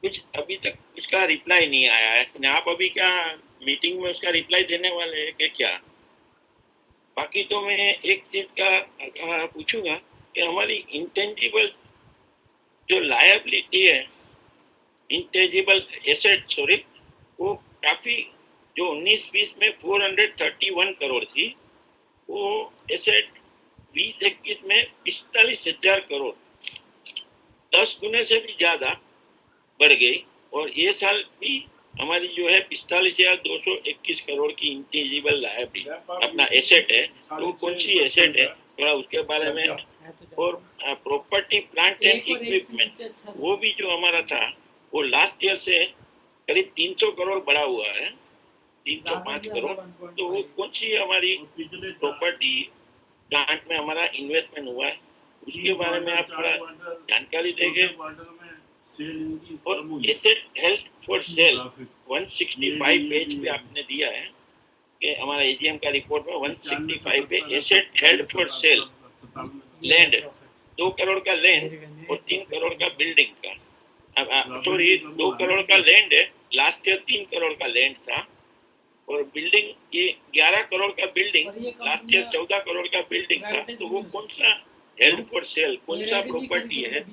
कुछ अभी तक उसका रिप्लाई नहीं आया है। आप अभी क्या मीटिंग में उसका रिप्लाई देने वाले हैं कि क्या? बाकी तो मैं एक चीज का पूछूंगा कि हमारी इंटेंजिबल जो लायबिलिटी है, इंटेंजिबल एसेट सॉरी, वो काफी जो 19-20 में 431 करोड़ थी, वो एसेट 20-21 में 45,000 करोड़, 10 गुने से भी ज्यादा बढ़ गई। और ये साल भी हमारी जो है 45,221 करोड़ की इंटेंजिबल लायबिलिटी अपना एसेट है। तो कौन सी एसेट है, थोड़ा उसके बारे में। और प्रॉपर्टी प्लांट एंड इक्विपमेंट, वो भी जो हमारा था वो लास्ट ईयर से करीब 300 करोड़ बढ़ा हुआ है, 305 करोड़। तो वो कौन सी हमारी प्रॉपर्टी प्लांट में हमारा इन्वेस्टमेंट हुआ है, उसके बारे में आप थोड़ा जानकारी देंगे। और asset health for sale 165 page पे आपने दिया है कि हमारा एजीएम का रिपोर्ट में 165 पे asset health for sale, land 2 crore का लैंड और 3 करोड़ का बिल्डिंग का, सॉरी 2 करोड़ का लैंड है, लास्ट ईयर 3 करोड़ का लैंड था। और बिल्डिंग ये 11 करोड़ का बिल्डिंग, लास्ट ईयर 14 करोड़ का बिल्डिंग था। तो वो कौन सा हेल्ड फॉर सेल, कौन सा प्रॉपर्टी है?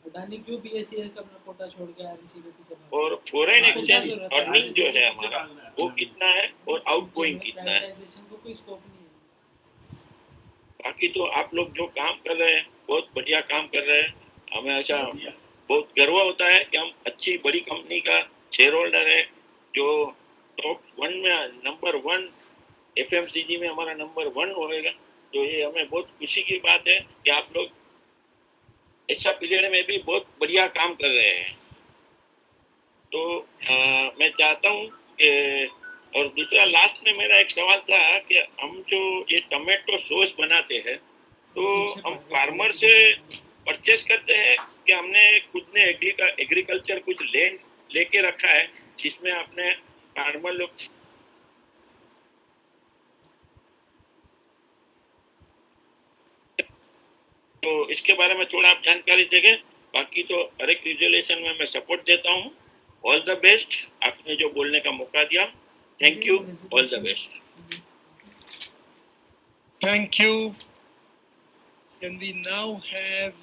अडानी क्यों बीएसईएस का अपना कोटा छोड़ के आरईसी के पीछे? और फॉरेन एक्सचेंज अर्निंग जो है हमारा वो कितना है और आउटगोइंग कितना है? को कोई स्कोप नहीं है। बाकी तो आप लोग जो काम कर रहे हैं बहुत बढ़िया काम कर रहे हैं। हमें ऐसा बहुत गर्व होता है कि हम अच्छी बड़ी कंपनी का शेयर होल्डर है, जो टॉप 1 में नंबर 1 एफएमसीजी में हमारा नंबर 1 होगा। तो ये हमें बहुत खुशी की बात है कि आप लोग ऐसा पीरियड में भी बहुत बढ़िया काम कर रहे हैं। तो मैं चाहता हूँ कि, और दूसरा लास्ट में मेरा एक सवाल था कि हम जो ये टमाटो सॉस बनाते हैं तो हम फार्मर से परचेस करते हैं कि हमने खुद ने एग्रीकल्चर कुछ लैंड लेके रखा है जिसमें आपने फार्मर लोग। तो इसके बारे में थोड़ा आप जानकारी देंगे। बाकी तो हर एक रिजोल्यूशन में मैं सपोर्ट देता हूँ। ऑल द बेस्ट, आपने जो बोलने का मौका दिया, thank you, all the best. Thank you. Can we now have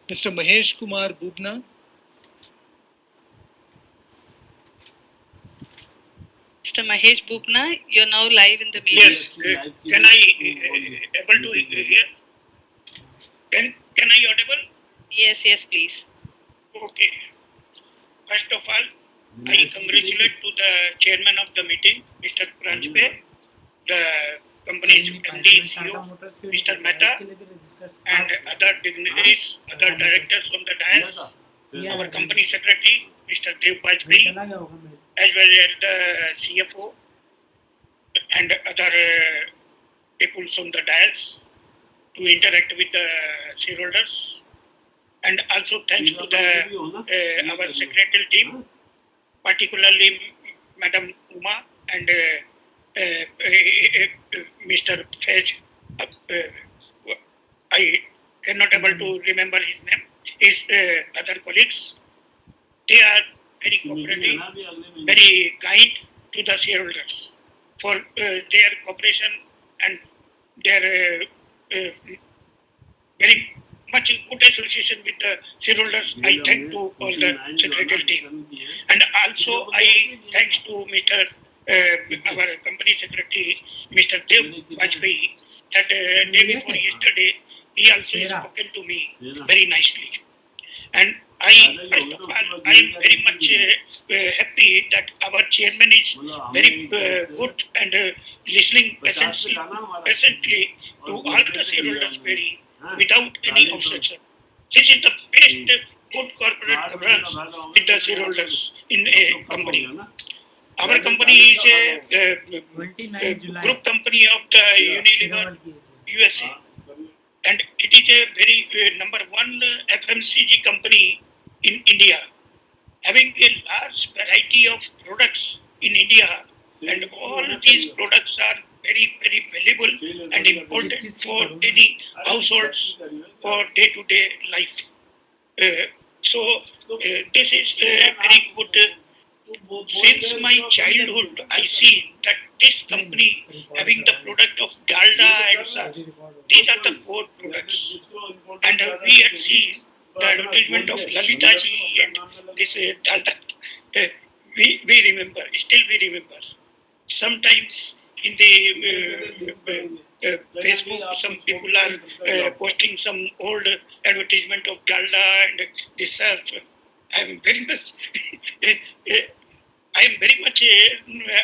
Mr. Mahesh Kumar Bubna? Mr. Mahesh Bubna, you're now live in the meeting. Yes, can I able to hear? Can I audible? Yes, please. Okay. First of all, I congratulate to the chairman of the meeting, Mr. Pranjpe, the company's MD, CEO, Mr. Mehta, and other dignitaries, other directors on the dais, our company secretary, Mr. Dev Bajpai, as well as the CFO and other people on the dais to interact with the shareholders. And also thanks to the our secretarial team, particularly Madam Uma and Mr. Fez. I cannot able to remember his name. His other colleagues, they are very cooperative, very kind to the shareholders for their cooperation and their very much good association with the shareholders. I thank to all the secretarial team, and also I thanks to Mr. Our company secretary, Mr. Dev Bajpai, that day before yesterday he also spoken to me very nicely, and I first of all I am very much happy that our chairman is very good and listening patiently to all the shareholders very without any obstruction. This is the best good corporate governance with the shareholders in a company. Our company is a group company of the Unilever USA. and it is a very number one FMCG company in India, having a large variety of products in India, and all these products are very valuable and important for any households for day-to-day life. This is very good. Since my childhood, I see that this company having the product of Dalda and Surf, these are the core products. And we had seen the advertisement of Lalita ji and this Dalda. Uh, we remember, still we remember. Sometimes in the Facebook, some people are posting some old advertisement of Dalda and this Surf. I am very much I am very much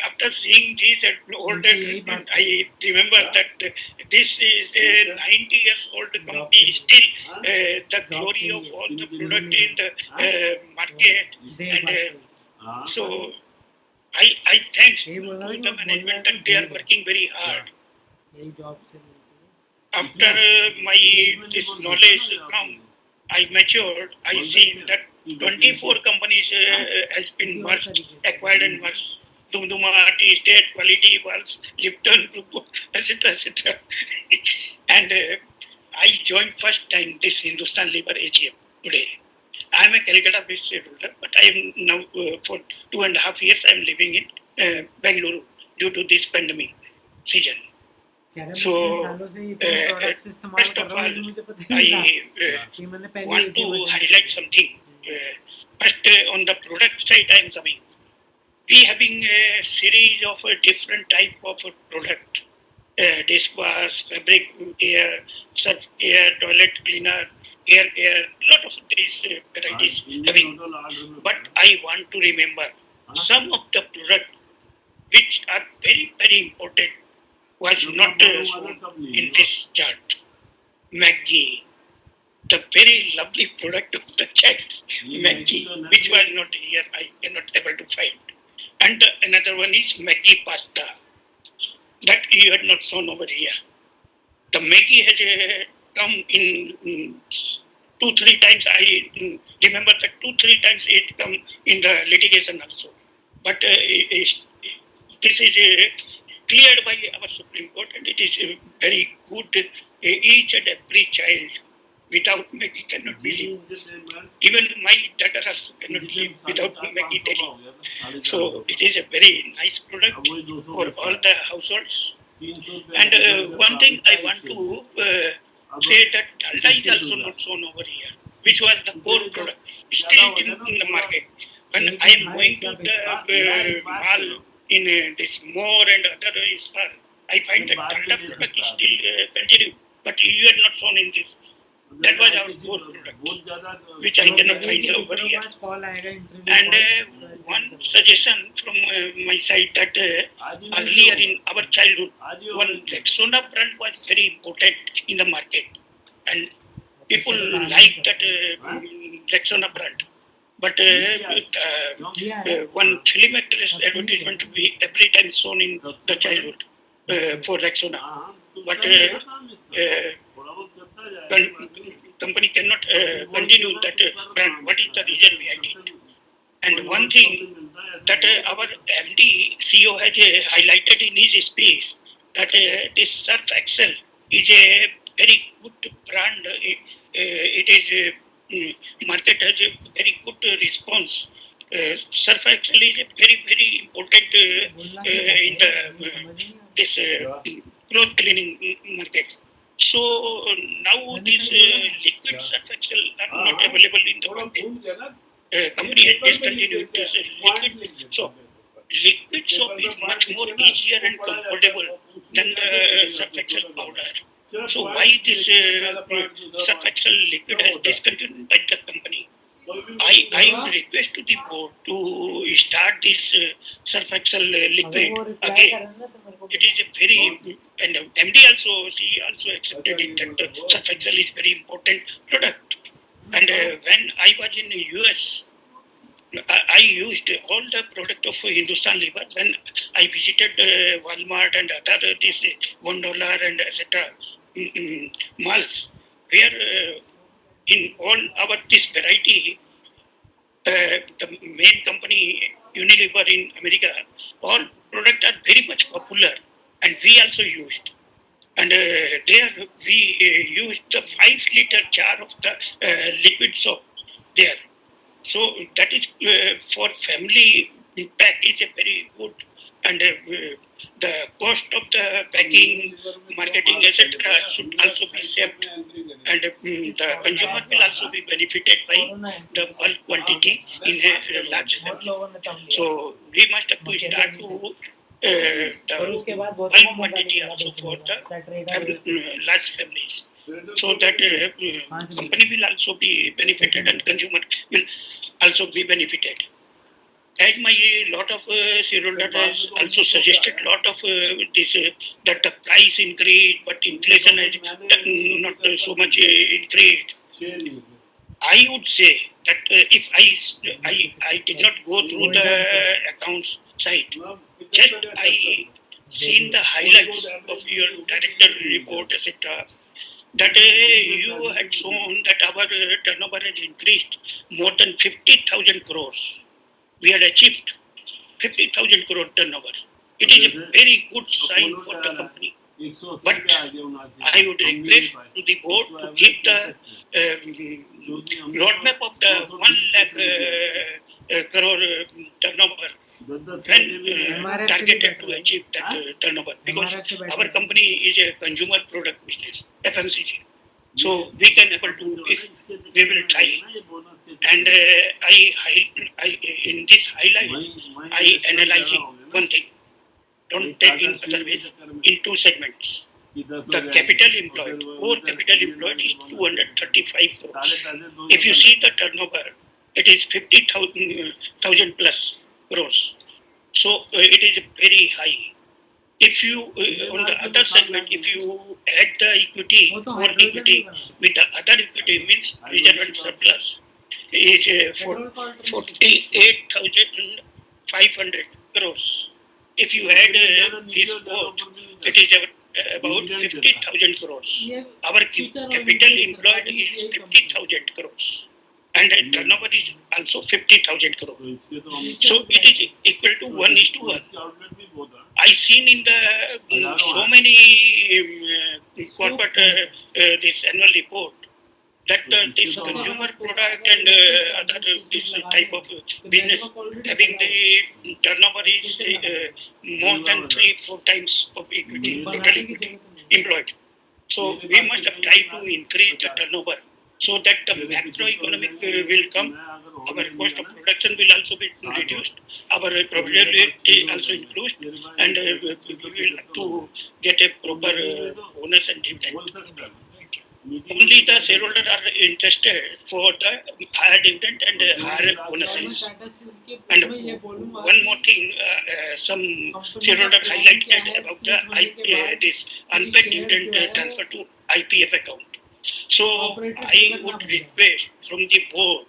after seeing these old advertisement, I remember that this is a 90 years old company, still the glory of all the product in the market, and so I thank to the management that they are working very hard. After my this knowledge come, I matured. I see that 24 companies has been merged, acquired and merged. Dumduma, State Quality, Works, Lipton, etc., etc. And I joined first time this Hindustan Unilever AGM today. I am a Calcutta-based shareholder, but I am now for 2.5 years I am living in Bangalore due to this pandemic season. So, first of all, I want to highlight something. First, on the product side, I am coming. We having a series of different type of product. Dishwash, fabric care, surf care, toilet cleaner, hair care, lot of these varieties having. But I want to remember some of the product which are very important was not shown in this chart. Maggi, the very lovely product of the chat, Maggi, which was not here, I cannot able to find. And another one is Maggi pasta, that you had not shown over here. The Maggi has come in 2-3 times. I remember that 2-3 times it come in the litigation also. But this is cleared by our Supreme Court, and it is very good. Each and every child without Maggi cannot be live. Even my daughter also cannot live without Maggi daily. So it is a very nice product for all the households. And one thing I want to say that Dalda is also not shown over here, which was the core product, still in the market. When I am going to the mall in this More and other Spar, I find that Dalda product is still continuing, but you are not shown in this. That was our core product, which I cannot find over here. And one suggestion from my side that earlier in our childhood, one Rexona brand was very important in the market, and people like that Rexona brand. But one film actress advertisement we every time shown in the childhood for Rexona. But company cannot continue that brand. What is the reason behind it? And one thing that our MD CEO has highlighted in his speech that this Surf Excel is a very good brand. It is market has a very good response. Surf Excel is a very important in the this cloth cleaning market. So now these liquid Surf Excel are not available in the market. Company has discontinued this liquid soap. Liquid soap is much more easier and comfortable than the Surf Excel powder. So why this Surf Excel liquid has discontinued by the company? I would request to the board to start this Surf Excel liquid again. It is a very, and MD also, she also accepted it that Surf Excel is very important product. And when I was in the US, I used all the product of Hindustan Unilever. When I visited Walmart and other this $1 and etc., malls, where in all our this variety, the main company Unilever in America, all products are very much popular, and we also used. And there we used the 5 liter jar of the liquid soap there. So that is for family impact is a very good, and the cost of the packing, marketing, etc. should also be saved, and the consumer will also be benefited by the bulk quantity in a large family. So we must have to start to the bulk quantity also for the large families, so that company will also be benefited and consumer will also be benefited. As my lot of shareholder has also suggested lot of this that the price increased, but inflation has not so much increased. I would say that if I did not go through the accounts site, just I seen the highlights of your director report, etc. That you had shown that our turnover has increased more than 50,000 crores. We had achieved 50,000 crore turnover. It is a very good sign for the company. But I would request to the board to give the roadmap of the 1 lakh crore turnover when targeted to achieve that turnover, because our company is a consumer product business, FMCG. So we can able to, if we will try. And I in this highlight, I analyzing one thing. Don't take in other ways, in 2 segments. The capital employed, whole capital employed is 235 crores. If you see the turnover, it is 50,000 plus crores. So it is very high. If you on the other segment, if you add the equity, core equity with the other equity, means reserve and surplus, is 48,500 crores. If you add these both, it is about 50,000 crores. Our capital employed is 50,000 crores. And the turnover is also 50,000 crores. So it is equal to 1:1. I seen in the so many corporate this annual report that this consumer product and other this type of business having the turnover is more than 3-4 times of equity, total equity employed. So we must try to increase the turnover so that the macroeconomic will come. Our cost of production will also be reduced. Our profitability also improved, and we will have to get a proper bonus and dividend. Only the shareholders are interested for the higher dividend and higher bonuses. And one more thing, some shareholder highlighted about the this unpaid dividend transfer to IPF account. So I would request from the board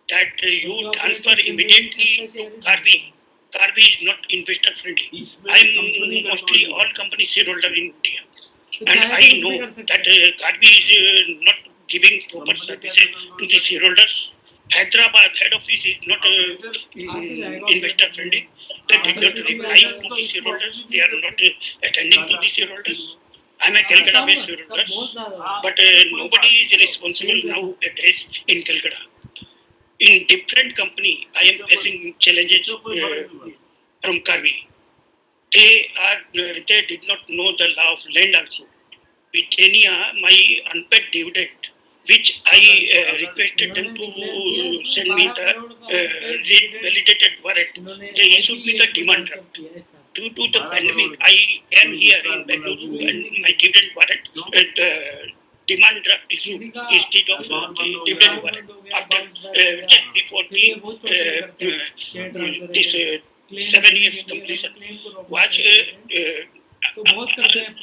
that you transfer immediately to Karbi. Karbi is not investor friendly. I am mostly all company shareholder in India. And I know that Karbi is not giving proper services to the shareholders. Hyderabad head office is not investor friendly. They did not reply to the shareholders. They are not attending to the shareholders. I am a Calcutta based shareholder, but nobody is responsible nowadays in Calcutta. In different company, I am facing challenges from Karbi. They did not know the law of land also. Britannia, my unpaid dividend, which I requested them to send me the validated warrant, they issued me the demand draft. Due to the pandemic, I am here in Bengaluru and my dividend warrant, the demand draft issue instead of the dividend warrant. After just before the this 7 years completion, was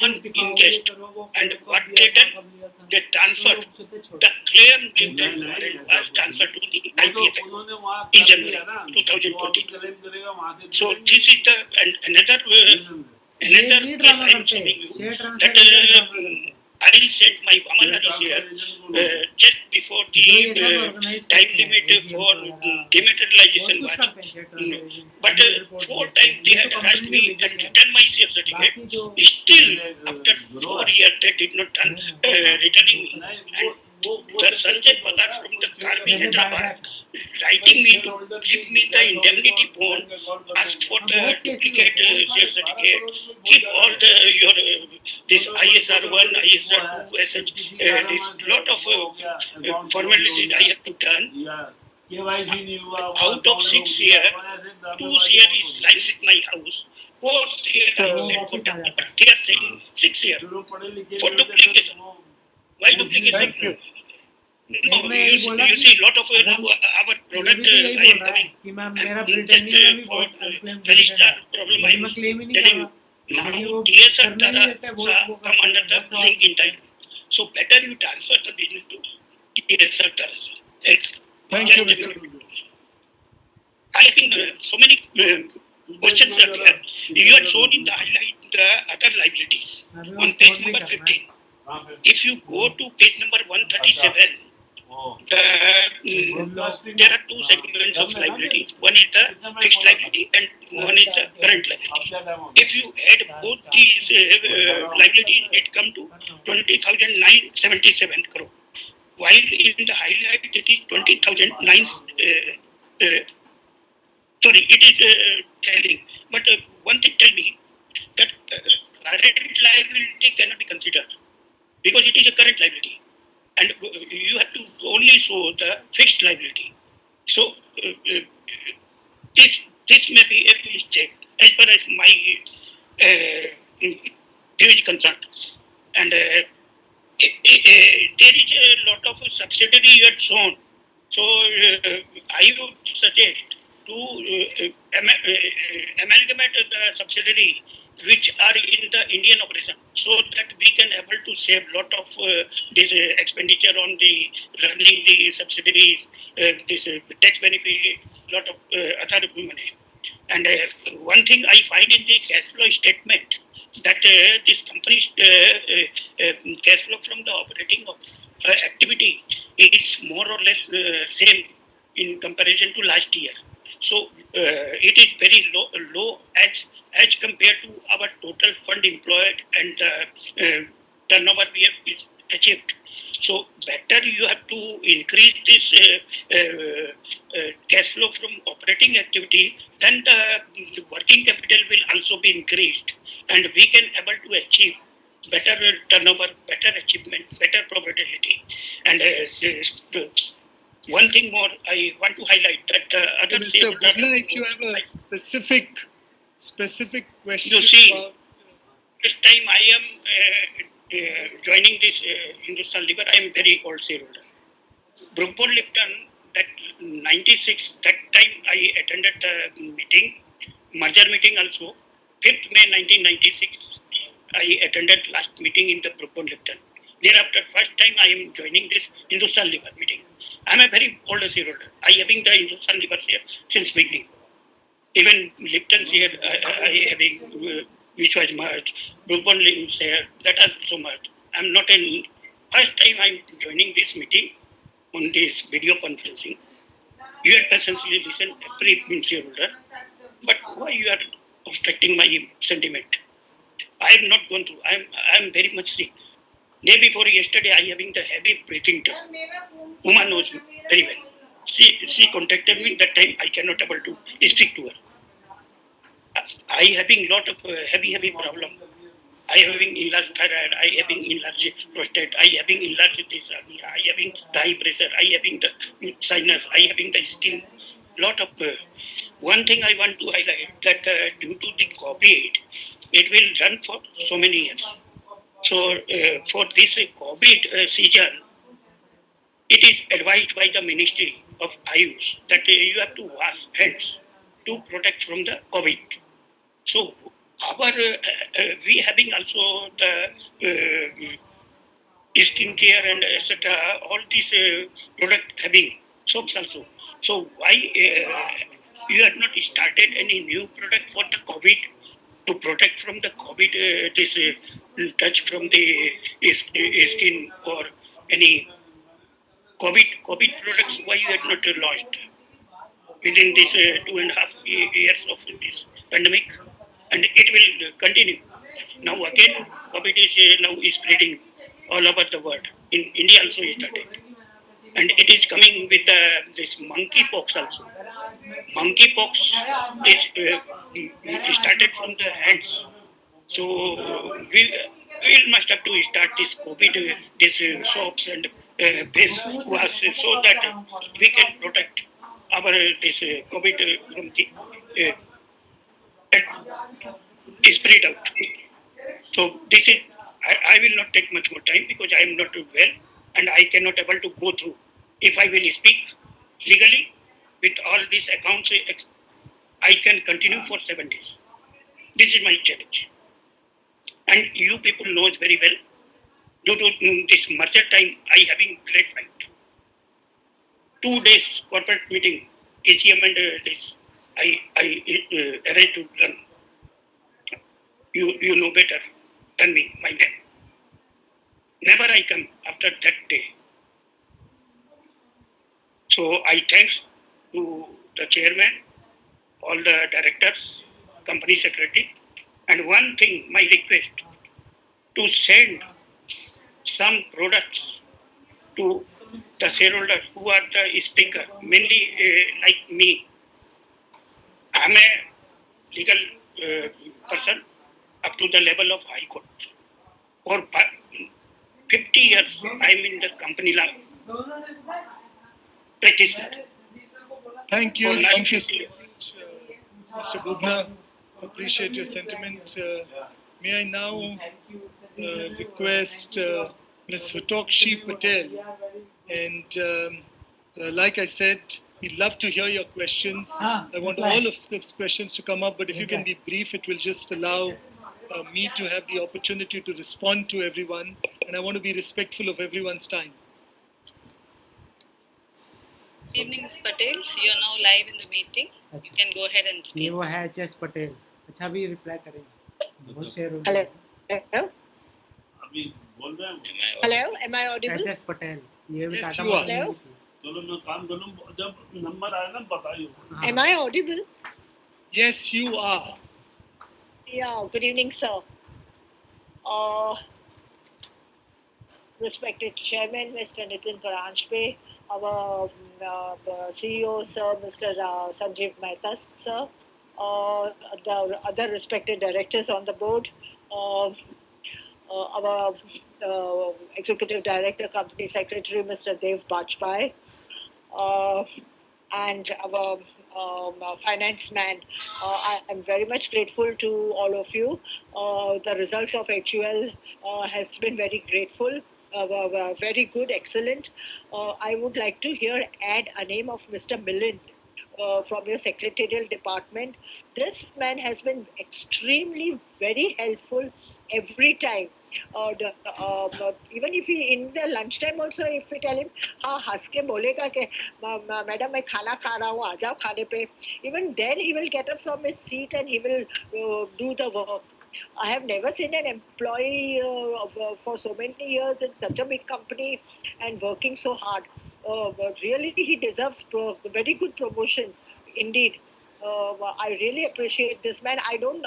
unengaged, and what they done, they transferred the claim dividend warrant was transferred to the IPF in January 2014. So this is the another case I am showing you that I sent my Amalhari here just before the time limit for dematerialization was. But 4 times they had asked me and returned my share certificate. Still, after 4 years, they did not returning me. And the Sanjay Pagar from the Karbi Hyderabad writing me to give me the indemnity bond, asked for the duplicate share certificate, keep all the your this ISR 1, ISR 2, SH, this lot of formalities I have to done. Out of 6 years, 2 years is lying with my house. 4 years I said for development. They are saying 6 years for duplication. Why duplication? No, you see lot of our product I am coming. Just for very start problem I was telling you. Now TSR come under the link in time. So better you transfer the business to TSR. Thank you, Mr. I think so many questions are there. You had shown in the highlight the other liabilities on page number 15. If you go to page number 137, there are 2 segments of liabilities. One is the fixed liability and one is the current liability. If you add both these liabilities, it comes to 20,977 crore. While in the highlight it is 20,009. Sorry, it is telling. But one thing tell me that current liability cannot be considered because it is a current liability. And you have to only show the fixed liability. So this may be a mistake as far as my view is concerned. And there is a lot of subsidiary you had shown. So I would suggest to amalgamate the subsidiary which are in the Indian operation, so that we can able to save lot of this expenditure on the running the subsidiaries, this tax benefit, lot of other money. And one thing I find in the cash flow statement that this company's cash flow from the operating activity is more or less same in comparison to last year. So it is very low as compared to our total fund employed and turnover we have achieved. So better you have to increase this cash flow from operating activity, then the working capital will also be increased, and we can able to achieve better turnover, better achievement, better profitability. And one thing more I want to highlight that other Mr. Bhagna, if you have a specific question. You see, this time I am joining this Hindustan Unilever. I am very old shareholder. Brookbone Lipton, that 96, that time I attended the meeting, merger meeting also. 5th May 1996, I attended last meeting in the Brookbone Lipton. Thereafter, first time I am joining this Hindustan Unilever meeting. I am a very old shareholder. I having the Hindustan Unilever share since beginning. Even Lipton share I having, which was merged. Brookbone share, that also merged. I am not in. First time I am joining this meeting on this video conferencing. You had patiently listened every shareholder, but why you are obstructing my sentiment? I am not going through. I am very much sick. Day before yesterday, I having the heavy breathing. Uma knows me very well. She contacted me. That time I cannot able to speak to her. I having lot of heavy problem. I having enlarged thyroid. I having enlarged prostate. I having enlarged this hernia. I having the high pressure. I having the sinus. I having the skin. Lot of. One thing I want to highlight that due to the COVID, it will run for so many years. So for this COVID season, it is advised by the Ministry of Ayush that you have to wash hands to protect from the COVID. So our we having also the skincare and etc. All these product having soaps also. So why you have not started any new product for the COVID to protect from the COVID this touch from the skin or any COVID products. Why you had not launched within this 2.5 years of this pandemic, and it will continue. Now again, COVID is now is spreading all over the world. In India also it started, and it is coming with this monkeypox also. Monkeypox is started from the hands. So we must have to start this COVID, this soaps and face wash so that we can protect our this COVID from the spread out. So this is, I will not take much more time because I am not well and I cannot able to go through. If I will speak legally with all these accounts, I can continue for 7 days. This is my challenge. And you people know it very well. Due to this merger time, I having great fight. 2 days corporate meeting, AGM and this, I arranged to run. You know better than me, my name. Never I come after that day. So I thanks to the chairman, all the directors, company secretary, and one thing, my request to send some products to the shareholders who are the speaker, mainly like me. I am a legal person up to the level of High Court. For 50 years, I am in the company law practitioner. Thank you. For Thank you 50 so much, Mr. Bubna. Appreciate your sentiment. May I now request Ms. Hutokshi Patel. And like I said, we'd love to hear your questions. I want all of those questions to come up, but if you can be brief, it will just allow me to have the opportunity to respond to everyone. And I want to be respectful of everyone's time. Good evening, Ms. Patel. You are now live in the meeting. You can go ahead and speak. ये वो है HS Patel. अच्छा भी reply करेंगे. वो share हो Hello. गया. Hello. अभी बोल रहे हैं. Hello. Am I audible? HS Patel. ये भी Yes, Tata you are. Hello. चलो मैं काम करूँ जब नंबर आए ना बताइए. Am I audible? Yes, you are. Yeah. Good evening, sir. Respected Chairman, Mr. Nitin Paranjpe, our CEO, Sir, Mr. Sanjeev Mehta, sir, the other respected directors on the board, our Executive Director, Company Secretary, Mr. Dev Bajpai, and our finance man. I am very much grateful to all of you. The results of HUL has been very grateful. Very good, excellent. I would like to here add a name of Mr. Milind from your secretarial department. This man has been extremely very helpful every time. Even if he in the lunchtime also, if we tell him, हाँ हंस के बोलेगा कि madam मैं खाना खा रहा हूँ आ जाओ खाने पे, even then he will get up from his seat and he will do the work. I have never seen an employee for so many years in such a big company and working so hard. But really, he deserves very good promotion, indeed. I really appreciate this man. I don't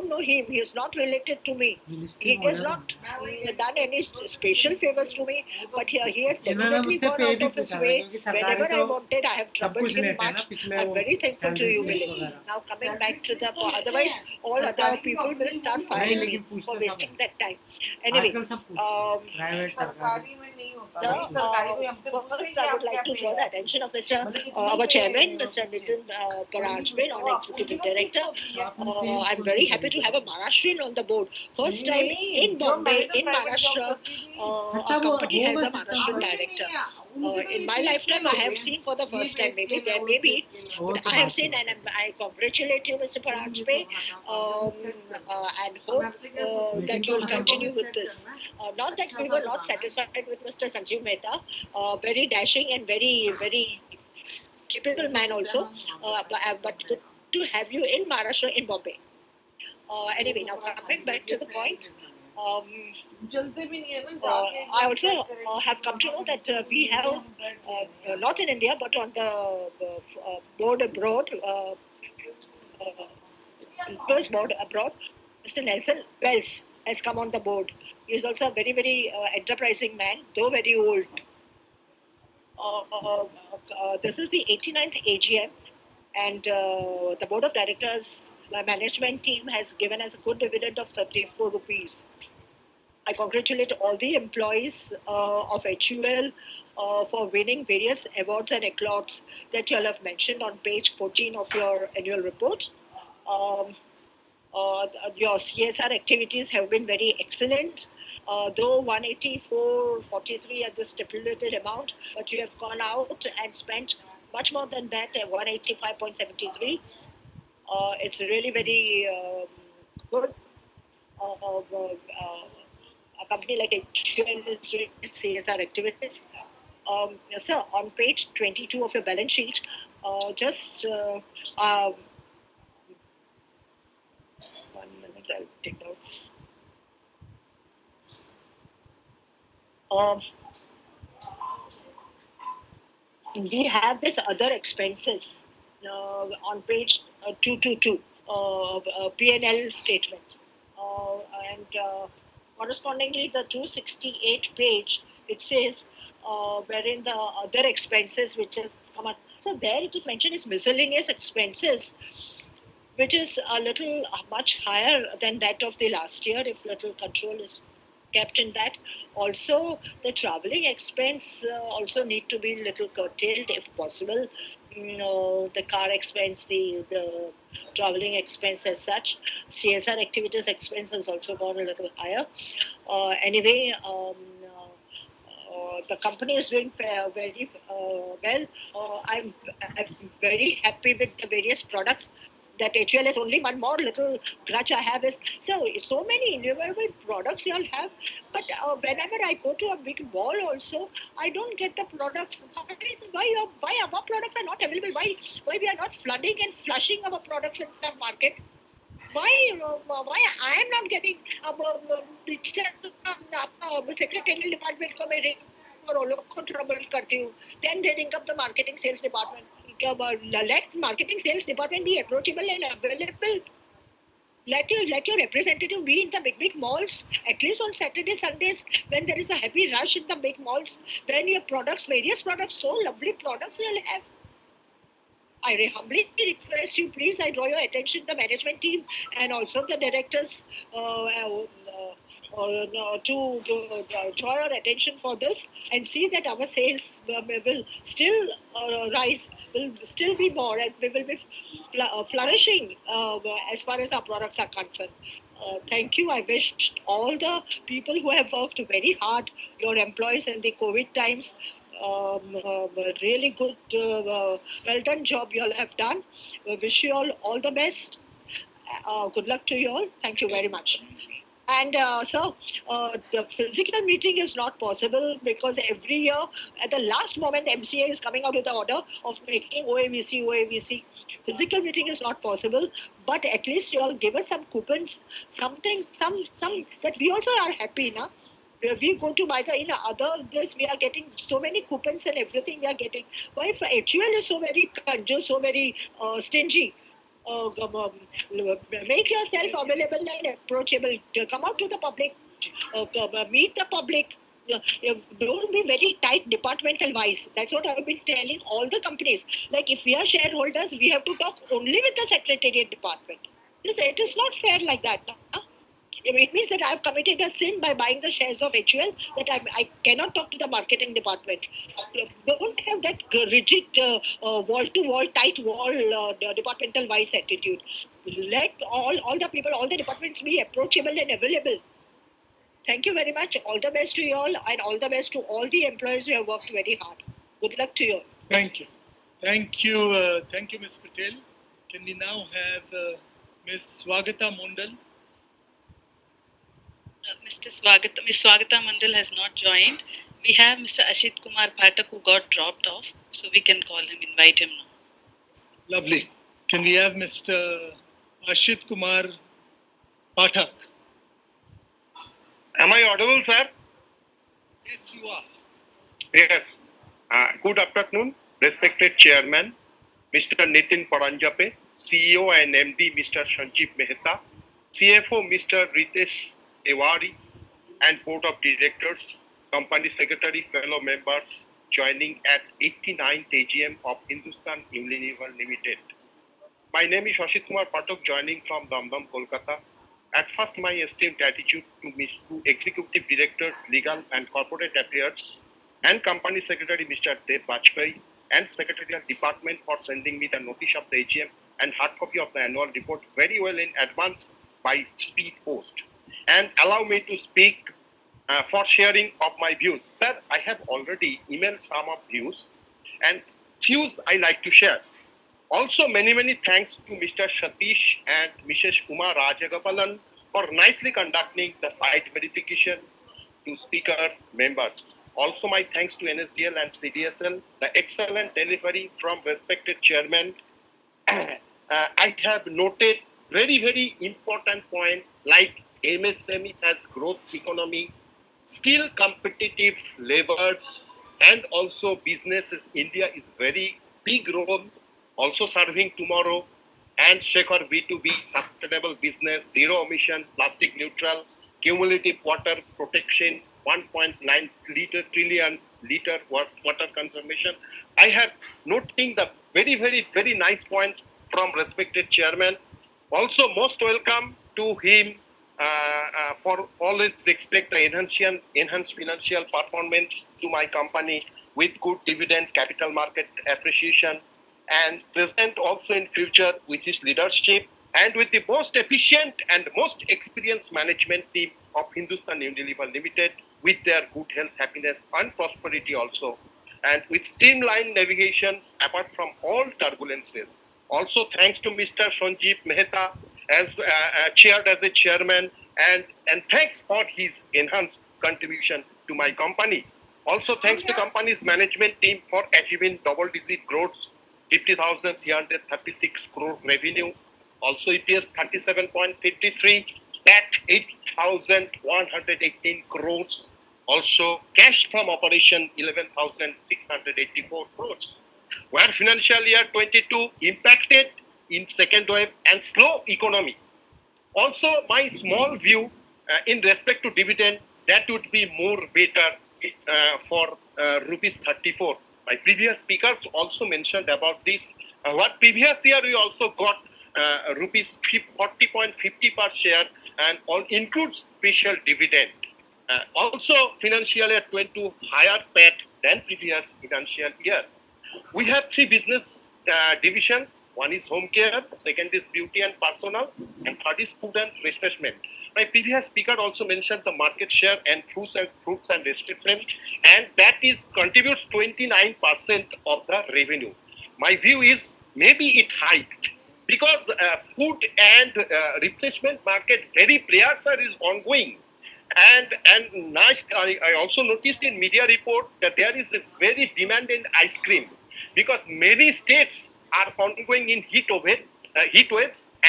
know him. He is not related to me. He has not done any special favors to me. But he has definitely gone out of his way. Whenever I wanted, I have troubled him much. I'm very thankful to you, Milind. Now coming back to the otherwise, all other people will start firing me for wasting that time. Anyway, first I would like to draw the attention of our chairman, Mr. Nitin Paranjpe, non-executive director. I'm very happy to have a Maharashtrian on the board. First time in Bombay, in Maharashtra, a company has a Maharashtrian director. In my lifetime, I have seen for the first time, maybe there may be, but I have seen, and I congratulate you, Mr. Paranjpe, and hope that you will continue with this. Not that we were not satisfied with Mr. Sanjeev Mehta, very dashing and very, very capable man also, but good to have you in Maharashtra, in Bombay. Anyway, now coming back to the point, I also have come to know that we have, not in India, but on the board abroad, first board abroad, Mr. Nelson Wells has come on the board. He is also a very, very enterprising man, though very old. This is the 89th AGM, and the board of directors, my management team has given us a good dividend of 34 rupees. I congratulate all the employees of HUL for winning various awards and accolades that you all have mentioned on page 14 of your annual report. Your CSR activities have been very excellent. Though 184.43 at the stipulated amount, but you have gone out and spent much more than that at 185.73. It's really very good. A company like HUL is doing CSR activities. Sir, on page 22 of your balance sheet, just 1 minute, I'll take notes. We have this other expenses on page 222, P&L statement. And correspondingly, the 268 page, it says wherein the other expenses which has come out. So there it is mentioned as miscellaneous expenses, which is a little much higher than that of the last year, if little control is kept in that. Also, the traveling expense also need to be little curtailed if possible. The car expense, the traveling expense as such. CSR activities expense has also gone a little higher. Anyway, the company is doing very well. I'm very happy with the various products that HUL has. Only one more little grudge I have is, so many innumerable products you all have, but whenever I go to a big mall also, I don't get the products. Why our products are not available? Why we are not flooding and flushing our products in the market? Why I am not getting secretarial department को मैं और लोग को trouble करती हूँ. Then they ring up the marketing sales department. Let marketing sales department be approachable and available. Let your representative be in the big malls, at least on Saturdays, Sundays, when there is a heavy rush in the big malls, when your products, various products, so lovely products you'll have. I humbly request you, please, I draw your attention, the management team and also the directors, to draw your attention for this and see that our sales will still rise, will still be more, and we will be flourishing as far as our products are concerned. Thank you. I wish all the people who have worked very hard, your employees in the COVID times, really good, well done job you all have done. We wish you all the best. Good luck to you all. Thank you very much. And the physical meeting is not possible because every year at the last moment MCA is coming out with the order of making OAVC. Physical meeting is not possible, but at least you all give us some coupons, something, some that we also are happy now. We go to buy in other this, we are getting so many coupons and everything we are getting. Why HUL is so very conjure, so very stingy? Make yourself available and approachable. Come out to the public, meet the public. Don't be very tight departmental wise. That's what I've been telling all the companies. Like if we are shareholders, we have to talk only with the secretariat department. It is not fair like that. Huh? It means that I have committed a sin by buying the shares of HUL, that I cannot talk to the marketing department. Don't have that rigid wall-to-wall, tight wall departmental wise attitude. Let all the people, all the departments be approachable and available. Thank you very much. All the best to you all, and all the best to all the employees who have worked very hard. Good luck to you all. Thank you. Thank you, Ms. Patel. Can we now have Ms. Swagata Mondal? Ms. Swagata Mandal has not joined. We have Mr. Ashit Kumar Pathak who got dropped off, so we can call him, invite him now. Lovely. Can we have Mr. Ashit Kumar Pathak. Am I audible, sir? Yes, you are. Yes. Good afternoon, respected Chairman, Mr. Nitin Paranjape, CEO and MD, Mr. Sanjeev Mehta, CFO, Mr. Ritesh Ewari, and Board of Directors, Company Secretary, fellow members joining at 89th AGM of Hindustan Unilever Limited. My name is Ashit Kumar Pathak, joining from Damdam, Kolkata. At first, my esteemed gratitude to Executive Director, Legal and Corporate Affairs, and Company Secretary Mr. Dev Bajpai, and Secretarial Department for sending me the notice of the AGM and hard copy of the annual report very well in advance by speed post. And allow me to speak for sharing of my views. Sir, I have already emailed some of views, and fews I like to share. Also, many thanks to Mr. Satish and Mrs. Uma Rajagapalan for nicely conducting the site verification to speaker members. Also, my thanks to NSDL and CDSL, the excellent delivery from respected chairman. I have noted very important point like MSME has growth economy, skill competitive labors, and also businesses. India is very big role, also serving tomorrow, and Shekhar B2B, sustainable business, zero emission, plastic neutral, cumulative water protection, 1.9 trillion liter water consumption. I have noting the very nice points from respected chairman. Also, most welcome to him for always expect the enhanced financial performance to my company with good dividend, capital market appreciation, and present also in future with his leadership and with the most efficient and most experienced management team of Hindustan Unilever Limited with their good health, happiness and prosperity also, and with streamlined navigations apart from all turbulences. Also, thanks to Mr. Sanjeev Mehta as chaired as a chairman, and thanks for his enhanced contribution to my company. Also, thanks to company's management team for achieving double-digit growth, 50,336 crore revenue. Also, EPS 37.53, PAT 8,118 crores. Also, cash from operation 11,684 crores. Where financial year 22 impacted in second wave and slow economy. Also, my small view in respect to dividend, that would be more better for rupees 34. My previous speakers also mentioned about this. What previous year we also got rupees 40.50 per share, and all includes special dividend. Also, financial year 22 higher PAT than previous financial year. We have three business divisions. One is home care, second is beauty and personal, and third is food and refreshment. My previous speaker also mentioned the market share and fruits and refreshment, and that is contributes 29% of the revenue. My view is maybe it hiked because food and replacement market very players is ongoing. And nice, I also noticed in media report that there is a very demand in ice cream because many states are ongoing in heat waves,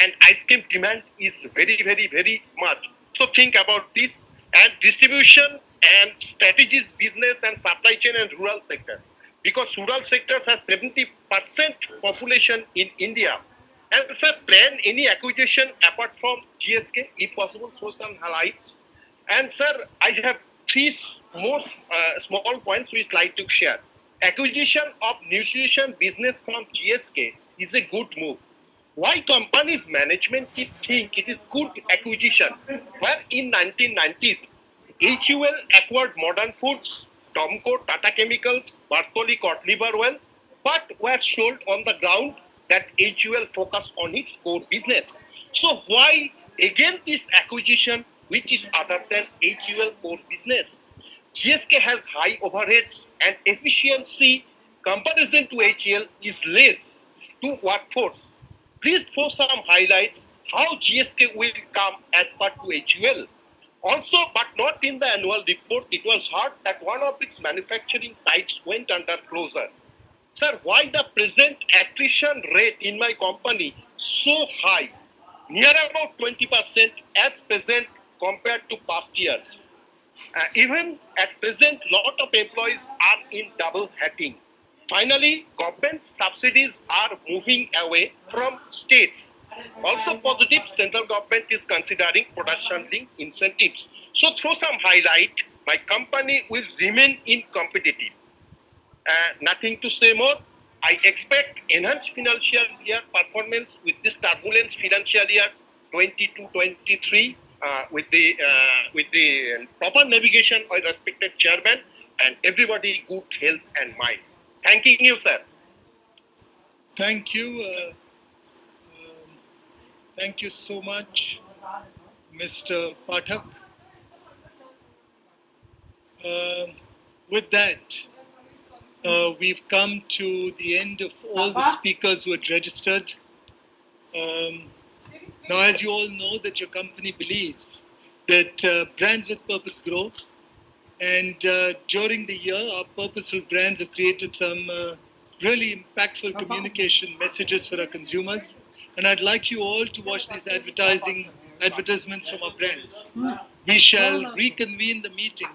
and ice cream demand is very much. So think about this, and distribution and strategies, business and supply chain and rural sector, because rural sectors have 70% population in India. And sir, plan any acquisition apart from GSK, if possible, throw some highlights. And sir, I have three more small points which I like to share. Acquisition of nutrition business from GSK is a good move. Why companies management think it is good acquisition? Where in 1990s, HUL acquired Modern Foods, Tomco, Tata Chemicals, Bartoli, Liverwell, but were sold on the ground that HUL focused on its core business. So why again this acquisition which is other than HUL core business? GSK has high overheads and efficiency comparison to HUL is less to workforce. Please throw some highlights how GSK will come as part to HUL. Also, but not in the annual report, it was heard that one of its manufacturing sites went under closure. Sir, why the present attrition rate in my company so high? near about 20% as present compared to past years. Even at present, lot of employees are in double hatting. Finally, government subsidies are moving away from states. Also positive, central government is considering production-linked incentives. So through some highlight, my company will remain in competitive. Nothing to say more. I expect enhanced financial year performance with this turbulent financial year 22-23 with the proper navigation by respected chairman and everybody good health and mind. Thanking you, sir. Thank you. Thank you so much, Mr. Pathak. With that, we've come to the end of all the speakers who had registered. Now, as you all know, that your company believes that brands with purpose grow. And during the year, our purposeful brands have created some really impactful communication messages for our consumers. And I'd like you all to watch these advertisements from our brands. We shall reconvene the meeting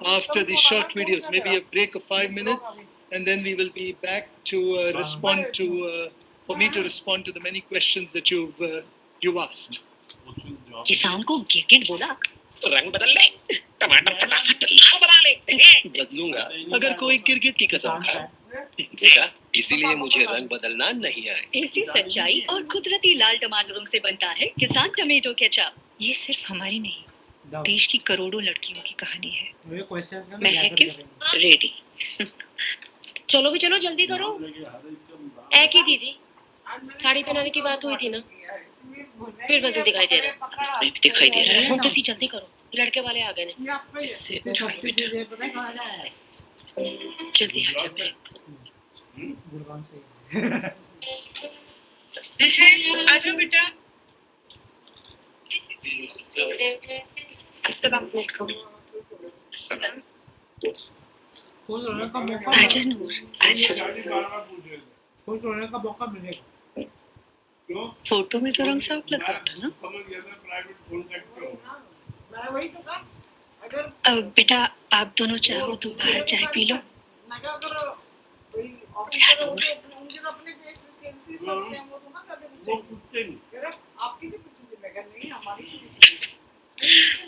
after these short videos, maybe a break of 5 minutes, and then we will be back to respond to, for me to respond to the many questions that you've asked. किसान को गिरगिट बोला तो रंग बदल ले टमाटर फटाफट लाल बना ले बदलूंगा अगर कोई गिरगिट की कसम खाए देखा इसीलिए मुझे रंग बदलना नहीं आए ऐसी सच्चाई और कुदरती लाल टमाटरों से बनता है किसान टमेटो केचप। ये सिर्फ हमारी नहीं देश की करोड़ों लड़कियों की कहानी है। मैं है किस रेडी चलो भी चलो जल्दी करो। एक ही दीदी साड़ी पहनाने की बात हुई थी ना फिर वजन दिखाई दे रहा है इसमें भी दिखाई दे रहा है। हम तो सी जल्दी करो लड़के वाले आ गए ने इससे जल्दी आ जा आजा बेटा। अस्सलाम वालेकुम। आजा नूर आजा। खुश होने का मौका मिलेगा। फोटो में तो रंग साफ लग रहा था ना। बेटा आप दोनों चाहो तो बाहर चाय पी लो।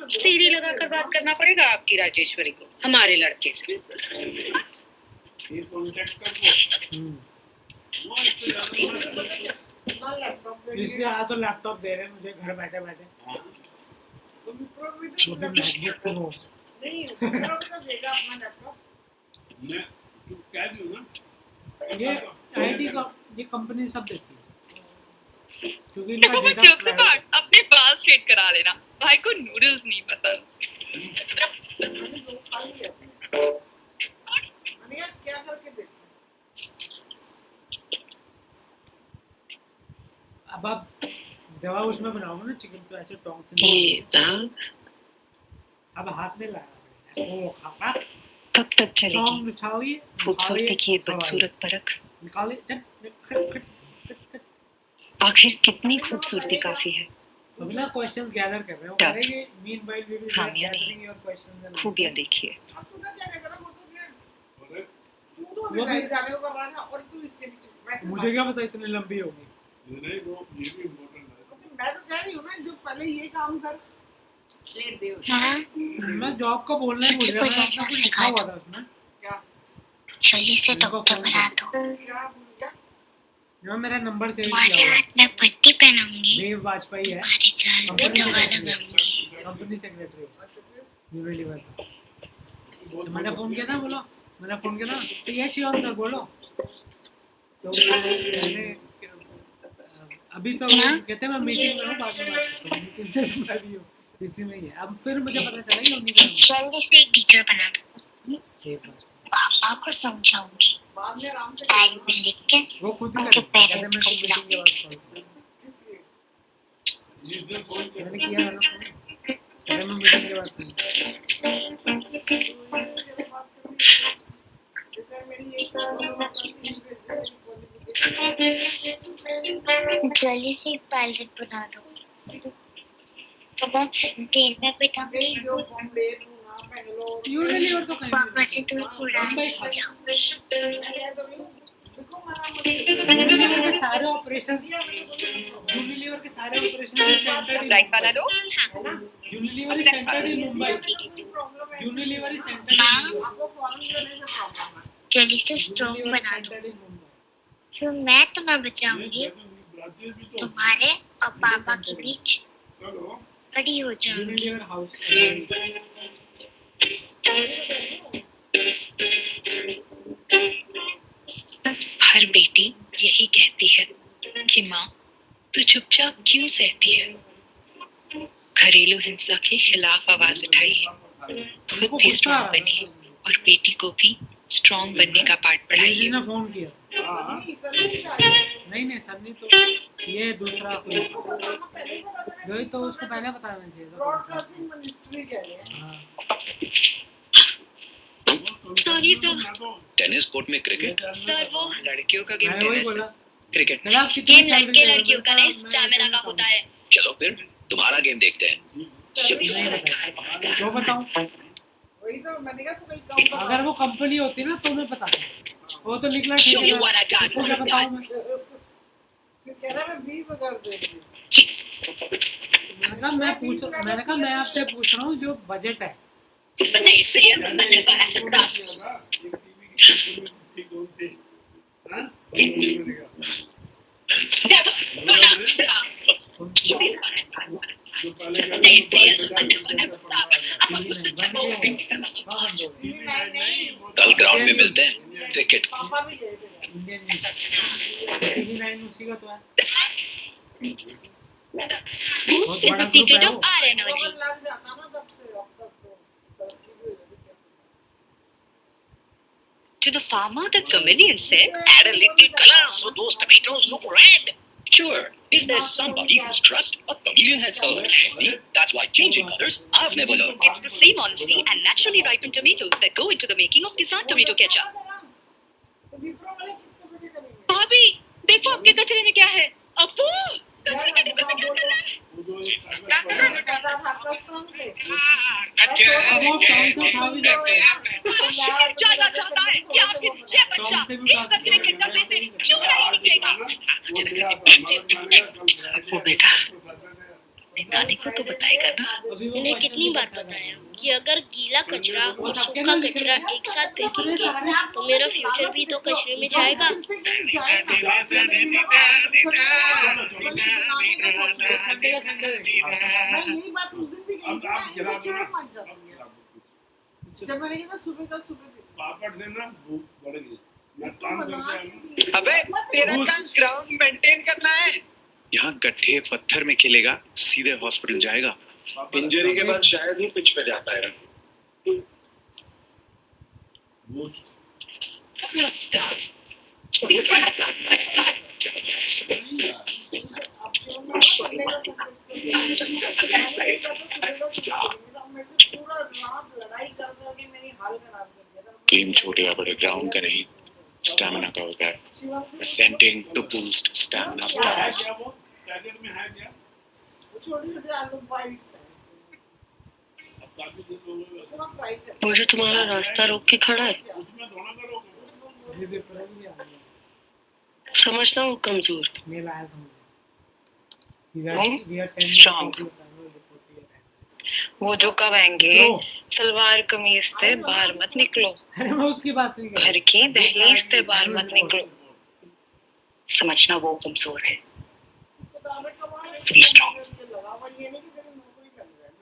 सीढ़ी लगाकर बात करना पड़ेगा आपकी राजेश्वरी को हमारे लड़के से। इसलिए आ तो लैपटॉप दे रहे हैं मुझे घर बैठे बैठे। ये आईटी का ये कंपनी सब देखती है क्योंकि इनका जोक्स अपार्ट अपने बाल स्ट्रेट करा लेना भाई को नूडल्स नहीं पसंद। क्या करके देखते अब आप दवा उसमें बनाओगे ना चिकन तो ऐसे टोंग से ये दाग अब हाथ में लगा ओ खाका कब तक चलेगी खूबसूरती की बदसूरत परख निकाले आखिर कितनी खूबसूरती काफी है। अभी ना क्वेश्चंस गैदर कर रहे हो करेंगे मीनवाइल वी विल खामियां नहीं खूबियां देखिए। मुझे क्या पता इतनी लंबी होगी। नहीं वो ये भी इम्पोर्टेंट है। मैं तो कह रही हूँ ना जो पहले ये काम कर मैं जॉब का बोलना ही भूल गया। मैं आपको कुछ लिखा हुआ था उसमें क्या जल्दी से डॉक्टर बना दो। जो मेरा नंबर सेव किया हुआ है मैं पट्टी पहनाऊंगी देव वाजपेयी है कंपनी सेक्रेटरी यूनिलीवर का। मैंने फोन किया था बोलो मैंने फोन किया था तो ये श्योर सर बोलो तो मैंने अभी तो कहते हैं मैं मीटिंग में हूँ बाद में तो मीटिंग में भी हूँ इसी में ही है। अब फिर मुझे पता चला कि उन्हीं का जल्दी से एक टीचर बना दो पापा को समझाऊंगी बैग में लिख के वो खुद उनके पेरेंट्स को बुलाऊंगी। मैंने किया है ना पहले मैं मीटिंग के बाद जल्दी से पायलट बना दो। यूनिलीवर तो कहीं पापा से तो थोड़ा यूनिलीवर के सारे ऑपरेशंस राइट वाला लो। Unilever is centred in Mumbai. Unilever is centred in Mumbai. जल्दी से स्ट्रॉन्ग बना दो, फिर मैं तुम्हें बचाऊंगी, तुम्हारे और पापा के बीच खड़ी हो जाऊंगी। हर बेटी यही कहती है कि माँ तू चुपचाप क्यों सहती है। घरेलू हिंसा के खिलाफ आवाज उठाई है, खुद भी स्ट्रॉन्ग बनी और बेटी को भी स्ट्रॉन्ग बनने का पाठ पढ़ाई है। फोन किया नहीं सर नहीं, तो ये दूसरा कोई वही तो उसको पहले बताना चाहिए था। ब्रॉडकास्टिंग मिनिस्ट्री कह रहे हैं। Sorry sir. टेनिस कोर्ट में क्रिकेट सर वो लड़कियों का गेम टेनिस क्रिकेट गेम लड़के लड़कियों का नहीं, स्टैमिना का होता है। चलो फिर तुम्हारा गेम देखते हैं। तो बताऊं, वही तो मैंने कहा अगर वो कंपनी होती ना तो मैं बताता। वो तो निकला ठीक है, उसको क्या बताऊं मैं। कह रहा मैं 20,000 देंगे। मैंने कहा मैं आपसे पूछ रहा हूँ जो बजट है। कल ग्राउंड में मिलते हैं क्रिकेट। उसी का तो है। Boost is the secret of our energy. To the farmer, the chameleon said, Add a little color so those tomatoes look red. Sure, if there's somebody whose trust a chameleon has earned. See, that's why changing colors I've never learned. it's the same honesty and naturally ripened tomatoes that go into the making of Kisan tomato ketchup. भाभी, देखो आपके कचरे में क्या है? अप्पू, कचरे के डिब्बे में क्या कर रहा है? जानना चाहता है कि आपकी ये बच्चा इस कचरे के डब्बे से क्यों नहीं निकलेगा? वो बेटा नानी को तो बताएगा ना। मैंने कितनी बार बताया कि अगर गीला कचरा और सूखा कचरा एक साथ फेंकेंगे तो मेरा फ्यूचर भी तो कचरे में जाएगा। जब मैंने कहा सुबह का पापड़ देना भूख बढ़ गई। अबे तेरा काम ग्राउंड मेंटेन करना है। यहाँ गड्ढे पत्थर में खेलेगा, सीधे हॉस्पिटल जाएगा। इंजरी के बाद शायद ही पिच पे जा पाएगा। गेम छोटे या बड़े ग्राउंड का नहीं, स्टैमिना का होता है। Presenting to boost stamina stars. वो जो तुम्हारा रास्ता रोक के खड़ा है, समझना वो कमजोर, स्ट्रॉन्ग। वो जो कब आएंगे सलवार कमीज से बाहर मत निकलो। अरे मैं उसकी बात नहीं कर रहा। घर की दहलीज से बाहर मत निकलो। समझना वो कमजोर है, तुम स्ट्रॉन्ग।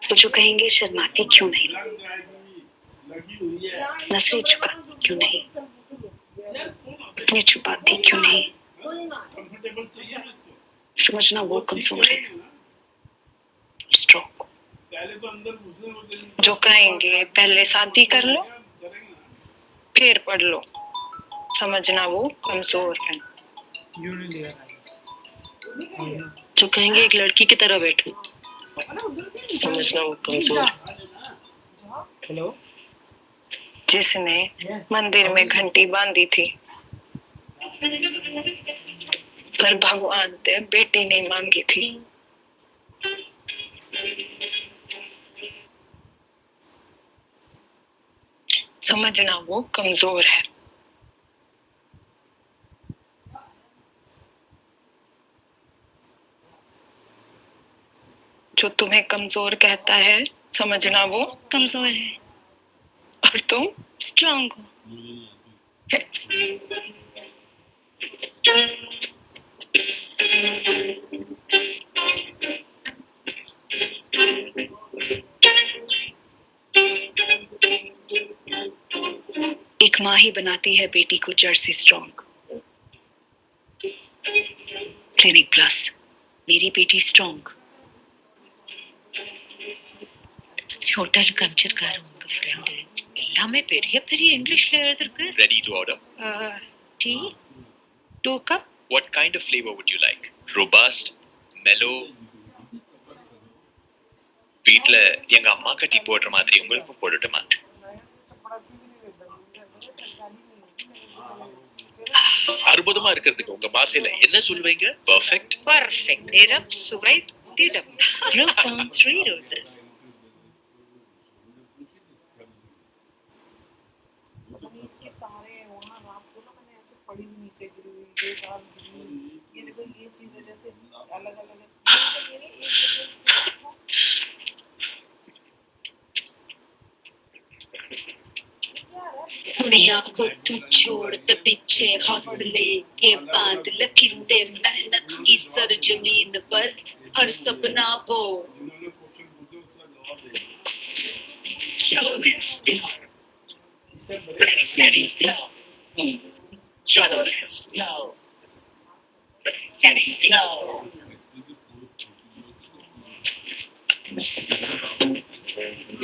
वो जो कहेंगे शर्माती क्यों नहीं, नजरें झुकाती क्यों नहीं, ये छुपाती क्यों नहीं। समझना वो कमजोर है, स्ट्रॉन्ग। जो कहेंगे पहले शादी कर लो फिर पढ़ लो, समझना वो कमजोर है। जो कहेंगे एक लड़की की तरह बैठो, समझना वो कमजोर। हेलो, जिसने मंदिर में घंटी बांधी थी पर भगवान ने बेटी नहीं मांगी थी, समझना वो कमजोर है। जो तुम्हें कमजोर कहता है, समझना वो कमजोर है और तुम स्ट्रांग हो। Yes. एक माँ ही बनाती है बेटी को जड़ से स्ट्रांग। क्लिनिक प्लस, मेरी बेटी स्ट्रांग। ஹோட்டல் காமிச்சிருக்காரு உங்க ஃப்ரெண்டு. எல்லாமே பெரிய பெரிய இங்கிலீஷ்ல எழுதிருக்கு. Ready to order? Tea 2 cup. What kind of flavor would you like? Robust, mellow? வீட்ல எங்க அம்மா கட்டி போடுற மாதிரி உங்களுக்கு போடட்டுமா? அற்புதமா இருக்கிறதுக்கு உங்க பாஷையில என்ன சொல்வீங்க? Perfect. Perfect. நிறம் சுவை திடம். Blue Palm 3 roses. दुनिया को तू छोड़ दे पीछे हौसले के बाद लकीरें मेहनत की सरजमीन पर हर सपना वो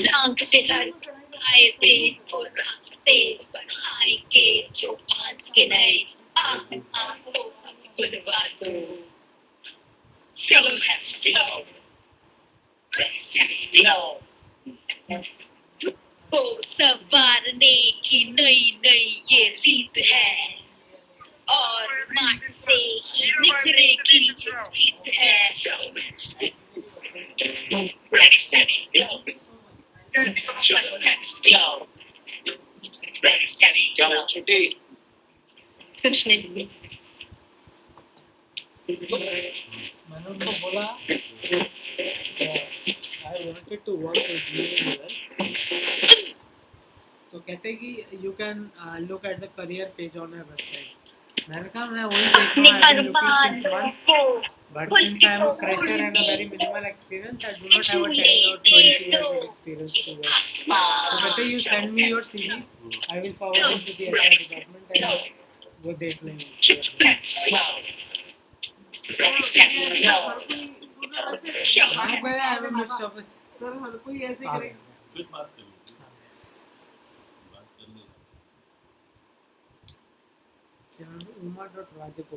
लांघते हर आए थे और रास्ते पर आएंगे जो भांज के नए आसमान को बुलवा दो। Flow has flow. Flow. को संवारने की नई नई ये रीत है और माटी से ही निखरेगी जो रीत है। कुछ नहीं। Manu को बोला I wanted to work with you here. तो कहते कि you can look at the career page on our website. मैंने कहा मैं वही देख रहा हूँ. I've been looking since months. But since I'm a fresher and a very minimal experience, I do not have a 10 or 20 years of experience to work. So कहते you send me your CV. I will forward it to the HR department and वो देख लेंगे. Sir हर कोई ऐसे करेगा.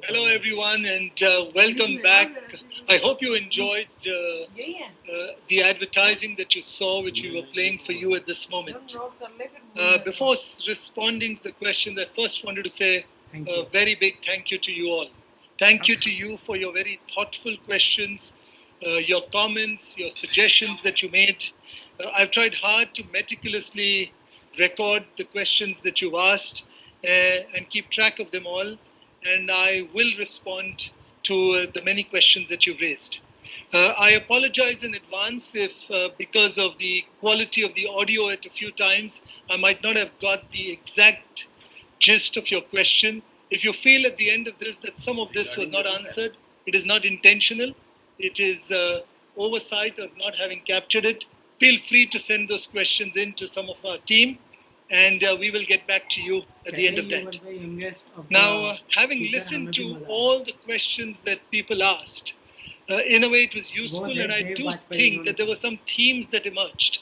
Hello everyone and welcome back. I hope you enjoyed the advertising that you saw which we were playing for you at this moment. Before responding to the questions, I first wanted to say a very big thank you to you all. Thank you to you for your very thoughtful questions, your comments, your suggestions that you made. I've tried hard to meticulously record the questions that you've asked and keep track of them all. And I will respond to the many questions that you've raised. I apologize in advance if because of the quality of the audio at a few times, I might not have got the exact gist of your question. If you feel at the end of this that some of this was not answered, it is not intentional. It is oversight or not having captured it. Feel free to send those questions in to some of our team and we will get back to you at the end of that. Now, having listened to all the questions that people asked, in a way it was useful and I do think that there were some themes that emerged.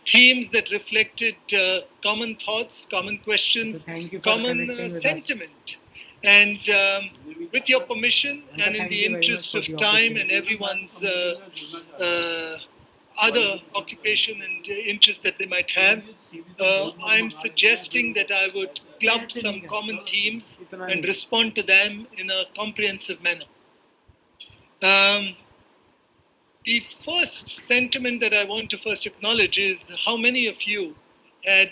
Themes that reflected common thoughts, common questions, common sentiment. And with your permission and in the interest of time and everyone's other occupation and interests that they might have, I'm suggesting that I would club some common themes and respond to them in a comprehensive manner. The first sentiment that I want to first acknowledge is how many of you had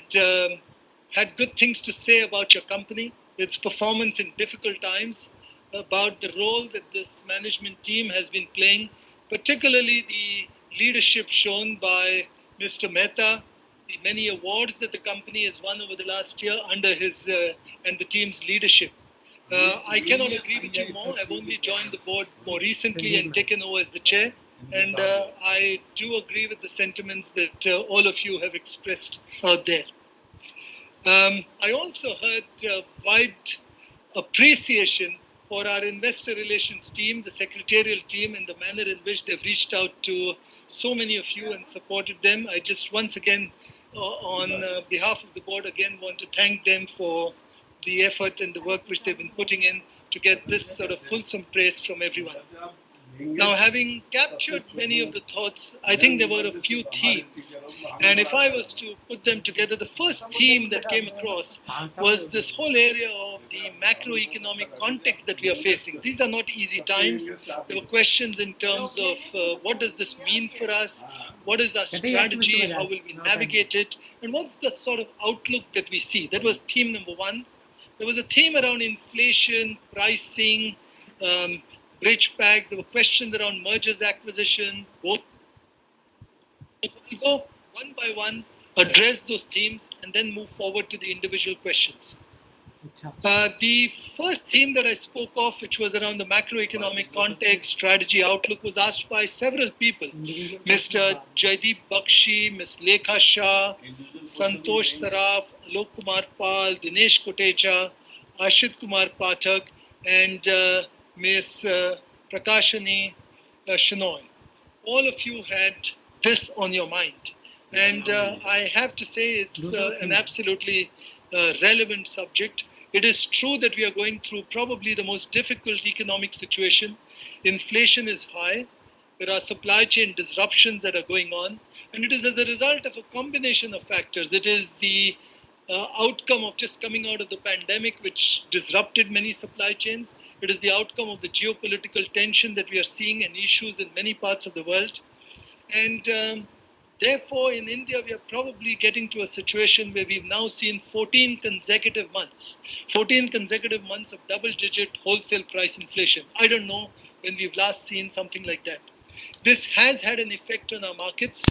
good things to say about your company, its performance in difficult times, about the role that this management team has been playing, particularly the leadership shown by Mr. Mehta, the many awards that the company has won over the last year under his and the team's leadership. I cannot agree with you more. I've only joined the board more recently and taken over as the chair. And I do agree with the sentiments that all of you have expressed out there. I also heard wide appreciation for our investor relations team, the secretarial team, and the manner in which they've reached out to so many of you and supported them. I just once again, on behalf of the board, again want to thank them for the effort and the work which they've been putting in to get this sort of fulsome praise from everyone. Now, having captured many of the thoughts, I think there were a few themes. And if I was to put them together, the first theme that came across was this whole area of the macroeconomic context that we are facing. These are not easy times. There were questions in terms of what does this mean for us? What is our strategy? How will we navigate it? And what's the sort of outlook that we see? That was theme number one. There was a theme around inflation, pricing, bridge packs. There were questions around mergers, acquisition, both. We'll go one by one, address those themes, and then move forward to the individual questions. The first theme that I spoke of, which was around the macroeconomic context, strategy, outlook, was asked by several people. Mr. Jaideep Bakshi, Ms. Lekha Shah, Santosh Saraf, Alok Kumar Pal, Dinesh Kotecha, Ashit Kumar Pathak, and Ms. Prakashani Shenoy. All of you had this on your mind. And I have to say it's an absolutely relevant subject. It is true that we are going through probably the most difficult economic situation. Inflation is high. There are supply chain disruptions that are going on. And it is as a result of a combination of factors. It is the outcome of just coming out of the pandemic, which disrupted many supply chains. It is the outcome of the geopolitical tension that we are seeing and issues in many parts of the world. And therefore, in India, we are probably getting to a situation where we've now seen 14 consecutive months of double-digit wholesale price inflation. I don't know when we've last seen something like that. This has had an effect on our markets.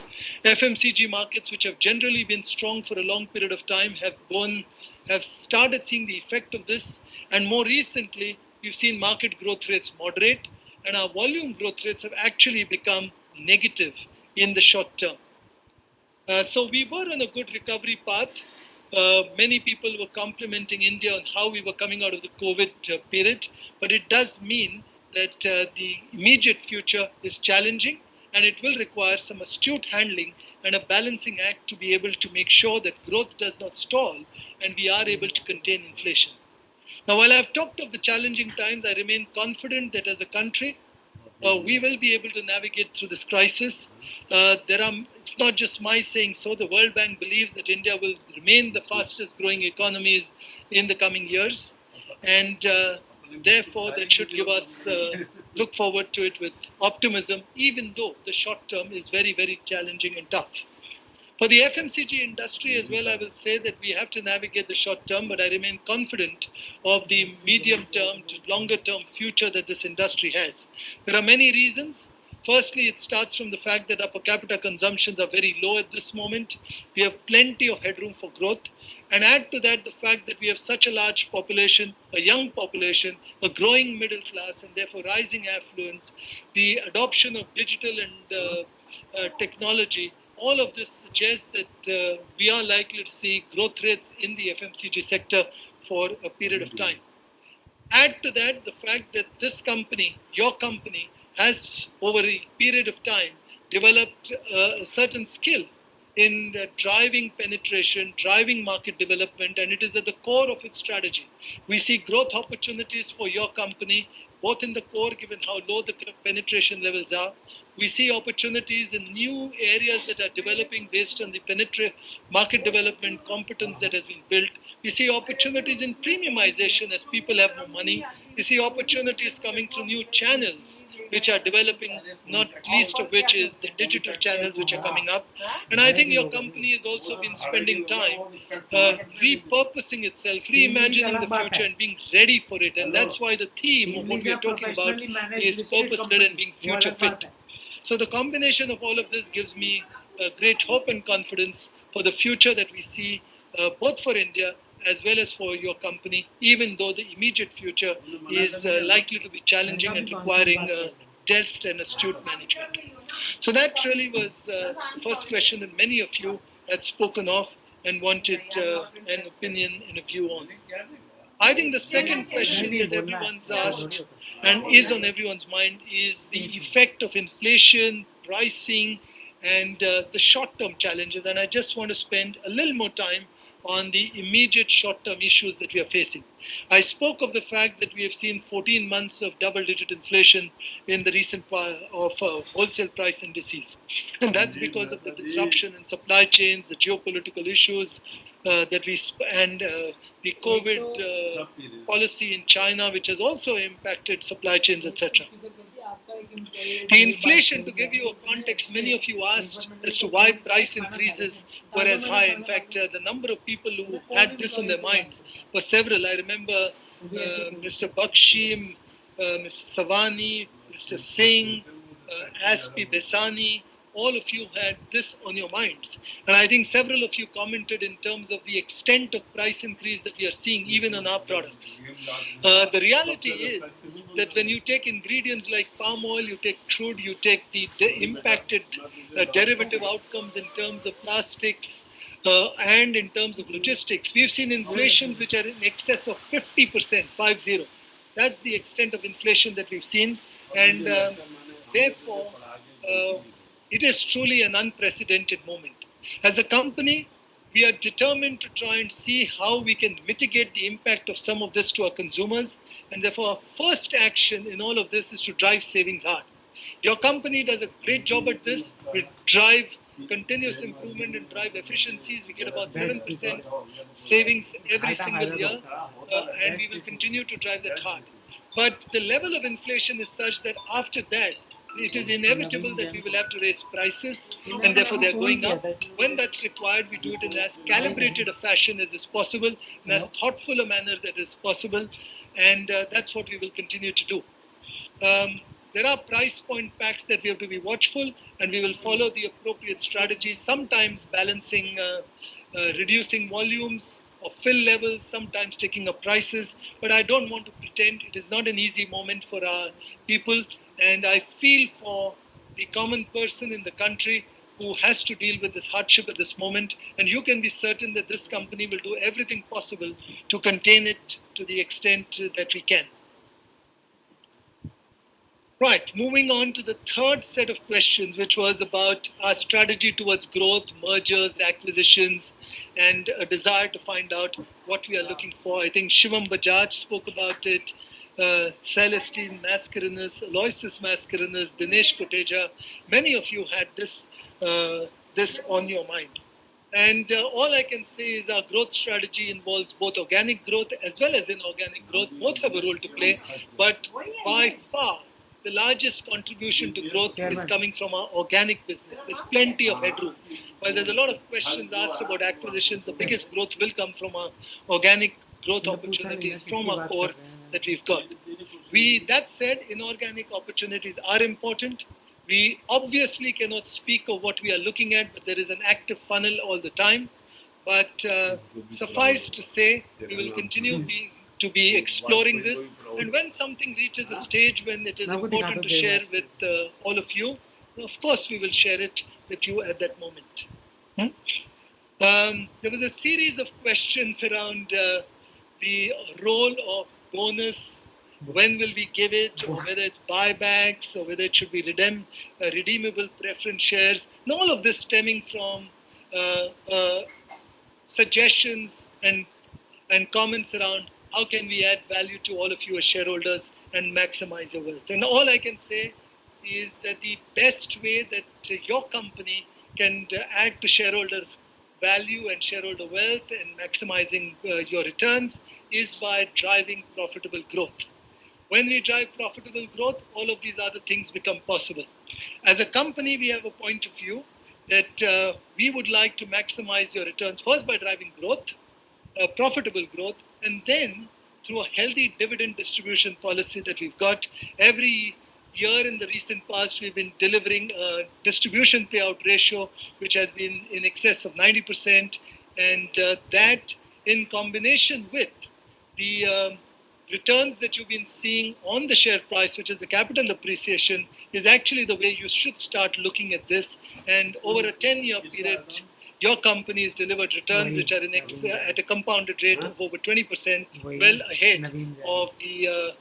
FMCG markets, which have generally been strong for a long period of time, have started seeing the effect of this. And more recently, we've seen market growth rates moderate, and our volume growth rates have actually become negative in the short term. So we were on a good recovery path. Many people were complimenting India on how we were coming out of the COVID period, but it does mean that the immediate future is challenging, and it will require some astute handling and a balancing act to be able to make sure that growth does not stall and we are able to contain inflation. Now, while I've talked of the challenging times, I remain confident that as a country, we will be able to navigate through this crisis. It's not just my saying so. The World Bank believes that India will remain the fastest growing economies in the coming years. And therefore, that should give us look forward to it with optimism, even though the short term is very, very challenging and tough. For the FMCG industry as well, I will say that we have to navigate the short term, but I remain confident of the medium term to longer term future that this industry has. There are many reasons. Firstly, it starts from the fact that our per capita consumptions are very low at this moment. We have plenty of headroom for growth. And add to that the fact that we have such a large population, a young population, a growing middle class, and therefore rising affluence, the adoption of digital and technology. All of this suggests that we are likely to see growth rates in the FMCG sector for a period of time. Add to that the fact that this company, your company, has over a period of time developed a certain skill in driving penetration, driving market development, and it is at the core of its strategy. We see growth opportunities for your company, both in the core, given how low the penetration levels are. We see opportunities in new areas that are developing based on the market development competence that has been built. We see opportunities in premiumization as people have more money. We see opportunities coming through new channels which are developing, not least of which is the digital channels which are coming up. And I think your company has also been spending time repurposing itself, reimagining the future and being ready for it. And that's why the theme of what we are talking about is purpose-led and being future-fit. So the combination of all of this gives me great hope and confidence for the future that we see both for India as well as for your company, even though the immediate future is likely to be challenging and requiring deft and astute management. So that really was the first question that many of you had spoken of and wanted an opinion and a view on. I think the second question that everyone's asked and is on everyone's mind is the effect of inflation, pricing, and the short-term challenges. And I just want to spend a little more time on the immediate short-term issues that we are facing. I spoke of the fact that we have seen 14 months of double-digit inflation in the recent of wholesale price indices. And that's because of the disruption in supply chains, the geopolitical issues that we and the COVID policy in China, which has also impacted supply chains, etc. The inflation, to give you a context, many of you asked as to why price increases were as high. In fact, the number of people who had this on their minds were several. I remember Mr. Bakshi, Mr. Savani, Mr. Singh, Aspi Besani, all of you had this on your minds. And I think several of you commented in terms of the extent of price increase that we are seeing even on our products. The reality is that when you take ingredients like palm oil, you take crude, you take the impacted derivative outcomes in terms of plastics, and in terms of logistics, we've seen inflations which are in excess of 50%, 50. That's the extent of inflation that we've seen. And therefore, it is truly an unprecedented moment. As a company, we are determined to try and see how we can mitigate the impact of some of this to our consumers. And therefore, our first action in all of this is to drive savings hard. Your company does a great job at this. We drive continuous improvement and drive efficiencies. We get about 7% savings every single year, and we will continue to drive that hard. But the level of inflation is such that after that, it is inevitable that we will have to raise prices, and therefore they're going up. When that's required, we do it in as calibrated a fashion as is possible, in as thoughtful a manner that is possible, and that's what we will continue to do. There are price point packs that we have to be watchful, and we will follow the appropriate strategies, sometimes balancing, reducing volumes or fill levels, sometimes taking up prices. But I don't want to pretend it is not an easy moment for our people. And I feel for the common person in the country who has to deal with this hardship at this moment. And you can be certain that this company will do everything possible to contain it to the extent that we can. Right, moving on to the third set of questions, which was about our strategy towards growth, mergers, acquisitions, and a desire to find out what we are looking for. I think Shivam Bajaj spoke about it, Celestine Mascarenhas, Aloysius Mascarenhas, Dinesh Koteja. Many of you had this on your mind. And all I can say is our growth strategy involves both organic growth as well as inorganic growth. Both have a role to play, but by far, the largest contribution to growth is coming from our organic business. There's plenty of headroom. While there's a lot of questions asked about acquisitions, the biggest growth will come from our organic growth opportunities from our core that we've got. That said, inorganic opportunities are important. We obviously cannot speak of what we are looking at, but there is an active funnel all the time. But suffice to say, we will continue to be exploring this. And when something reaches a stage when it is important to share with all of you, of course we will share it with you at that moment. There was a series of questions around the role of bonus. When will we give it, or whether it's buybacks, or whether it should be redeemable preference shares. And all of this stemming from suggestions and comments around how can we add value to all of you as shareholders and maximize your wealth. And all I can say is that the best way that your company can add to shareholder value and shareholder wealth and maximizing your returns is by driving profitable growth. When we drive profitable growth, all of these other things become possible. As a company, we have a point of view that we would like to maximize your returns first by driving growth, profitable growth, and then through a healthy dividend distribution policy that we've got. Every year in the recent past, we've been delivering a distribution payout ratio which has been in excess of 90%, and that in combination with the returns that you've been seeing on the share price, which is the capital appreciation, is actually the way you should start looking at this. And over a 10-year period, your company has delivered returns which are at a compounded rate of over 20%, well ahead of the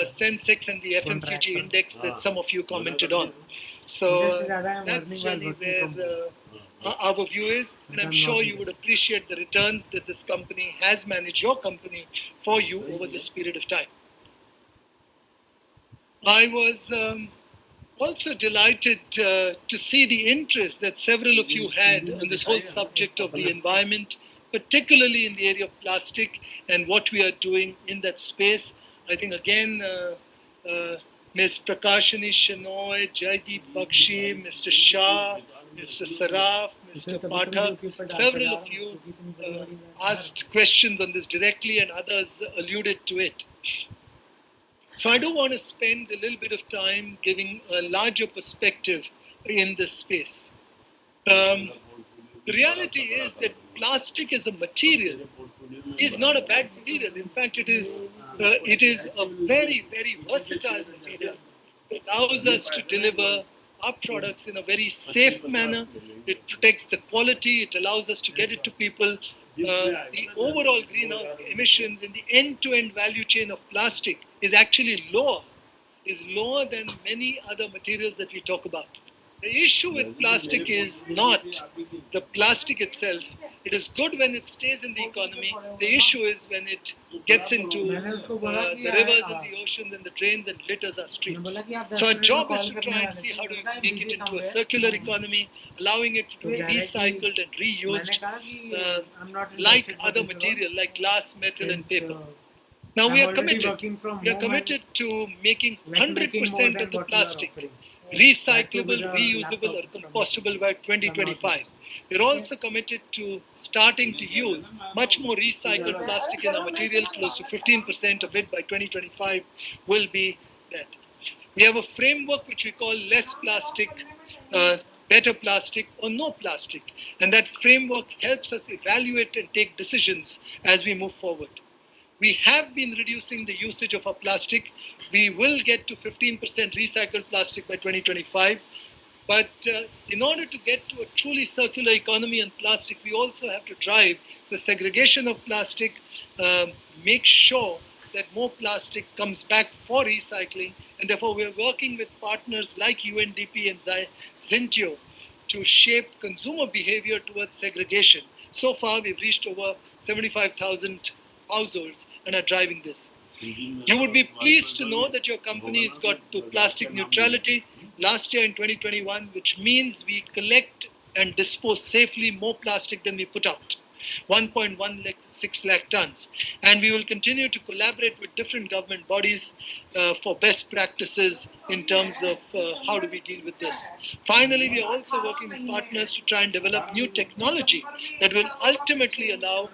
Sensex and the FMCG index that some of you commented on. So that's really where our view is, and I'm sure you would appreciate the returns that this company has managed your company for you over this period of time. I was also delighted to see the interest that several of you had on this whole subject of the environment, particularly in the area of plastic and what we are doing in that space. I think again, Ms. Prakashini Shenoy, Jaideep Bakshi, Mr. Shah, Mr. Saraf, Mr. Pathak, several of you asked questions on this directly and others alluded to it. So I do want to spend a little bit of time giving a larger perspective in this space. The reality is that plastic as a material is not a bad material. In fact, it is a very, very versatile material. It allows us to deliver our products in a very safe manner. It protects the quality. It allows us to get it to people. The overall greenhouse emissions in the end-to-end value chain of plastic is actually lower than many other materials that we talk about. The issue with plastic is not the plastic itself. It is good when it stays in the economy. The issue is when it gets into the rivers and the oceans and the drains and litters our streets. So our job is to try and see how to make it into a circular economy, allowing it to be recycled and reused like other material, like glass, metal and paper. Now we are committed. We are committed to making 100% of the plastic recyclable, reusable or compostable by 2025. We're also committed to starting to use much more recycled plastic in our material. Close to 15% of it by 2025 will be that. We have a framework which we call less plastic, better plastic or no plastic. And that framework helps us evaluate and take decisions as we move forward. We have been reducing the usage of our plastic. We will get to 15% recycled plastic by 2025. But in order to get to a truly circular economy on plastic, we also have to drive the segregation of plastic, make sure that more plastic comes back for recycling. And therefore, we're working with partners like UNDP and Zintio to shape consumer behavior towards segregation. So far, we've reached over 75,000 households and are driving this. You would be pleased to know that your company has got to plastic neutrality last year in 2021, which means we collect and dispose safely more plastic than we put out, 1.16 lakh tons. And we will continue to collaborate with different government bodies for best practices in terms of how do we deal with this. Finally, we are also working with partners to try and develop new technology that will ultimately allow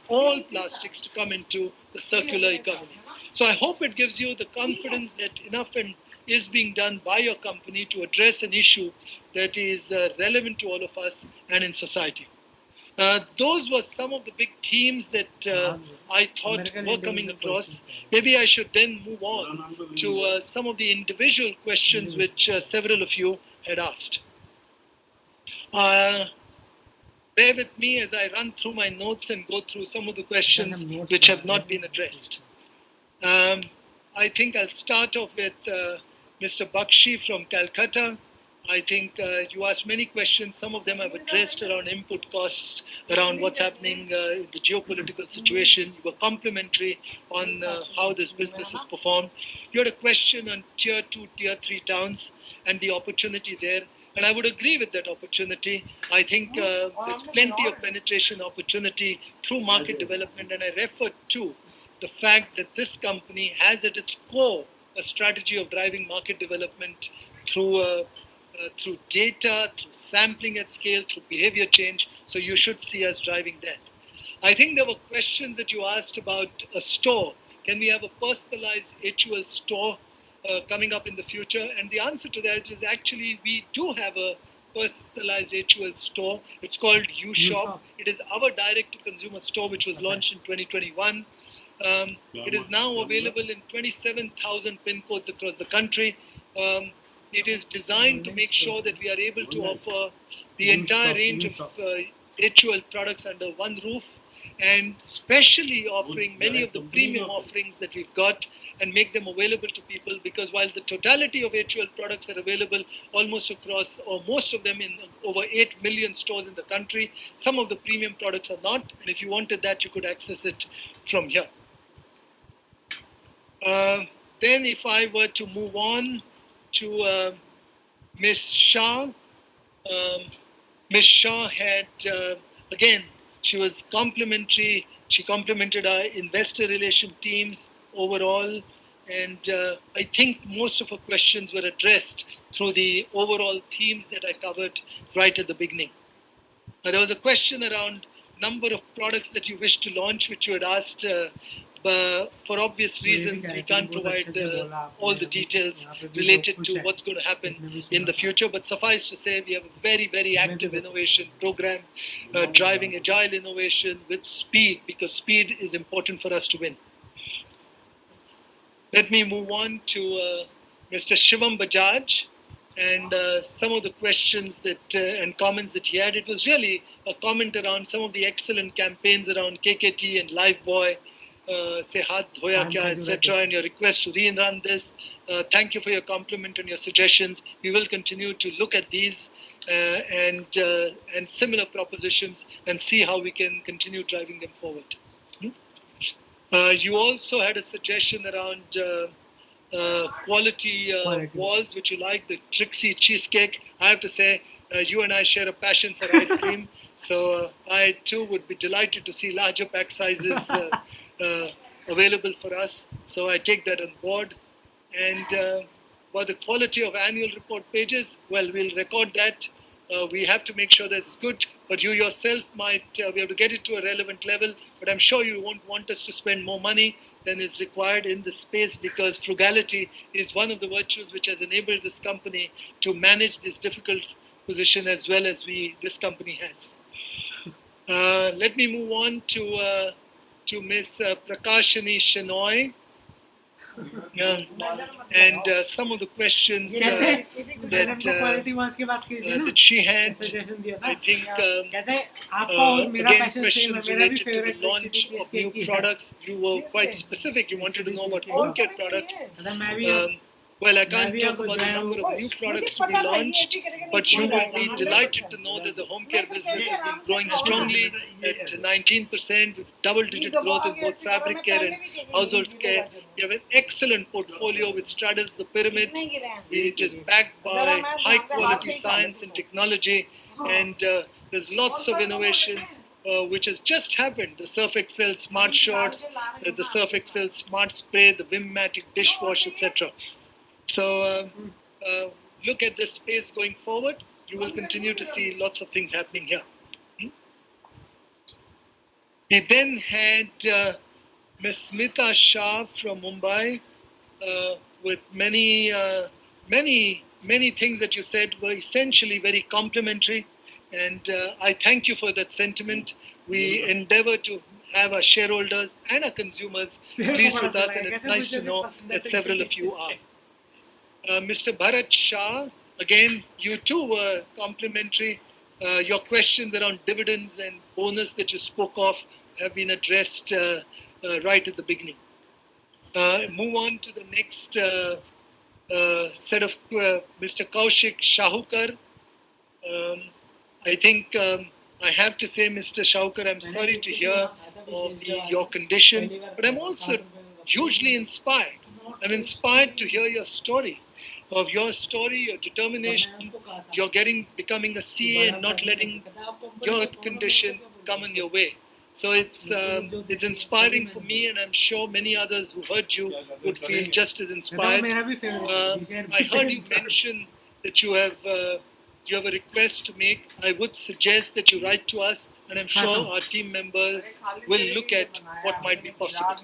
all plastics to come into the circular economy. So I hope it gives you the confidence that enough is being done by your company to address an issue that is relevant to all of us and in society. Those were some of the big themes that I thought were coming across. Maybe I should then move on to some of the individual questions which several of you had asked. Bear with me as I run through my notes and go through some of the questions which have not been addressed. I think I'll start off with Mr. Bakshi from Calcutta. I think you asked many questions. Some of them I've addressed around input costs, around what's happening in the geopolitical situation. You were complimentary on how this business has performed. You had a question on tier 2, tier 3 towns and the opportunity there. And I would agree with that opportunity. I think there's plenty of penetration opportunity through market development. And I referred to the fact that this company has at its core a strategy of driving market development through data, through sampling at scale, through behavior change. So you should see us driving that. I think there were questions that you asked about a store. Can we have a personalized HUL store coming up in the future? And the answer to that is actually we do have a personalized HUL store. It's called UShop. It is our direct-to-consumer store, which was launched in 2021. It is now available in 27,000 pin codes across the country. It is designed to make sure that we are able to offer the entire range of HUL products under one roof, and especially offering many of the premium offerings that we've got and make them available to people, because while the totality of HUL products are available almost across, or most of them in over 8 million stores in the country, some of the premium products are not, and if you wanted that, you could access it from here. Then if I were to move on to Ms. Shah, Ms. Shah had, again, she was complimentary. She complimented our investor relation teams overall. And I think most of her questions were addressed through the overall themes that I covered right at the beginning. There was a question around number of products that you wish to launch, which you had asked. But for obvious reasons, we can't provide all the details related to what's going to happen in the future. But suffice to say, we have a very, very active innovation program, driving agile innovation with speed, because speed is important for us to win. Let me move on to Mr. Shivam Bajaj and some of the questions that and comments that he had. It was really a comment around some of the excellent campaigns around KKT and Lifebuoy, say Haath Dhoya Kya, etc., and your request to rerun this. Thank you for your compliment and your suggestions. We will continue to look at these and similar propositions and see how we can continue driving them forward. You also had a suggestion around quality walls, which you like, the Trixie cheesecake. I have to say, you and I share a passion for ice cream, so I too would be delighted to see larger pack sizes available for us. So I take that on board. And about the quality of annual report pages, well, we'll record that. We have to make sure that it's good, but you yourself might, we have to get it to a relevant level, but I'm sure you won't want us to spend more money than is required in this space, because frugality is one of the virtues which has enabled this company to manage this difficult position as well as this company has. Let me move on to Ms. Prakashini Shenoy. And some of the questions that she had, I think, again, questions related to the launch of new products. You were quite specific. You wanted to know about home care products. Well, I can't talk about the number of new products to be launched, but you will be delighted to know that the home care business has been growing strongly at 19% with double-digit growth in both fabric care and household care. We have an excellent portfolio which straddles the pyramid, which is backed by high-quality science and technology, and there's lots of innovation which has just happened. The Surf Excel Smart Shorts, the Surf Excel Smart Spray, the Vimmatic dishwash, etc. So look at this space going forward. You will continue to see lots of things happening here. We then had Ms. Smita Shah from Mumbai with many things that you said were essentially very complimentary, and I thank you for that sentiment. We endeavor to have our shareholders and our consumers pleased with us, and it's nice to know that several of you are. Mr. Bharat Shah, again, you too were complimentary. Your questions around dividends and bonus that you spoke of have been addressed right at the beginning. Move on to the next set of Mr. Kaushik Shahukar. I think I have to say, Mr. Shahukar, I'm sorry to hear of your condition, but I'm also hugely inspired. I'm inspired to hear your story, your determination, you're becoming a CA and not letting your condition come in your way. So it's inspiring for me, and I'm sure many others who heard you would feel just as inspired. I heard you mention that you have a request to make. I would suggest that you write to us, and I'm sure our team members will look at what might be possible.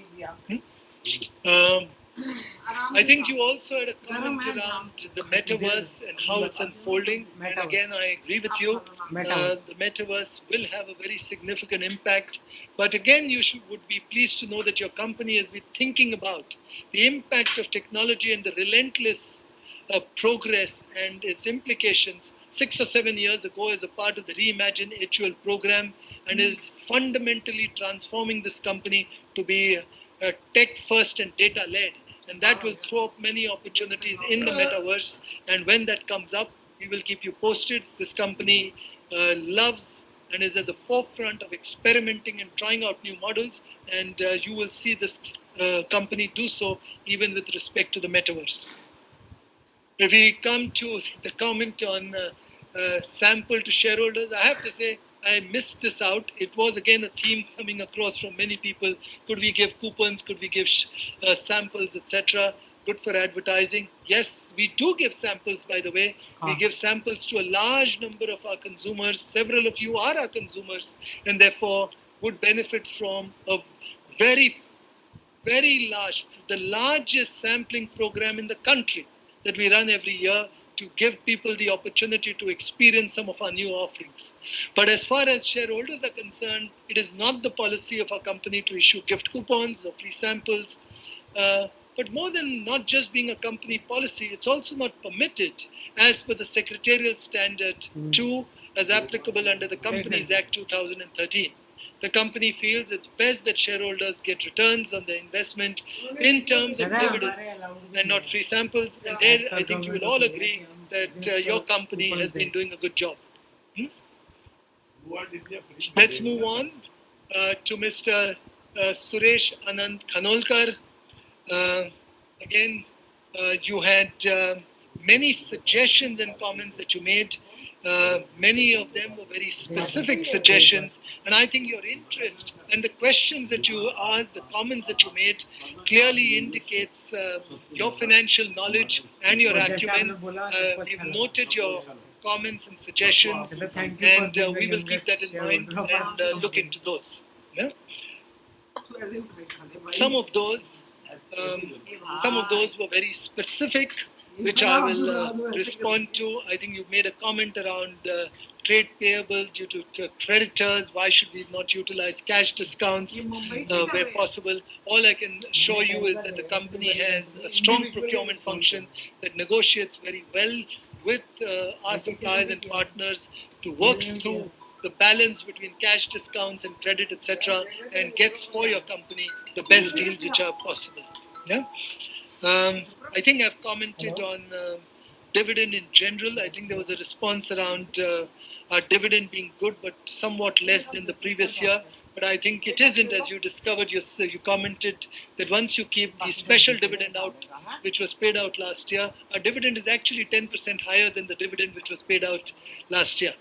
I think you also had a comment around the metaverse and how it's unfolding. And again, I agree with you. The metaverse will have a very significant impact. But again, would be pleased to know that your company has been thinking about the impact of technology and the relentless progress and its implications 6 or 7 years ago as a part of the Reimagine HUL program, and is fundamentally transforming this company to be tech first and data led. And that will throw up many opportunities in the metaverse. And when that comes up, we will keep you posted. This company loves and is at the forefront of experimenting and trying out new models. And you will see this company do so even with respect to the metaverse. If we come to the comment on sample to shareholders, I have to say I missed this out. It was again a theme coming across from many people. Could we give coupons? Could we give samples, etc.? Good for advertising. Yes, we do give samples, by the way. We give samples to a large number of our consumers. Several of you are our consumers, and therefore would benefit from a very, very large, the largest sampling program in the country that we run every year to give people the opportunity to experience some of our new offerings. But as far as shareholders are concerned, it is not the policy of our company to issue gift coupons or free samples. But more than not just being a company policy, it's also not permitted as per the Secretarial Standard 2 as applicable under the Companies Act 2013. The company feels it's best that shareholders get returns on their investment in terms of dividends and not free samples. And there, I think you will all agree that your company has been doing a good job. Let's move on to Mr. Suresh Anand Khanolkar. Again, you had many suggestions and comments that you made. Many of them were very specific suggestions, and I think your interest and the questions that you asked, the comments that you made, clearly indicates your financial knowledge and your acumen. We've noted your comments and suggestions, and we will keep that in mind and look into those. Yeah? Some of those were very specific, which I will respond to. I think you made a comment around trade payable due to creditors. Why should we not utilize cash discounts where possible? All I can assure you is that the company has a strong procurement function that negotiates very well with our suppliers and partners to work through the balance between cash discounts and credit, etc., and gets for your company the best deals which are possible. Yeah. I think I've commented on dividend in general. I think there was a response around our dividend being good, but somewhat less than the previous year. But I think it isn't, as you discovered. You commented that once you keep the special dividend out, which was paid out last year, our dividend is actually 10% higher than the dividend which was paid out last year.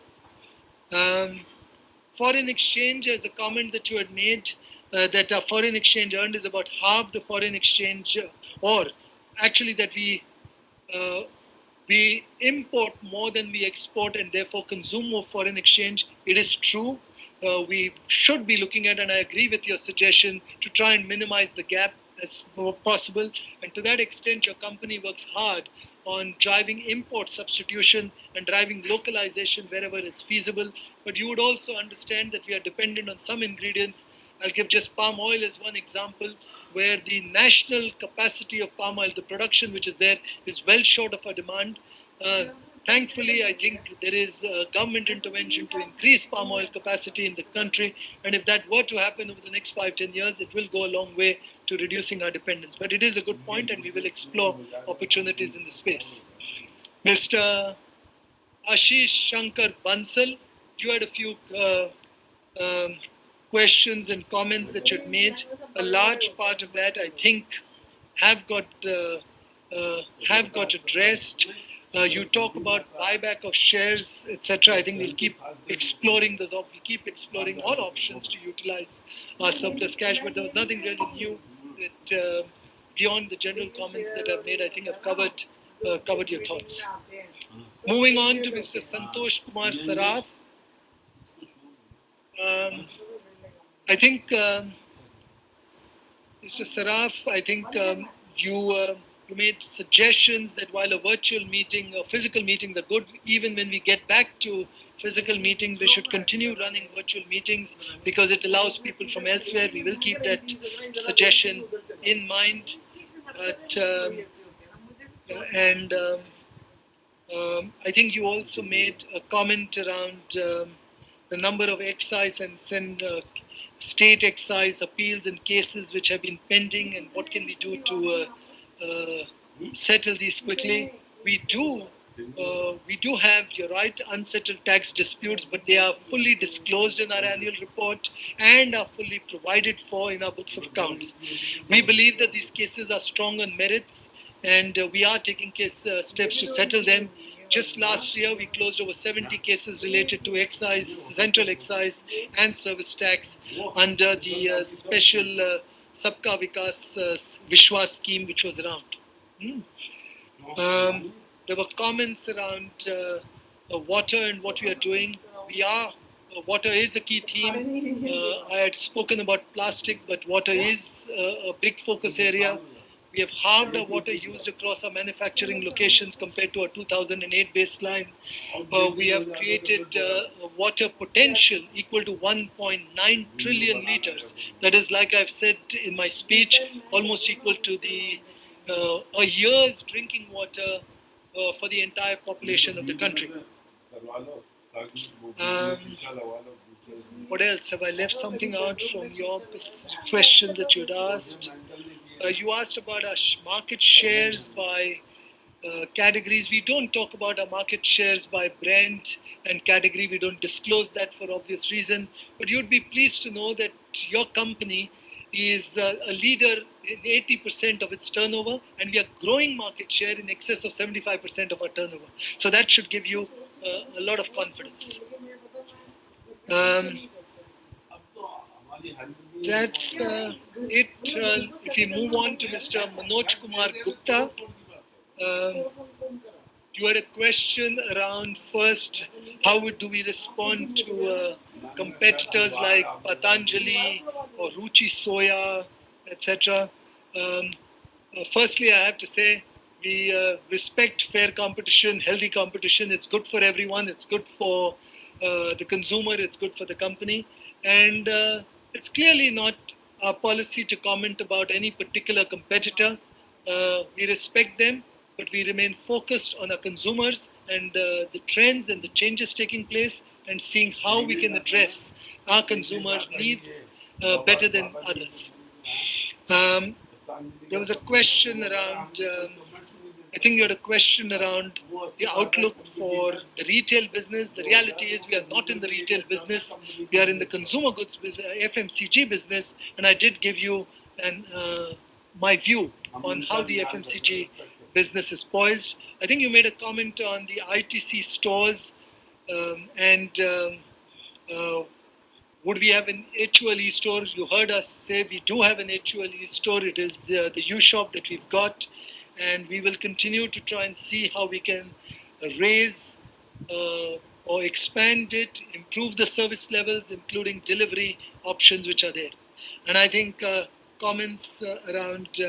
Foreign exchange, as a comment that you had made, that our foreign exchange earned is about half the foreign exchange, or actually that we import more than we export and therefore consume more foreign exchange. It is true. We should be looking at, and I agree with your suggestion, to try and minimize the gap as possible. And to that extent, your company works hard on driving import substitution and driving localization wherever it's feasible. But you would also understand that we are dependent on some ingredients. I'll give just palm oil as one example, where the national capacity of palm oil, the production which is there, is well short of our demand. Thankfully, I think there is government intervention to increase palm oil capacity in the country. And if that were to happen over the next 5-10 years, it will go a long way to reducing our dependence. But it is a good point, and we will explore opportunities in the space. Mr. Ashish Shankar Bansal, you had a few questions and comments that you had made. A large part of that, I think, have got addressed. You talk about buyback of shares, etc. I think we'll keep exploring those. We keep exploring all options to utilize our surplus cash. But there was nothing really new that beyond the general comments that I've made. I think I've covered your thoughts. Moving on to Mr. Santosh Kumar Saraf. I think Mr. Saraf, I think you made suggestions that while a virtual meeting or physical meetings are good, even when we get back to physical meetings, we should continue running virtual meetings because it allows people from elsewhere. We will keep that suggestion in mind. But, I think you also made a comment around the number of excise and state excise appeals and cases which have been pending, and what can we do to settle these quickly. We do have, you're right, unsettled tax disputes, but they are fully disclosed in our annual report and are fully provided for in our books of accounts. We believe that these cases are strong on merits, and we are taking steps to settle them. Just last year, we closed over 70 cases related to excise, central excise, and service tax under the special Sabka Vikas Vishwas scheme, which was around. There were comments around water and what we are doing. Water is a key theme. I had spoken about plastic, but water is a big focus area. We have halved our water used across our manufacturing locations compared to our 2008 baseline. We have created water potential equal to 1.9 trillion liters. That is, like I've said in my speech, almost equal to a year's drinking water for the entire population of the country. What else? Have I left something out from your questions that you'd asked? You asked about our market shares by categories. We don't talk about our market shares by brand and category. We don't disclose that for obvious reason. But you'd be pleased to know that your company is a leader in 80% of its turnover, and we are growing market share in excess of 75% of our turnover. So that should give you a lot of confidence. That's it. If we move on to Mr. Manoj Kumar Gupta, you had a question around first, how do we respond to competitors like Patanjali or Ruchi Soya, etc. Firstly, I have to say we respect fair competition, healthy competition. It's good for everyone. It's good for the consumer. It's good for the company. And it's clearly not our policy to comment about any particular competitor. We respect them, but we remain focused on our consumers and the trends and the changes taking place and seeing how we can address our consumer needs better than others. There was a question around, I think you had a question around the outlook for the retail business. The reality is we are not in the retail business. We are in the consumer goods business, FMCG business, and I did give you my view on how the FMCG business is poised. I think you made a comment on the ITC stores and would we have an HULE store? You heard us say we do have an HULE store. It is the U-shop that we've got, and we will continue to try and see how we can raise or expand it, improve the service levels, including delivery options which are there. And I think comments around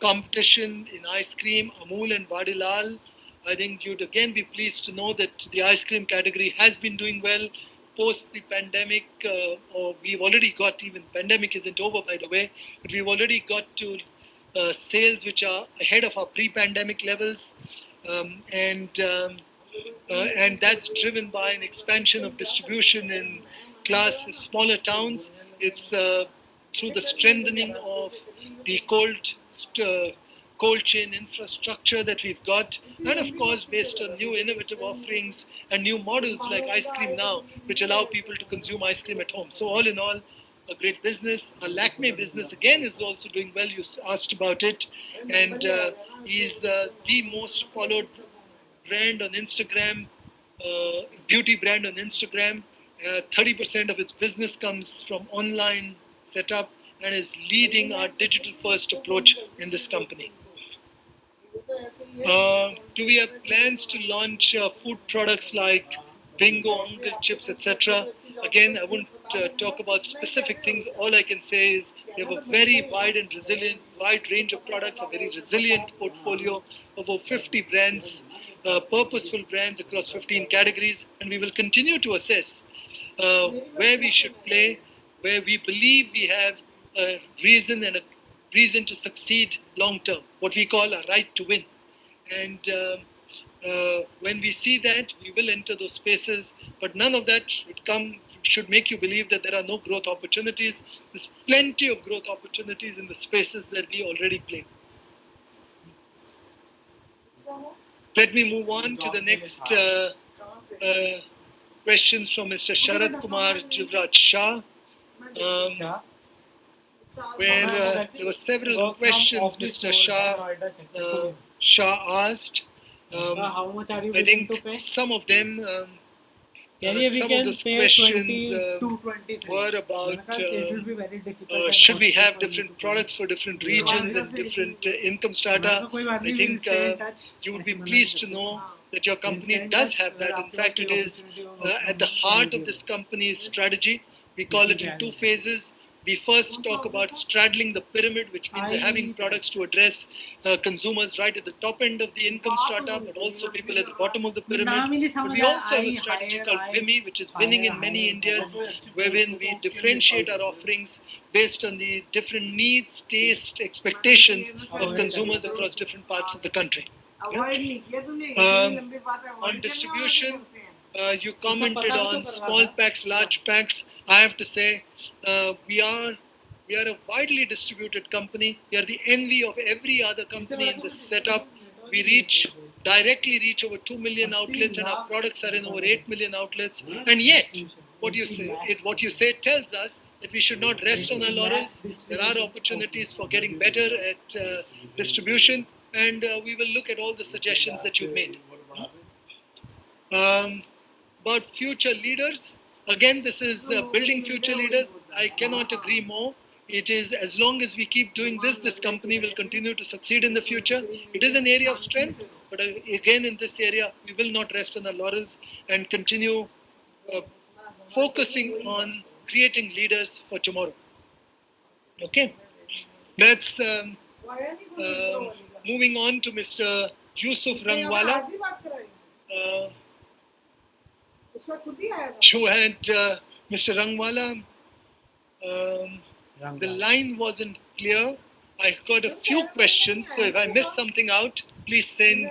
competition in ice cream, Amul and Vadilal, I think you'd again be pleased to know that the ice cream category has been doing well post the pandemic, or we've already got, even pandemic isn't over by the way, but we've already got to sales which are ahead of our pre-pandemic levels, and that's driven by an expansion of distribution in smaller towns. It's through the strengthening of the cold chain infrastructure that we've got, and of course based on new innovative offerings and new models like Ice Cream Now, which allow people to consume ice cream at home. So all in all, a great business. Our Lakme business again is also doing well. You asked about it, and is the most followed brand on Instagram, beauty brand on Instagram. 30% of its business comes from online setup and is leading our digital first approach in this company. Do we have plans to launch food products like bingo, uncle chips, etc.? Again, I won't talk about specific things. All I can say is we have a very wide and resilient, wide range of products, a very resilient portfolio of over 50 brands, purposeful brands across 15 categories, and we will continue to assess where we should play, where we believe we have a reason to succeed long term, what we call a right to win. And when we see that, we will enter those spaces, but none of that should make you believe that there are no growth opportunities. There's plenty of growth opportunities in the spaces that we already play. Let me move on to the next questions from Mr. Sharad Kumar Jivraj Shah, where there were several questions Mr. Shah asked. How much are you I think to pay? some of them, some of those questions were about should we have different products for different regions and different income strata. I think you would be pleased to know that your company does have that. In fact, it is at the heart of this company's strategy. We call it in two phases. We first talk about straddling the pyramid, which means having products to address consumers right at the top end of the income strata, but also people at the bottom of the pyramid. But we also have a strategy called WIMI, which is winning in many Indias, wherein we differentiate our offerings based on the different needs, taste, expectations of consumers across different parts of the country. On distribution, you commented on small packs, large packs. I have to say, we are a widely distributed company. We are the envy of every other company in this setup. We directly reach over 2 million outlets, and our products are in over 8 million outlets. And yet, what you say tells us that we should not rest on our laurels. There are opportunities for getting better at distribution, and we will look at all the suggestions that you've made. About future leaders, again, this is building future leaders. I cannot agree more. It is, as long as we keep doing this company will continue to succeed in the future. It is an area of strength, but again, in this area, we will not rest on our laurels and continue focusing on creating leaders for tomorrow. Okay, that's moving on to Mr. Yusuf Rangwala. You had Mr. Rangwala. The line wasn't clear. I got a few questions, so if I missed something out, please send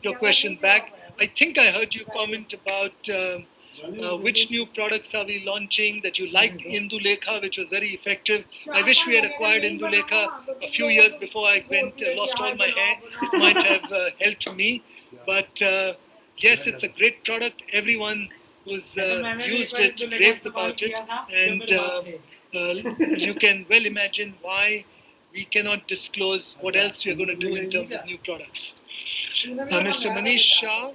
your question back. I think I heard you comment about which new products are we launching, that you liked Indulekha, which was very effective. I wish we had acquired Indulekha a few years before I lost all my hair. It might have helped me. But yes, it's a great product. Everyone who's used it raves about it. And you can well imagine why we cannot disclose what else we are going to do in terms of new products. Mr. Manish Shah.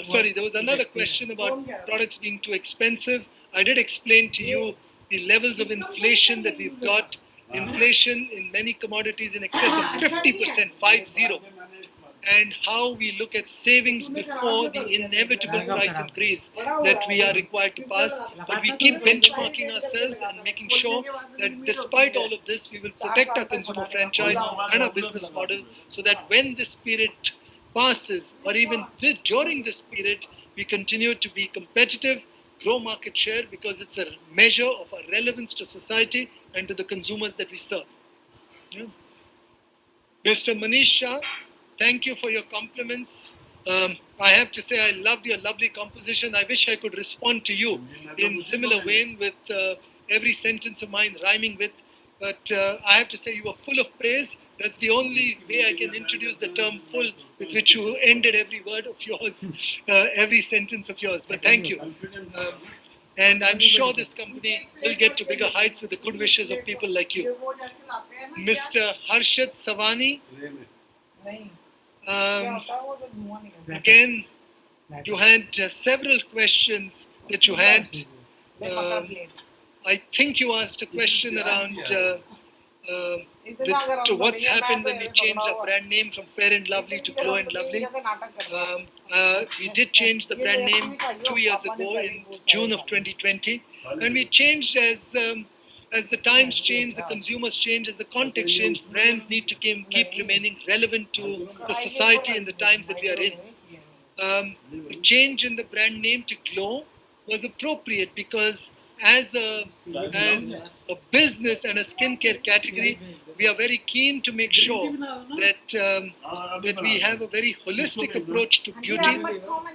Sorry, there was another question about products being too expensive. I did explain to you the levels of inflation that we've got. Inflation in many commodities in excess of 50%, 50, and how we look at savings before the inevitable price increase that we are required to pass. But we keep benchmarking ourselves and making sure that despite all of this, we will protect our consumer franchise and our business model, so that when this period passes, or even during this period, we continue to be competitive, grow market share, because it's a measure of our relevance to society and to the consumers that we serve. Yeah. Mr. Manish Shah, thank you for your compliments. I have to say I loved your lovely composition. I wish I could respond to you in similar vein with every sentence of mine rhyming with, but I have to say you were full of praise. That's the only way I can introduce the term full, with which you ended every word of yours, every sentence of yours. But thank you. And I'm sure this company will get to bigger heights with the good wishes of people like you. Mr. Harshad Savani, again, you had several questions that you had. I think you asked a question around what's happened when we changed our brand name from Fair and Lovely to Glow and Lovely. We did change the brand name 2 years ago in June of 2020, and we changed as the times change, the consumers change, as the context change, brands need to keep remaining relevant to the society and the times that we are in. The change in the brand name to Glow was appropriate because as a business and a skincare category, we are very keen to make sure that we have a very holistic approach to beauty,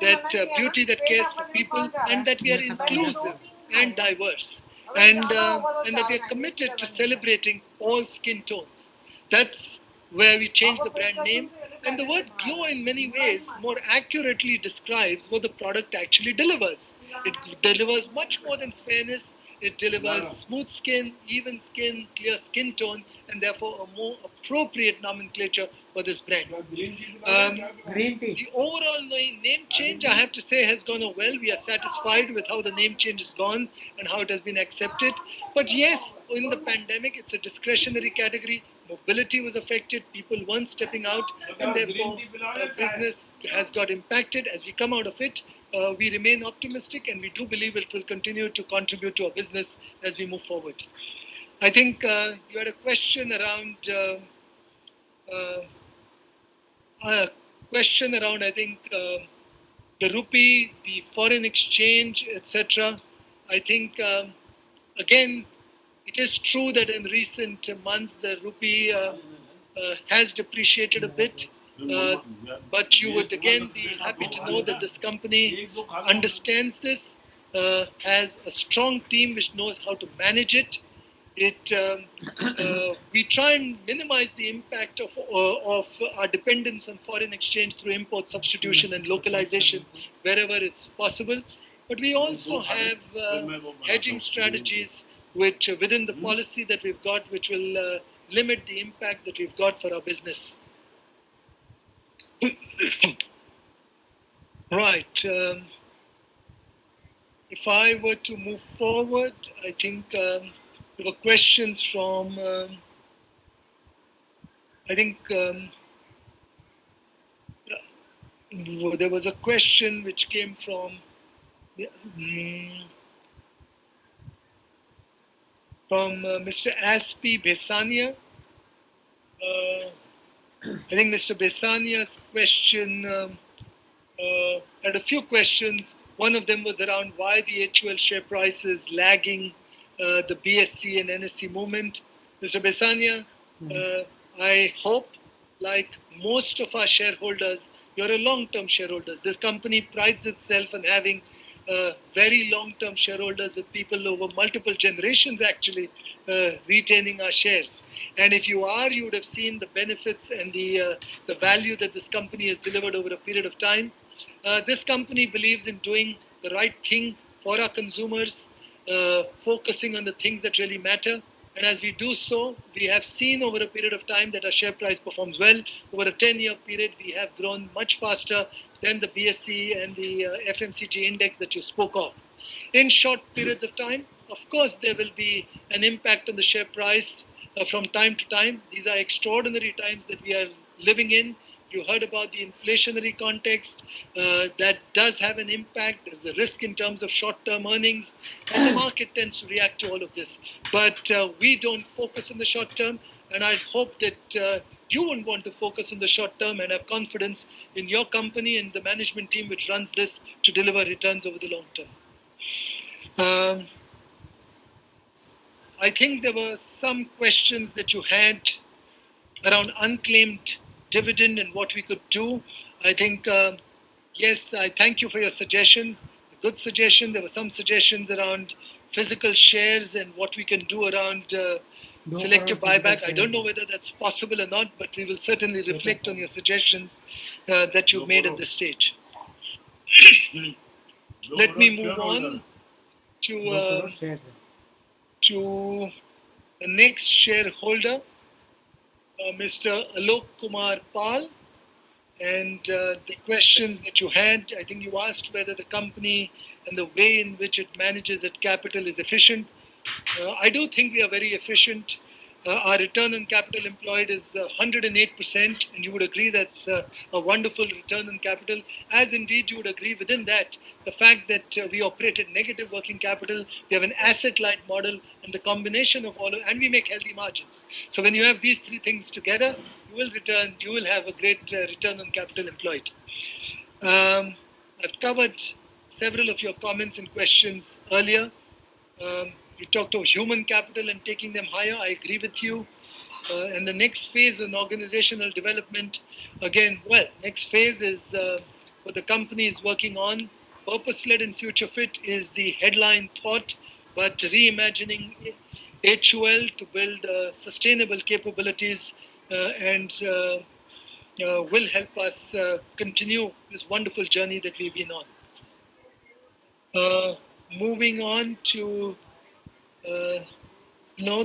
that beauty that cares for people, and that we are inclusive and diverse, and that we are committed to celebrating all skin tones. That's where we changed the brand name. And the word glow in many ways more accurately describes what the product actually delivers. It delivers much more than fairness. It delivers smooth skin, even skin, clear skin tone, and therefore a more appropriate nomenclature for this brand. The overall name change, I have to say, has gone well. We are satisfied with how the name change has gone and how it has been accepted. But yes, in the pandemic, it's a discretionary category. Mobility was affected, people weren't stepping out, and therefore business has got impacted. As we come out of it, we remain optimistic, and we do believe it will continue to contribute to our business as we move forward. I think you had a question around I think, the rupee, the foreign exchange, etc. I think, again, it is true that in recent months the rupee has depreciated a bit, but you would again be happy to know that this company understands this, has a strong team which knows how to manage it. We try and minimize the impact of our dependence on foreign exchange through import substitution and localization wherever it's possible. But we also have hedging strategies which within the policy that we've got, which will limit the impact that we've got for our business. Right. If I were to move forward, I think there were questions from, there was a question which came from Mr. Aspi Besania. I think Mr. Besania's question had a few questions. One of them was around why the HUL share price is lagging the BSC and NSE movement. Mr. Besania, I hope, like most of our shareholders, you're a long-term shareholders. This company prides itself on having very long-term shareholders with people over multiple generations actually retaining our shares. And if you are, you would have seen the benefits and the value that this company has delivered over a period of time. This company believes in doing the right thing for our consumers, focusing on the things that really matter. And as we do so, we have seen over a period of time that our share price performs well. Over a 10-year period, we have grown much faster than the BSE and the FMCG index that you spoke of. In short periods of time, of course, there will be an impact on the share price from time to time. These are extraordinary times that we are living in. You heard about the inflationary context. That does have an impact. There's a risk in terms of short-term earnings, and the market tends to react to all of this. But we don't focus on the short term, and I hope that you wouldn't want to focus on the short term and have confidence in your company and the management team which runs this to deliver returns over the long term. I think there were some questions that you had around unclaimed dividend and what we could do. I think, yes, I thank you for your suggestions. A good suggestion. There were some suggestions around physical shares and what we can do around selective buyback. I don't know whether that's possible or not, but we will certainly reflect on your suggestions that you've made at this stage. Let me move on to the next shareholder, Mr. Alok Kumar Pal. And the questions that you had, I think you asked whether the company and the way in which it manages its capital is efficient. I do think we are very efficient. Our return on capital employed is 108%, and you would agree that's a wonderful return on capital. As indeed you would agree within that, the fact that we operate at negative working capital, we have an asset-light model, and the combination of and we make healthy margins. So when you have these three things together, you will have a great return on capital employed. I've covered several of your comments and questions earlier. You talked of human capital and taking them higher. I agree with you. And the next phase in organizational development, again, next phase is what the company is working on. Purpose-led and future-fit is the headline thought, but reimagining HUL to build sustainable capabilities and will help us continue this wonderful journey that we've been on. Moving on to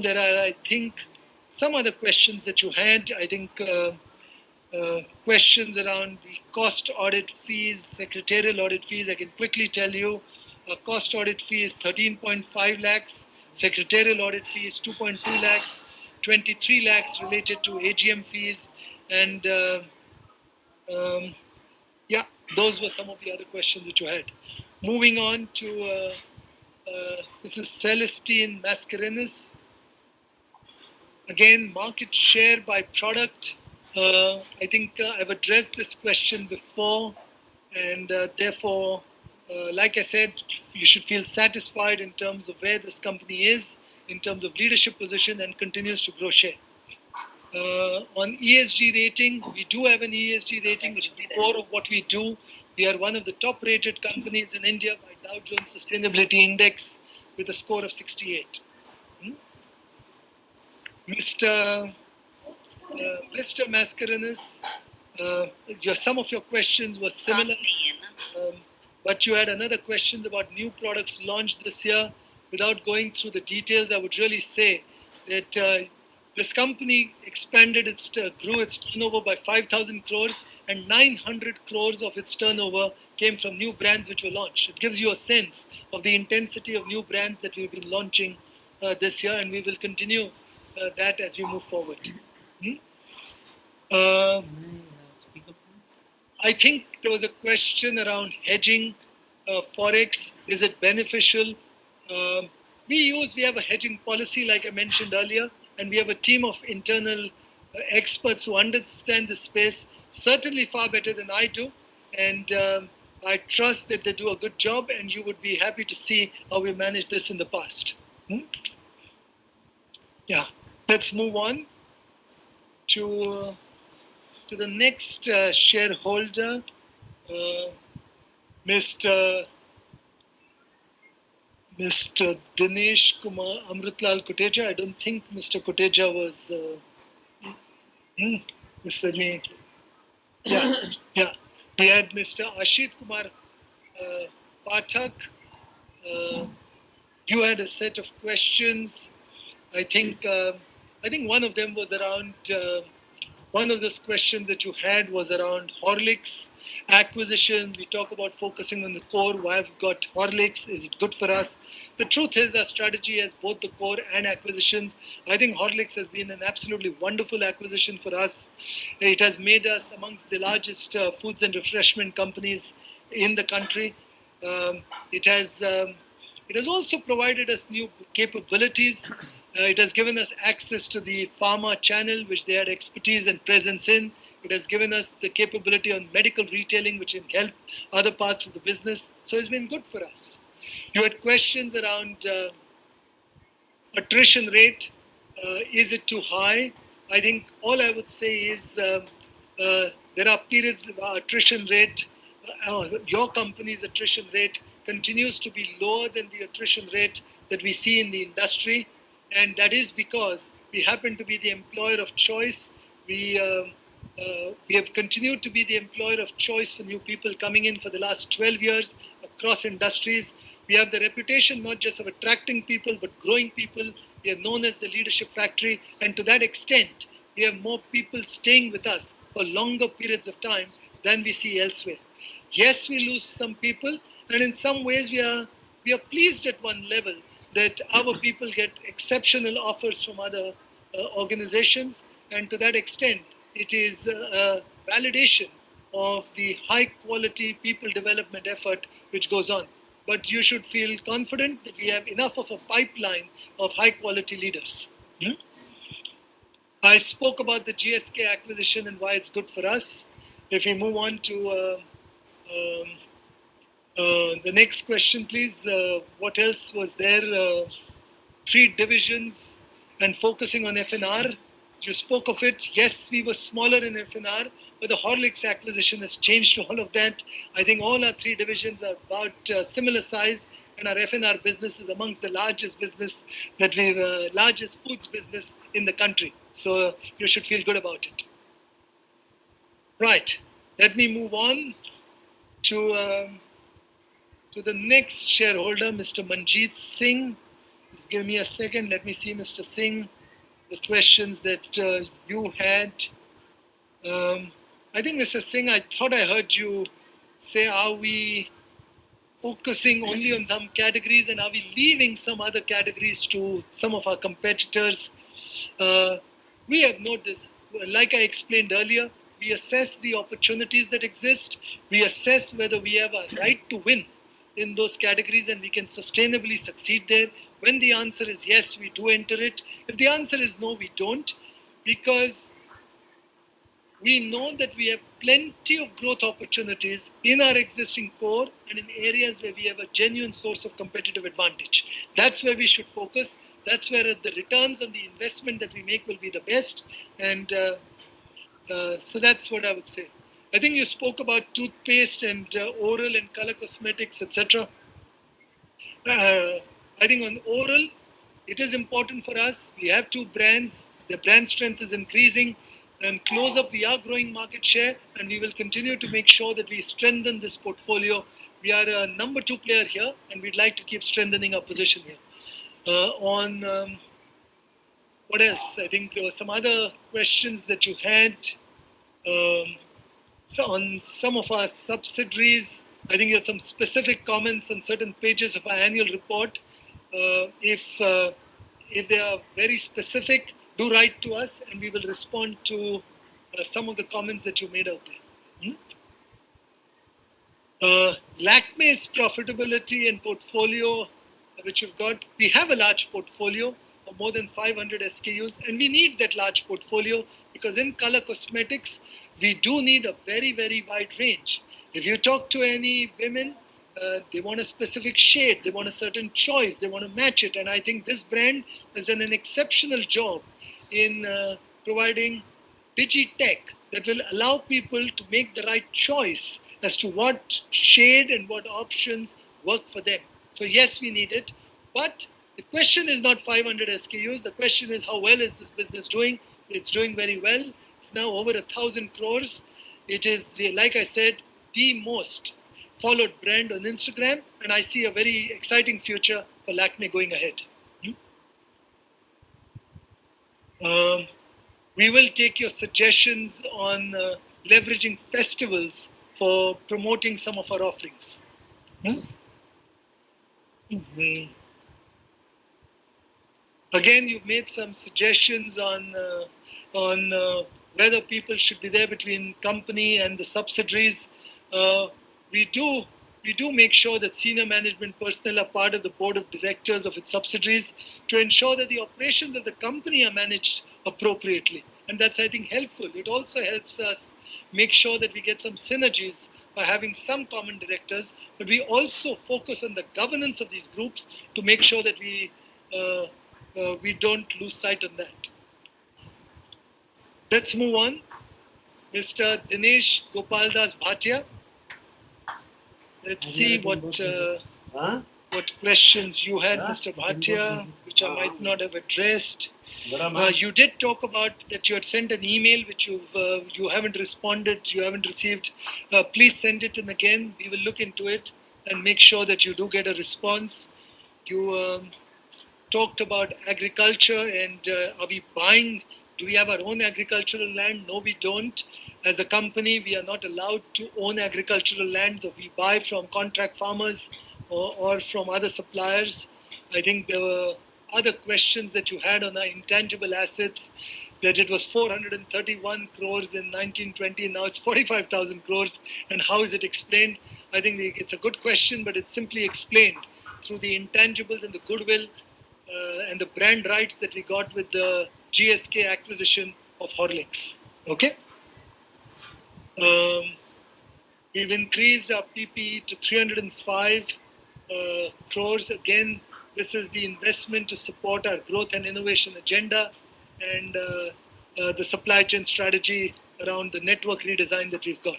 there are, I think, some other questions that you had. I think questions around the cost audit fees, secretarial audit fees. I can quickly tell you, cost audit fee is 13.5 lakhs, secretarial audit fee is 2.2 lakhs, 23 lakhs related to AGM fees, and those were some of the other questions that you had. Moving on to this is Celestine Mascarenas. Again, market share by product. I think I've addressed this question before, and therefore, like I said, you should feel satisfied in terms of where this company is, in terms of leadership position, and continues to grow share. On ESG rating, we do have an ESG rating, which is the core of what we do. We are one of the top rated companies in India by Dow Jones Sustainability Index with a score of 68. Mr. Mascarenas, some of your questions were similar, but you had another question about new products launched this year. Without going through the details, I would really say that this company grew its turnover by 5,000 crores, and 900 crores of its turnover came from new brands which were launched. It gives you a sense of the intensity of new brands that we've been launching this year, and we will continue that as we move forward. I think there was a question around hedging Forex. Is it beneficial? We have a hedging policy, like I mentioned earlier, and we have a team of internal experts who understand the space certainly far better than I do. And I trust that they do a good job, and you would be happy to see how we managed this in the past. Yeah, let's move on to the next shareholder, Mr. Dinesh Kumar Amritlal Koteja. I don't think Mr. Koteja was. Mr. Me. Yeah. We had Mr. Ashit Kumar Pathak. You had a set of questions. I think one of them was around. One of those questions that you had was around Horlicks acquisition. We talk about focusing on the core. Why have we got Horlicks? Is it good for us? The truth is our strategy has both the core and acquisitions. I think Horlicks has been an absolutely wonderful acquisition for us. It has made us amongst the largest foods and refreshment companies in the country. It has also provided us new capabilities. It has given us access to the pharma channel, which they had expertise and presence in. It has given us the capability on medical retailing, which can help other parts of the business. So it's been good for us. You had questions around attrition rate. Is it too high? I think all I would say is there are periods of our attrition rate, your company's attrition rate continues to be lower than the attrition rate that we see in the industry. And that is because we happen to be the employer of choice. We have continued to be the employer of choice for new people coming in for the last 12 years across industries. We have the reputation not just of attracting people, but growing people. We are known as the leadership factory. And to that extent, we have more people staying with us for longer periods of time than we see elsewhere. Yes, we lose some people, and in some ways we are pleased at one level that our people get exceptional offers from other organizations, and to that extent, it is a validation of the high quality people development effort which goes on. But you should feel confident that we have enough of a pipeline of high quality leaders. I spoke about the GSK acquisition and why it's good for us. If we move on to the next question, please. What else was there? 3 divisions and focusing on FNR. You spoke of it. Yes, we were smaller in FNR, but the Horlicks acquisition has changed all of that. I think all our 3 divisions are about similar size, and our FNR business is amongst the largest business that largest foods business in the country. So you should feel good about it. Right. Let me move on to the next shareholder, Mr. Manjeet Singh. Just give me a second. Let me see, Mr. Singh, the questions that you had. I think, Mr. Singh, I thought I heard you say, are we focusing only on some categories and are we leaving some other categories to some of our competitors? We have noticed, like I explained earlier, we assess the opportunities that exist. We assess whether we have a right to win in those categories and we can sustainably succeed there. When the answer is yes, we do enter it. If the answer is no, we don't, because we know that we have plenty of growth opportunities in our existing core and in areas where we have a genuine source of competitive advantage. That's where we should focus. That's where the returns on the investment that we make will be the best. And so that's what I would say. I think you spoke about toothpaste and oral and color cosmetics, etc. I think on oral, it is important for us. We have 2 brands. The brand strength is increasing. And close up, we are growing market share, and we will continue to make sure that we strengthen this portfolio. We are a number 2 player here, and we'd like to keep strengthening our position here. What else? I think there were some other questions that you had. So on some of our subsidiaries, I think you had some specific comments on certain pages of our annual report. If they are very specific, do write to us and we will respond to some of the comments that you made out there. Lakme's profitability and portfolio, which you've got, we have a large portfolio of more than 500 SKUs, and we need that large portfolio because in color cosmetics, we do need a very, very wide range. If you talk to any women, they want a specific shade, they want a certain choice, they want to match it. And I think this brand has done an exceptional job in providing digitech that will allow people to make the right choice as to what shade and what options work for them. So yes, we need it. But the question is not 500 SKUs. The question is how well is this business doing? It's doing very well. It's now over 1,000 crores. It is, like I said, the most followed brand on Instagram, and I see a very exciting future for Lakme going ahead. We will take your suggestions on leveraging festivals for promoting some of our offerings. Again, you've made some suggestions on whether people should be there between company and the subsidiaries. We do make sure that senior management personnel are part of the board of directors of its subsidiaries to ensure that the operations of the company are managed appropriately. And that's, I think, helpful. It also helps us make sure that we get some synergies by having some common directors, but we also focus on the governance of these groups to make sure that we don't lose sight on that. Let's move on. Mr. Dinesh Gopaldas Bhatia. Let's see what questions you had, Mr. Bhatia, which I might not have addressed. You did talk about that you had sent an email which you haven't responded, you haven't received. Please send it in again. We will look into it and make sure that you do get a response. You talked about agriculture and are we buying? Do we have our own agricultural land? No, we don't. As a company, we are not allowed to own agricultural land that we buy from contract farmers or from other suppliers. I think there were other questions that you had on our intangible assets, that it was 431 crores in 1920, now it's 45,000 crores, and how is it explained? I think it's a good question, but it's simply explained through the intangibles and the goodwill and the brand rights that we got with the GSK acquisition of Horlicks. Okay? We've increased our PPE to 305 crores. Again, this is the investment to support our growth and innovation agenda and the supply chain strategy around the network redesign that we've got.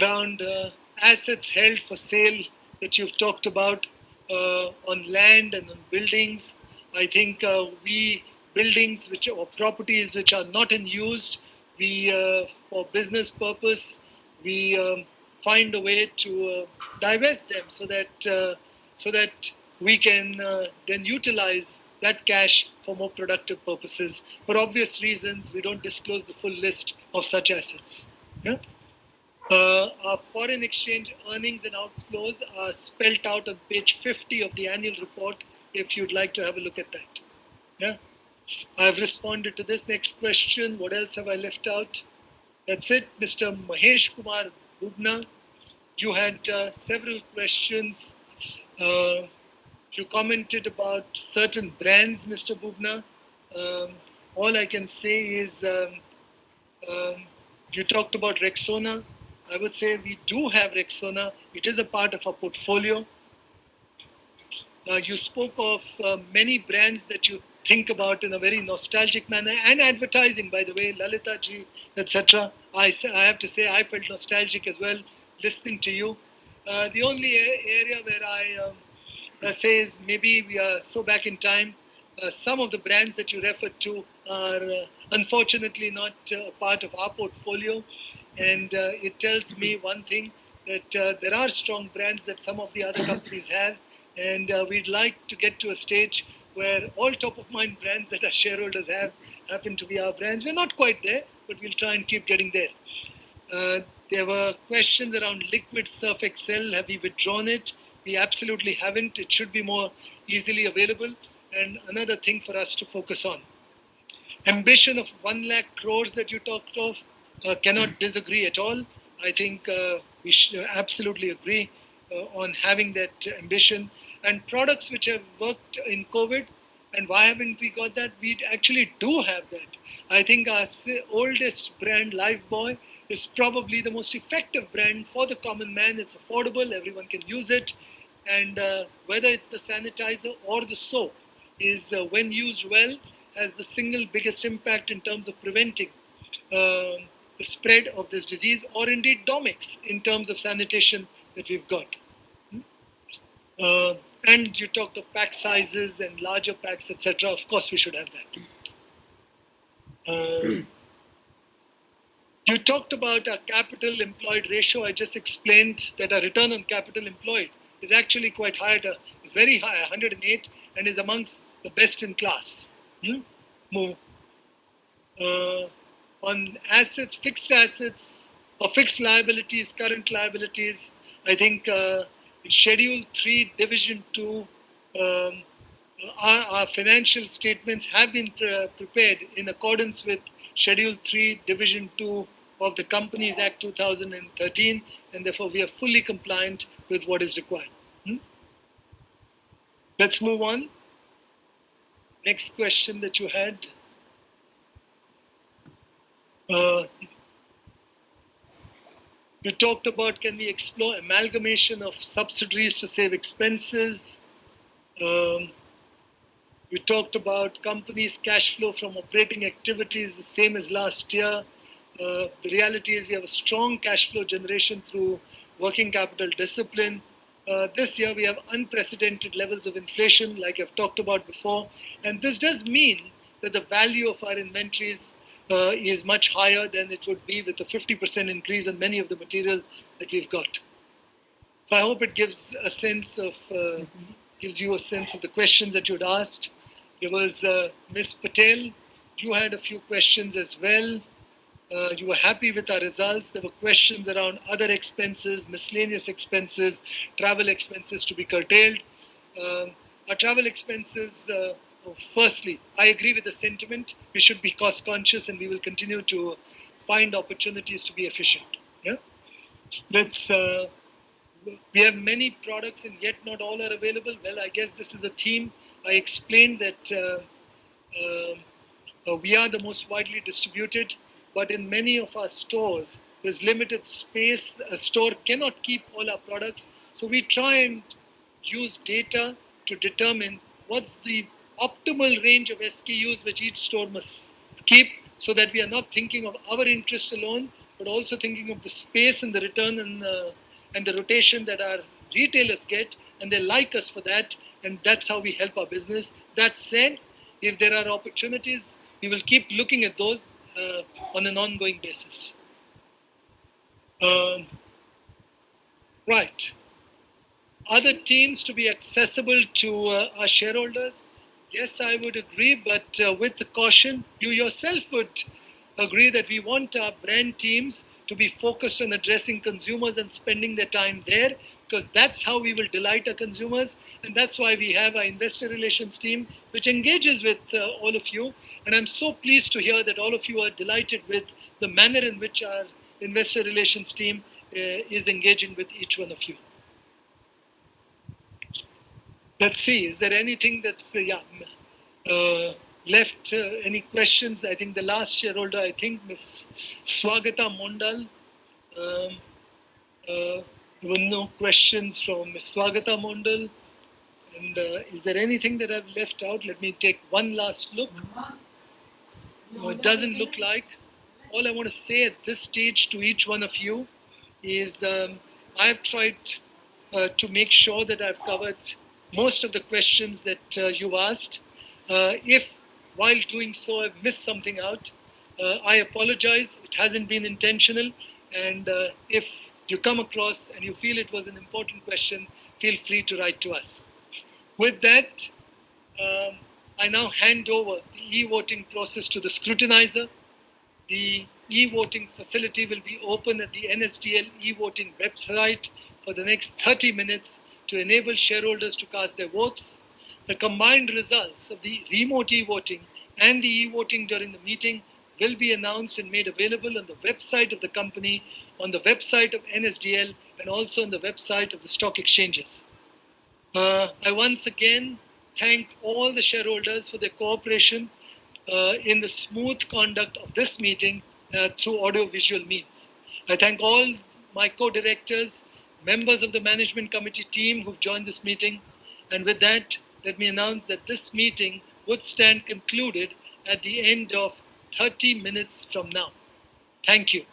Around assets held for sale that you've talked about on land and on buildings. I think buildings or properties which are not in use, for business purpose, we find a way to divest them so that we can then utilize that cash for more productive purposes. For obvious reasons, we don't disclose the full list of such assets. Yeah? Our foreign exchange earnings and outflows are spelled out on page 50 of the annual report, if you'd like to have a look at that. Yeah, I've responded to this. Next question, what else have I left out? That's it. Mr. Mahesh Kumar Bubna, you had several questions. You commented about certain brands, Mr. Bubna. All I can say is you talked about Rexona. I would say we do have Rexona. It is a part of our portfolio. You spoke of many brands that you think about in a very nostalgic manner, and advertising, by the way, Lalita ji, etc. I have to say I felt nostalgic as well listening to you. The only area where I say is maybe we are so back in time. Some of the brands that you referred to are unfortunately not part of our portfolio. And it tells me one thing, that there are strong brands that some of the other companies have. And we'd like to get to a stage where all top-of-mind brands that our shareholders have happen to be our brands. We're not quite there, but we'll try and keep getting there. There were questions around Liquid Surf Excel. Have we withdrawn it? We absolutely haven't. It should be more easily available. And another thing for us to focus on. Ambition of 1 lakh crores that you talked of, cannot disagree at all. I think we should absolutely agree on having that ambition. And products which have worked in COVID, and why haven't we got that? We actually do have that. I think our oldest brand, Lifebuoy, is probably the most effective brand for the common man. It's affordable, everyone can use it. And whether it's the sanitizer or the soap, is when used well, has the single biggest impact in terms of preventing the spread of this disease, or indeed Domex in terms of sanitation that we've got. And you talked of pack sizes and larger packs, etc. Of course, we should have that. You talked about our capital employed ratio. I just explained that our return on capital employed is actually quite high. It's very high, 108, and is amongst the best in class. On assets, fixed assets, or fixed liabilities, current liabilities, I think in Schedule 3, Division 2, our financial statements have been prepared in accordance with Schedule 3, Division 2 of the Companies Act 2013, and therefore we are fully compliant with what is required. Let's move on. Next question that you had. You talked about, can we explore amalgamation of subsidiaries to save expenses? We talked about companies' cash flow from operating activities, the same as last year. The reality is we have a strong cash flow generation through working capital discipline. This year we have unprecedented levels of inflation, like I've talked about before. And this does mean that the value of our inventories is much higher than it would be with a 50% increase in many of the material that we've got. So I hope it gives a sense of gives you a sense of the questions that you'd asked. There was Ms. Patel. You had a few questions as well. You were happy with our results. There were questions around other expenses, miscellaneous expenses, travel expenses to be curtailed. Our travel expenses, firstly, I agree with the sentiment. We should be cost conscious and we will continue to find opportunities to be efficient. Yeah? We have many products and yet not all are available. Well, I guess this is a theme. I explained that we are the most widely distributed, but in many of our stores, there's limited space. A store cannot keep all our products. So we try and use data to determine what's the optimal range of SKUs which each store must keep, so that we are not thinking of our interest alone, but also thinking of the space and the return and the rotation that our retailers get, and they like us for that, and that's how we help our business. That said, if there are opportunities, we will keep looking at those on an ongoing basis. Right. Other teams to be accessible to our shareholders? Yes, I would agree, but with the caution, you yourself would agree that we want our brand teams to be focused on addressing consumers and spending their time there, because that's how we will delight our consumers. And that's why we have our investor relations team, which engages with all of you. And I'm so pleased to hear that all of you are delighted with the manner in which our investor relations team is engaging with each one of you. Let's see, is there anything that's left? Any questions? I think the last shareholder, I think Ms. Swagata Mondal. There were no questions from Ms. Swagata Mondal. And is there anything that I've left out? Let me take one last look. No, it doesn't look like. All I want to say at this stage to each one of you is I've tried to make sure that I've covered most of the questions that you've asked. If while doing so I've missed something out, I apologize. It hasn't been intentional. And if you come across and you feel it was an important question, feel free to write to us. With that, I now hand over the e-voting process to the scrutinizer. The e-voting facility will be open at the NSDL e-voting website for the next 30 minutes to enable shareholders to cast their votes. The combined results of the remote e-voting and the e-voting during the meeting will be announced and made available on the website of the company, on the website of NSDL, and also on the website of the stock exchanges. I once again thank all the shareholders for their cooperation in the smooth conduct of this meeting through audio-visual means. I thank all my co-directors, members of the management committee team who've joined this meeting. And with that, let me announce that this meeting would stand concluded at the end of 30 minutes from now. Thank you.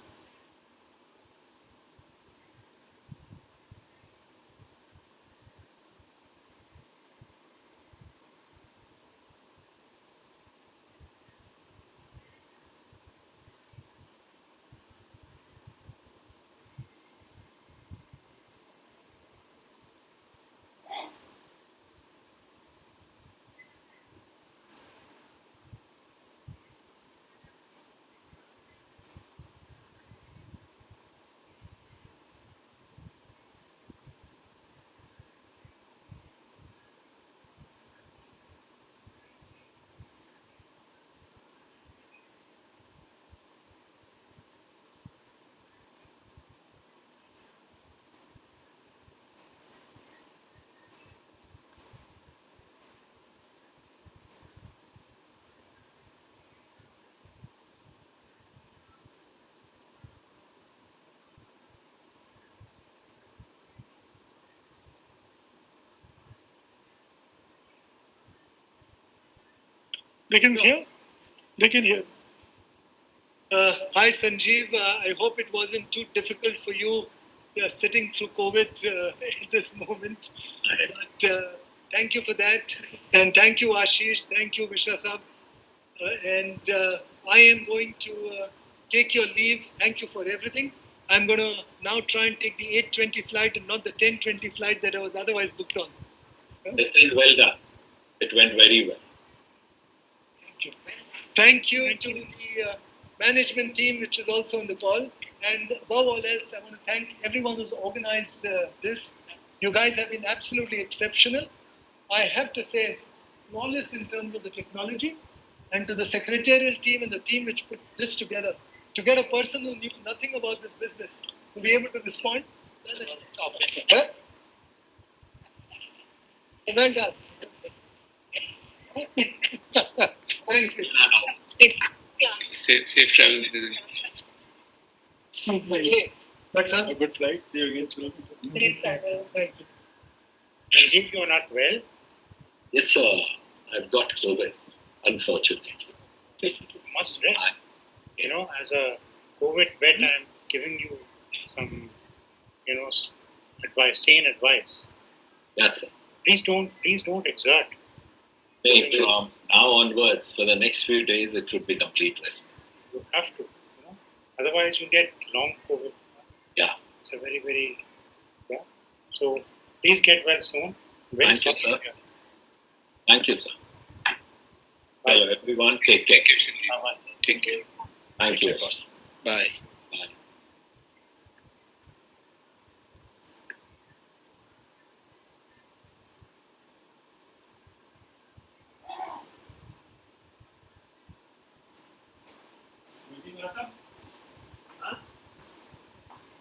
They can hear? They can hear. Hi, Sanjeev. I hope it wasn't too difficult for you sitting through COVID at this moment. But thank you for that. And thank you, Ashish. Thank you, Mishra Saab. And I am going to take your leave. Thank you for everything. I'm going to now try and take the 8:20 flight and not the 10:20 flight that I was otherwise booked on. It is well done. It went very well. Thank you. Thank you to the management team, which is also on the call. And above all else, I want to thank everyone who's organized this. You guys have been absolutely exceptional. I have to say, flawless in terms of the technology, and to the secretarial team and the team which put this together. To get a person who knew nothing about this business to be able to respond. Huh? Well done. Thank you. Safe travels. That's a good flight. See you again soon. Thank you. Sanjeev, you are not well? Yes, sir. I've got COVID, unfortunately. You must rest. As a COVID vet, I'm giving you some, advice, sane advice. Yes, sir. Please don't exert. Hey, from now onwards, for the next few days, it would be complete rest. You have to. Otherwise, you get long COVID. Yeah. It's a very, very, So, please get well soon. Thank you, sir. Thank you, sir. Hello, everyone. Take care. Take care. Thank you. Bye. Bye.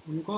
उनको